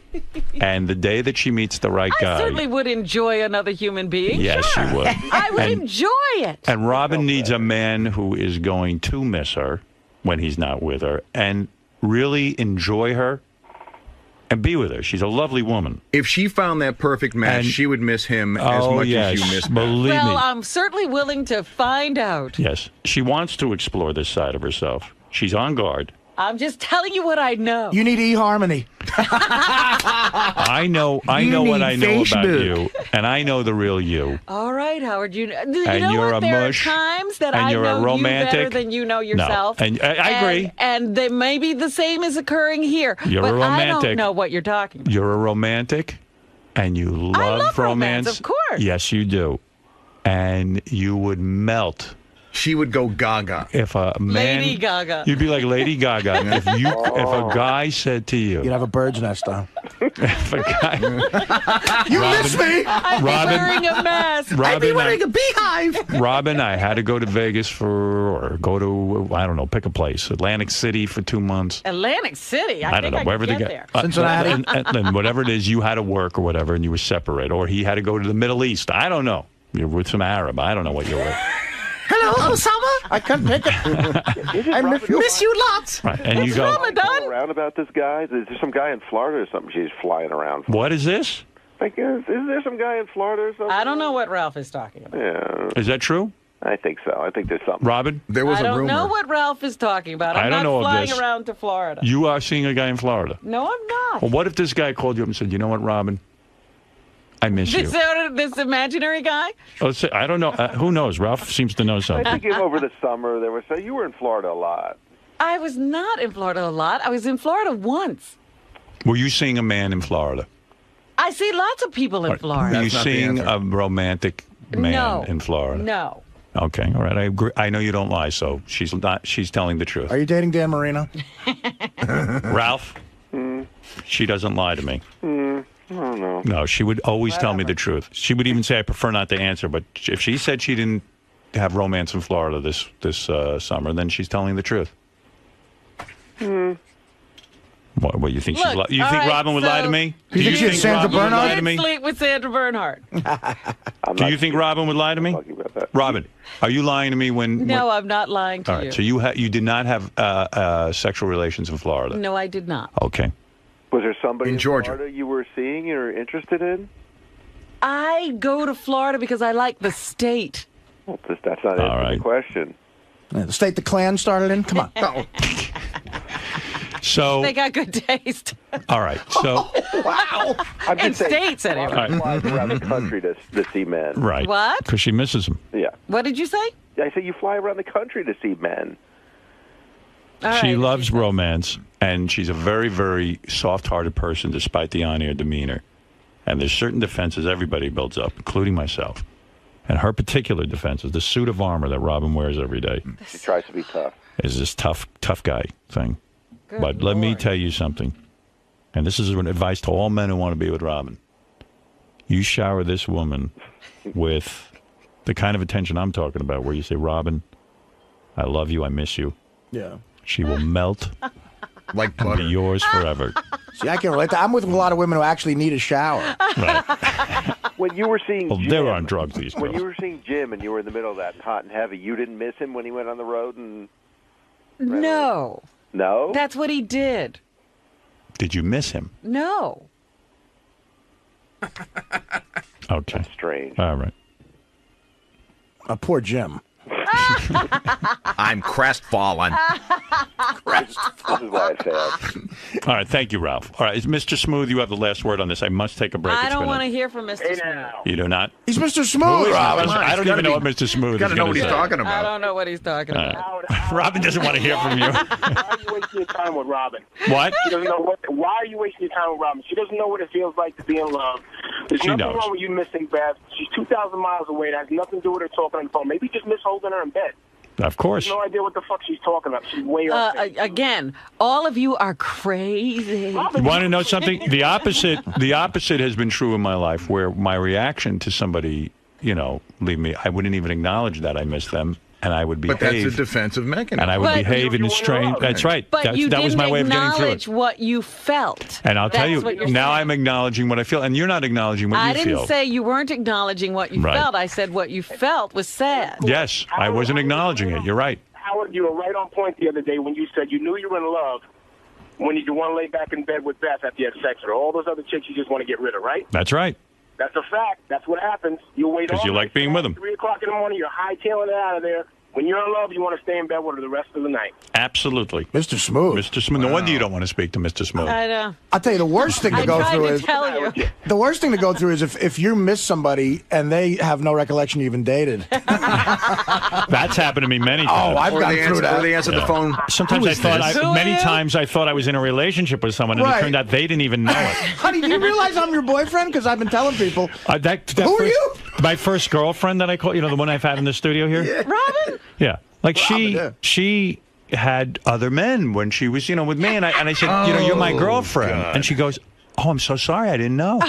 And the day that she meets the right I guy. certainly would enjoy another human being. Yes, sure. she would. I would And- enjoy it. And Robin needs a man who is going to miss her when he's not with her and really enjoy her and be with her. She's a lovely woman. If she found that perfect match, And- she would miss him as much as you miss Matt. Believe Well, me. I'm certainly willing to find out. Yes. She wants to explore this side of herself. She's on guard. I'm just telling you what I know. You need eHarmony. I know what I know about you, and I know the real you. All right, Howard. You And know you're what? a There mush, are times that and I you're a know you romantic. better than you know yourself. No, and I agree. And they, maybe the same is occurring here. You're but a I don't romantic. know what you're talking about. You're a romantic, and you love romance, of course. Yes, you do. And you would melt. She would go gaga. If a man, Lady Gaga. You'd be like Lady Gaga. If a guy said to you, You'd have a bird's nest on. if a guy, You miss me? I'd be Robin- wearing a mask. Robin, I'd be wearing a beehive. Robin, I had to go to Vegas or go to, I don't know, pick a place, Atlantic City for 2 months. Atlantic City. I, I don't think know, wherever I they could get there. Cincinnati. and whatever it is, you had to work or whatever, and you were separate, or he had to go to the Middle East. I don't know. You're with some Arab. I don't know what you're with. Hello, Osama. I couldn't pick it. I miss you lots. Right, and you go. Ramadan? Around about this guy? Is there some guy in Florida or something she's flying around for? What is this? Like, is there some guy in Florida or something? I don't know what Ralph is talking about. Yeah, Is that true, I think so. I think there's something. Robin? There was I a don't rumor. know what Ralph is talking about. I'm I don't not know of flying this. around to Florida. You are seeing a guy in Florida. No, I'm not. Well, what if this guy called you up and said, "You know what, Robin? I miss you." This imaginary guy? I don't know. Who knows? Ralph seems to know I something. think over the summer there was. You were in Florida a lot. I was not in Florida a lot. I was in Florida once. Were you seeing a man in Florida? I see lots of people in Florida. Were you seeing a romantic man No. in Florida? No. Okay, all right. I agree. I know you don't lie, so she's not. She's telling the truth. Are you dating Dan Marino? Ralph, she doesn't lie to me. I don't know. No, she would always tell me the truth. She would even say, "I prefer not to answer." But if she said she didn't have romance in Florida this summer, then she's telling the truth. What you think? Look, You all think right, Robin would lie to so me? You think she's Sandra Robin would lie Bernhard? to me? Sleep with Sandra Bernhardt. Do you think Robin would lie to me? Robin, are you lying to me when? No, I'm not lying to All right. you. So you did not have sexual relations in Florida. No, I did not. Okay. Was there somebody In in Georgia. Florida you were seeing or interested in? I go to Florida because I like the state. Well, that's not All answering right. the question. The state the Klan started in? Come on. So. They got good taste. All right. So. Wow. I'm In just saying, states, anyway. Robin flies around the country to see men. Right. What? Because she misses him. Yeah. What did you say? I said you fly around the country to see men. All She right. loves romance, and she's a very, very soft-hearted person, despite the on-air demeanor. And there's certain defenses everybody builds up, including myself. And her particular defense is the suit of armor that Robin wears every day. She tries to be tough. Is this tough guy thing. Good But let me Lord. tell you something, and this is an advice to all men who want to be with Robin. You shower this woman with the kind of attention I'm talking about, where you say, "Robin, I love you, I miss you." Yeah. She will melt like and be yours forever. See, I can relate to I'm with a lot of women who actually need a shower. When you were seeing Well, Jim, they're on drugs, these when girls. you were seeing Jim and you were in the middle of that and hot and heavy, you didn't miss him when he went on the road and No. no? That's what he did. Did you miss him? No. Okay. Strange. All right. Poor Jim. I'm crestfallen. This is why I failed. All right, thank you, Ralph. All right, Mr. Smooth, you have the last word on this. I must take a break. I don't want to hear from Mr. Smooth. You do not? He's Mr. Smooth, Robin. I don't even know what Mr. Smooth is going to say. know what he's talking about. I don't know what he's talking about. Robin doesn't want to hear from you. Why are you wasting your time with Robin? What? She doesn't know why are you wasting your time with Robin? She doesn't know what it feels like to be in love. There's She nothing knows. wrong with you missing Beth. She's 2,000 miles away. That has nothing to do with her talking on the phone. Maybe just miss holding her in bed. Of course. No idea what the fuck she's talking about. She's way off. Again, all of you are crazy. You want to know something? The opposite has been true in my life, where my reaction to somebody, leave me, I wouldn't even acknowledge that I miss them, and I would behave. But that's a defensive mechanism. And I would behave in a strange. That's right. But you that was my way of getting through acknowledge it. what you felt. And I'll tell That's what you, you're now saying. I'm acknowledging what I feel, and you're not acknowledging what I you didn't feel. say you weren't acknowledging what you Right. felt. I said what you felt was sad. Yes, I wasn't acknowledging it. You're right. Howard, you were right on point the other day when you said you knew you were in love when you want to lay back in bed with Beth after you had sex with her. All those other chicks you just want to get rid of, right? That's right. That's a fact. That's what happens. You wait all Because you night, like being with them. 3 o'clock in the morning, you're hightailing it out of there. When you're in love, you want to stay in bed with her the rest of the night. Absolutely. Mr. Smooth. Mr. Smooth. No wonder you don't want to speak to Mr. Smooth. I know. I'll tell you, the worst thing to go through is the worst thing to go through is if you miss somebody and they have no recollection you even dated. That's happened to me many times. Oh, I've gone through that. Or they answered the phone. Sometimes Who I is thought this? many times I thought I was in a relationship with someone, and Right. it turned out they didn't even know it. Honey, do you realize I'm your boyfriend? Because I've been telling people. Who are you? My first girlfriend that I called, the one I've had in the studio here. Robin? Yeah, like she had other men when she was, with me, and I said, you're my girlfriend, and she goes, oh, I'm so sorry, I didn't know.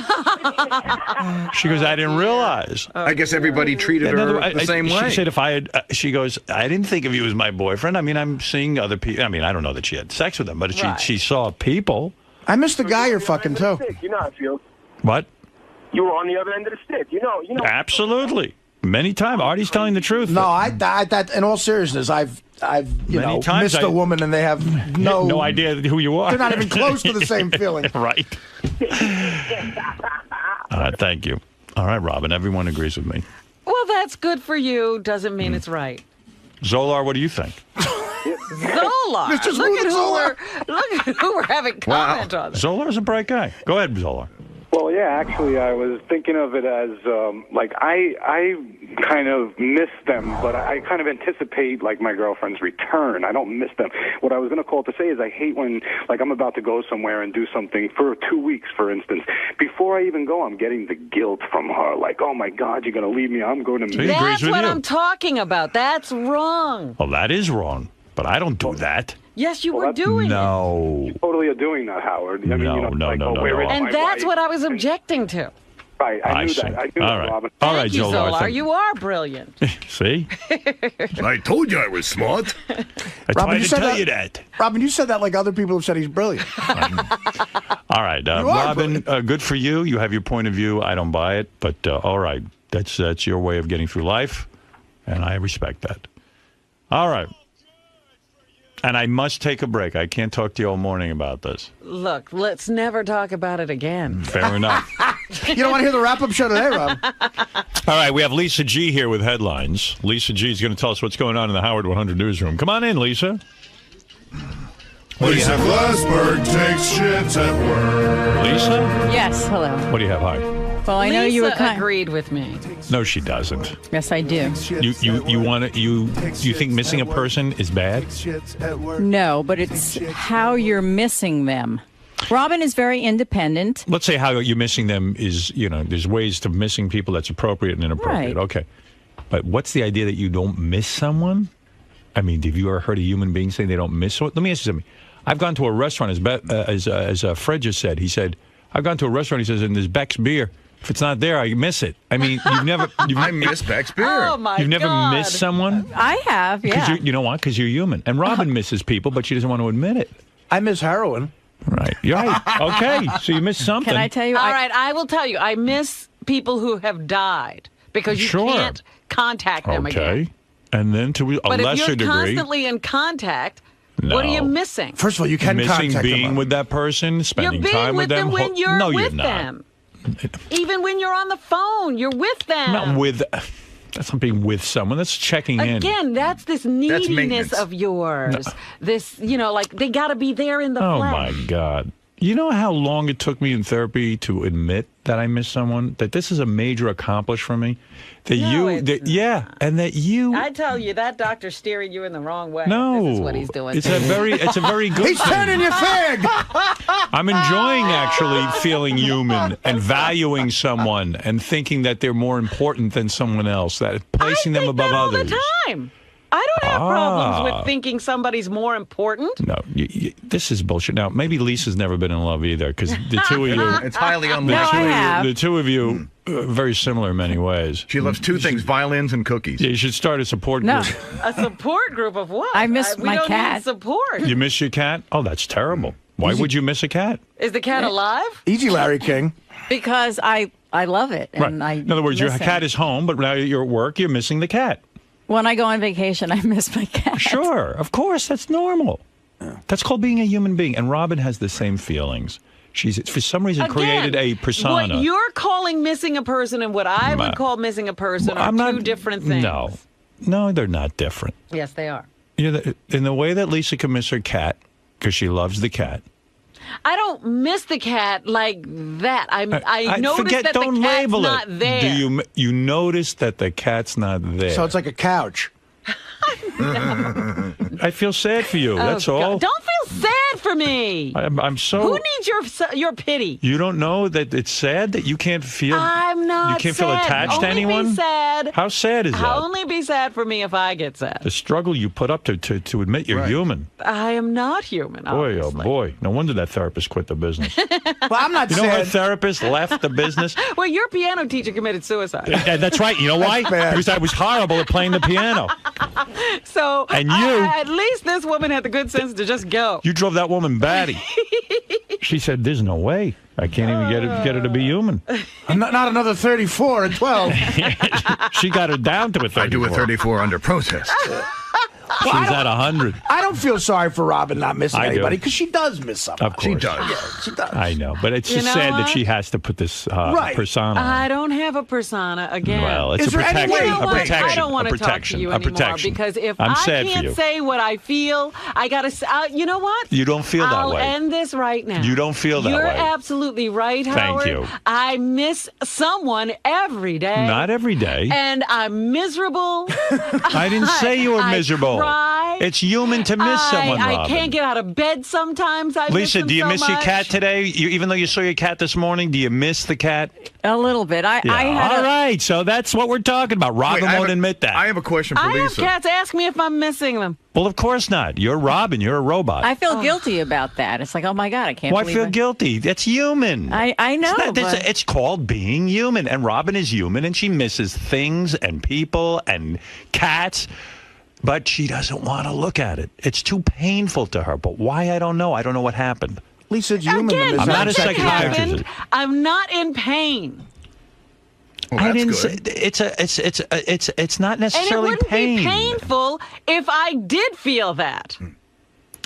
She goes, I didn't realize. I guess everybody treated her the same way. She said, she goes, I didn't think of you as my boyfriend. I mean, I'm seeing other people. I mean, I don't know that she had sex with them, but she saw people. I miss the guy you're fucking too. You know how it feels. What? You were on the other end of the stick. You know. Absolutely. Many times. Artie's telling the truth. No, that in all seriousnest, I've Many times missed a woman and they have no idea who you are. They're not even close to the same feeling. Right. Thank you. All right, Robin. Everyone agrees with me. Well, that's good for you. Doesn't mean it's right. Zolar, what do you think? Zolar. Mr. Look at who we're having comment on. Zolar's a bright guy. Go ahead, Zolar. Well, yeah, actually, I was thinking of it as, I kind of miss them, but I kind of anticipate, my girlfriend's return. I don't miss them. What I was going to call to say is I hate when, I'm about to go somewhere and do something for 2 weeks, for instance. Before I even go, I'm getting the guilt from her. Oh, my God, you're going to leave me. I'm going to miss you. That's what I'm talking about. That's wrong. Well, that is wrong, but I don't do that. Yes, you were doing it. No. You totally are doing that, Howard. I mean, No. And that's what I was objecting to. Right, I knew see. that. I knew All that, right. Robin. All right, Thank you, Zolar. Zolar. You are brilliant. See? I told you I was smart. I Robin, tried you to said tell you that. Robin, you said that like other people have said he's brilliant. All right, Robin, good for you. You have your point of view. I don't buy it, but all right. That's your way of getting through life, and I respect that. All right. And I must take a break. I can't talk to you all morning about this. Look, let's never talk about it again. Fair enough. You don't want to hear the wrap-up show today, Rob? All right, we have Lisa G here with headlines. Lisa G is going to tell us what's going on in the Howard 100 newsroom. Come on in, Lisa. Lisa Glassberg takes shits at work. Lisa? Yes, hello. What do you have? Hi. Well, I know you were Lisa agreed with me. No, she doesn't. Yes, I do. You think missing a person is bad? No, but it's how you're missing them. Robin is very independent. Let's say how you're missing them is, there's ways to missing people that's appropriate and inappropriate. Right. Okay. But what's the idea that you don't miss someone? I mean, have you ever heard a human being say they don't miss someone? Let me ask you something. I've gone to a restaurant, as Fred just said. He said, I've gone to a restaurant, he says, and there's Beck's beer. If it's not there, I miss it. I mean, I miss Beck's beer. Oh, my You've never God. missed someone? I have, yeah. You know why? Because you're human. And Robin misses people, but she doesn't want to admit it. I miss heroin. Right. You're right. Okay. So you missed something. Can I tell you? All right, I will tell you. I miss people who have died because you can't contact them again. Okay. And then to a But if lesser you're degree. constantly in contact, what are you missing? First of all, you can missing contact being them. with that person, spending You're being time with them when you're with not. them. Even when you're on the phone, you're with them. Not with. That's not being with someone. That's checking in. Again, that's this neediness maintenance. of yours. No. This, like they got to be there in the Oh, flesh. my God. You know how long it took me in therapy to admit that I miss someone? That this is a major accomplishment for me? That and that you... I tell you, that doctor's steering you in the wrong way. No. This is what he's doing. It's a very good He's thing. turning your fig! I'm enjoying actually feeling human and valuing someone and thinking that they're more important than someone else, that placing them above all others. the time. I don't have problems with thinking somebody's more important. No, this is bullshit. Now, maybe Lisa's never been in love either, because the two of you... It's highly unlikely. The two of you are very similar in many ways. She loves two things, violins and cookies. Yeah, you should start a support group. A support group of what? I miss we my don't cat. Need support. You miss your cat? Oh, that's terrible. Why would you miss a cat? Is the cat alive? Easy, Larry King. Because I love it. And Right. In other words, your cat is home, but now you're at work, you're missing the cat. When I go on vacation, I miss my cat. Sure, of course, that's normal. That's called being a human being. And Robin has the same feelings. She's, for some reason, created a persona. What you're calling missing a person and what I would call missing a person are two different things. No, they're not different. Yes, they are. In the way that Lisa can miss her cat, because she loves the cat. I don't miss the cat like that. I noticed that don't the cat's label not it. there. Do you notice that the cat's not there? So it's like a couch. I feel sad for you. That's all. God. Don't feel sad for me. I'm so. Who needs your pity? You don't know that it's sad that you can't feel. I'm not. You can't sad. feel attached to anyone. Only be sad. How sad is that? I'll only be sad for me if I get sad. The struggle you put up to admit you're human. I am not human. Boy, obviously. oh boy! No wonder that therapist quit the business. Well, I'm not You know, sad. her therapist left the business. Well, your piano teacher committed suicide. Yeah, that's right. You know why? Because I was horrible at playing the piano. So, And you- at least this woman had the good sense to just go. You drove that woman batty. She said, "There's no way. I can't even get her to be human." Not another 34 and 12. She got her down to a 34. I do a 34 under protest. She's at 100. I don't feel sorry for Robin not missing I do. anybody because she does miss somebody. Of course. She does. Yeah, she does. I know, but it's You just know sad that what? she has to put this Right. persona on. I don't have a persona again. Well, it's a protection. You know A what? protection. I don't want A to talk protection. to you A anymore protection. because if I'm I sad for can't you. say what I feel, I got to. You know what? You don't feel that I'll way. end this right now. You don't feel that You're way. absolutely right, Thank Howard. you. I miss someone every day. Not every day. And I'm miserable. I didn't say you were I miserable. cry. It's human to miss someone, I Robin. can't get out of bed sometimes. I miss Lisa, them do you so miss your much. cat today? Even though you saw your cat this morning, do you miss the cat? A little bit. I had All right, so that's what we're talking about. Robin won't admit that. I have a question for I have Lisa. cats ask me if I'm missing them. Well, of course not. You're Robin. You're a robot. I feel guilty about that. It's like, oh my God, I can't Why believe feel it. guilty? That's human. I know. It's called being human. And Robin is human, and she misses things and people and cats. But she doesn't want to look at it. It's too painful to her. But why, I don't know. I don't know what happened. Lisa, it's human to Again, miss I'm not a something psychiatrist. happened. I'm not in pain. I didn't say it's not And it necessarily wouldn't pain. be painful if I did feel that.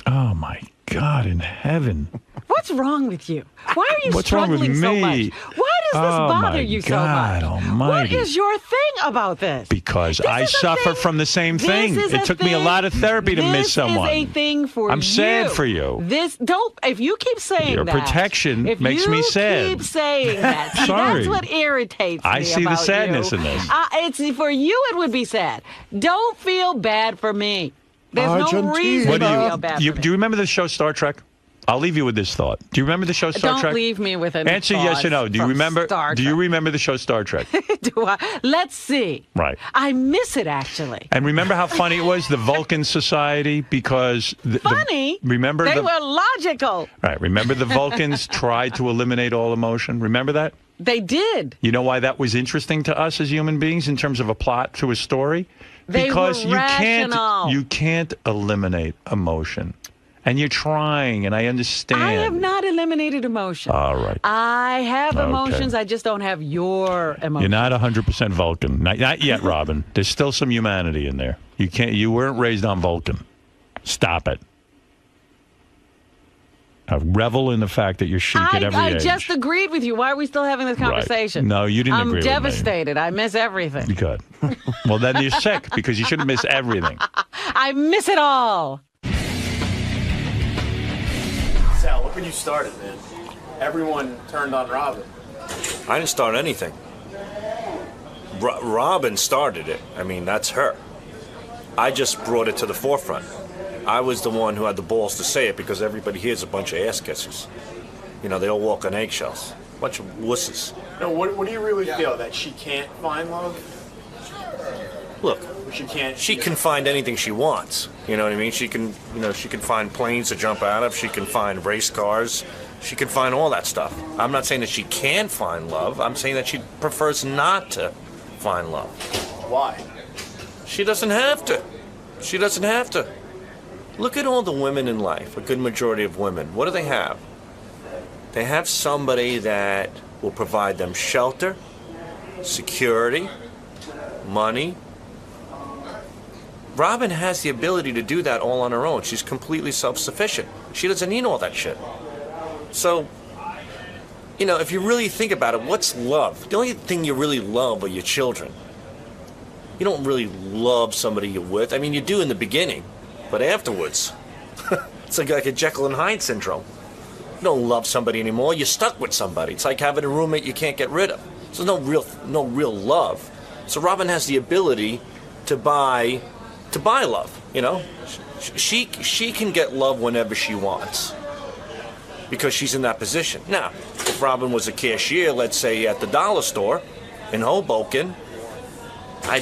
Oh my God in heaven. What's wrong with you? Why are you What's wrong with struggling so me? much? Why does this Oh, bother my you so God much? almighty. What is your thing about this? Because I is a suffer thing- from the same thing. This is It a took me a thing- lot of therapy to miss someone. This is a thing for I'm you. sad for you. This don't. If you keep saying Your that, protection if makes you me sad. Keep saying that. See, Sorry. That's what irritates me. I see the about sadness you. in this. It's for you. It would be sad. Don't feel bad for me. There's no reason What to do feel bad for me. do you remember the show Star Trek? I'll leave you with this thought. Do you remember the show Star Don't Trek? leave me with an Answer yes or no. Do you from remember? Star Do you Trek. remember the show Star Trek? Do I? Let's see. Right. I miss it actually. And remember how funny it was, the Vulcan Society, because Funny. remember they the were logical. right. Remember the Vulcans tried to eliminate all emotion. Remember that? They did. You know why that was interesting to us as human beings in terms of a plot to a story? They Because were rational. you can't eliminate emotion. And you're trying, and I understand. I have not eliminated emotion. All right. I have Okay. emotions. I just don't have your emotions. You're not 100% Vulcan. Not yet, Robin. There's still some humanity in there. You weren't raised on Vulcan. Stop it. Revel in the fact that you're chic at every age. I just agreed with you. Why are we still having this conversation? Right. No, you didn't agree with me. I'm devastated. I miss everything. Good. Well, then you're sick because you shouldn't miss everything. I miss it all. Sal, look when you started, man. Everyone turned on Robin. I didn't start anything. Robin started it. I mean, that's her. I just brought it to the forefront. I was the one who had the balls to say it because everybody here is a bunch of ass kissers. You know, they all walk on eggshells. A bunch of wusses. No, what do you really feel? That she can't find love? Look, she can find anything she wants. You know what I mean? She can find planes to jump out of. She can find race cars. She can find all that stuff. I'm not saying that she can find love. I'm saying that she prefers not to find love. Why? She doesn't have to. She doesn't have to. Look at all the women in life, a good majority of women. What do they have? They have somebody that will provide them shelter, security, money. Robin has the ability to do that all on her own. She's completely self-sufficient. She doesn't need all that shit. So, you know, if you really think about it, what's love? The only thing you really love are your children. You don't really love somebody you're with. I mean, you do in the beginning. But afterwards, it's like a Jekyll and Hyde syndrome. You don't love somebody anymore. You're stuck with somebody. It's like having a roommate you can't get rid of. So there's no real love. So Robin has the ability to buy love. You know, she can get love whenever she wants because she's in that position. Now, if Robin was a cashier, let's say at the dollar store in Hoboken, I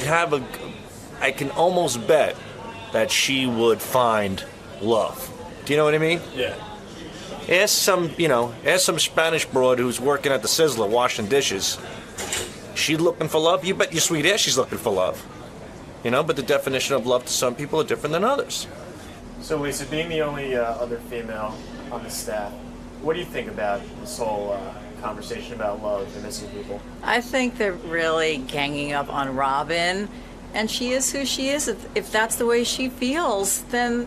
can almost bet that she would find love. Do you know what I mean? Yeah. Ask some Spanish broad who's working at the Sizzler washing dishes. She looking for love? You bet your sweet ass she's looking for love. You know, but the definition of love to some people are different than others. So, Lisa, being the only other female on the staff, what do you think about this whole conversation about love and missing people? I think they're really ganging up on Robin. And she is who she is. If that's the way she feels, then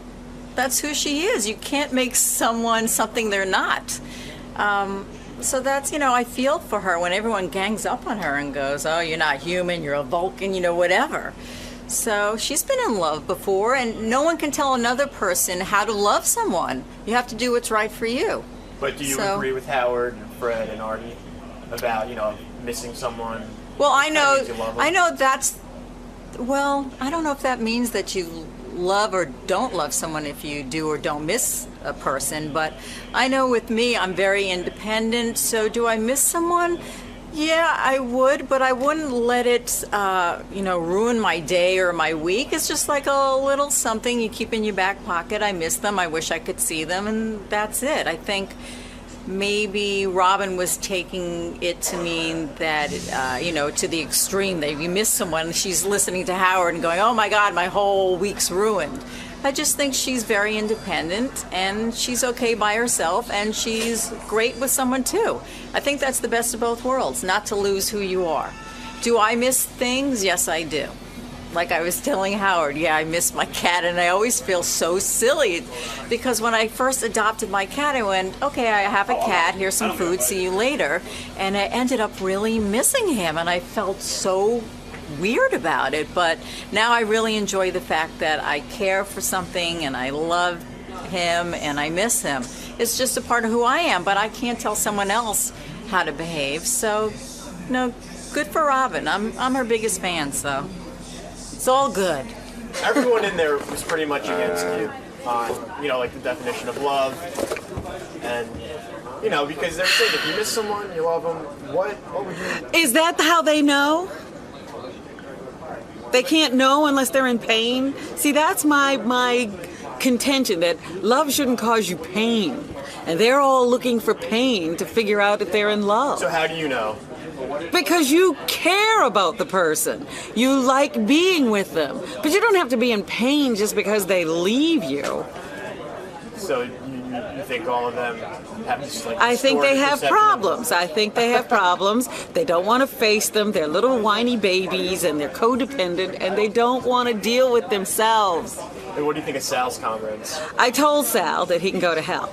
that's who she is. You can't make someone something they're not. So that's, I feel for her when everyone gangs up on her and goes, oh, you're not human, you're a Vulcan, whatever. So she's been in love before, and no one can tell another person how to love someone. You have to do what's right for you. But do you agree with Howard and Fred and Artie about, missing someone? Well, I know that's... Well, I don't know if that means that you love or don't love someone if you do or don't miss a person, but I know with me, I'm very independent, so do I miss someone? Yeah, I would, but I wouldn't let it, ruin my day or my week. It's just like a little something you keep in your back pocket. I miss them, I wish I could see them, and that's it. I think maybe Robin was taking it to mean that, to the extreme, that you miss someone, she's listening to Howard and going, oh my God, my whole week's ruined. I just think she's very independent and she's okay by herself and she's great with someone too. I think that's the best of both worlds, not to lose who you are. Do I miss things? Yes, I do. Like I was telling Howard, yeah, I miss my cat, and I always feel so silly because when I first adopted my cat, I went, okay, I have a cat, here's some food, see you later. And I ended up really missing him, and I felt so weird about it. But now I really enjoy the fact that I care for something, and I love him, and I miss him. It's just a part of who I am, but I can't tell someone else how to behave. So, good for Robin. I'm her biggest fan, so... It's all good. Everyone in there was pretty much against you on, like the definition of love. And, because they're saying if you miss someone, you love them, what would you... Is that how they know? They can't know unless they're in pain? See, that's my contention, that love shouldn't cause you pain. And they're all looking for pain to figure out if they're in love. So how do you know? Because you care about the person. You like being with them. But you don't have to be in pain just because they leave you. So you think all of them have just I think they have problems. I think they have problems. They don't want to face them. They're little whiny babies and they're codependent and they don't want to deal with themselves. And what do you think of Sal's comments? I told Sal that he can go to hell.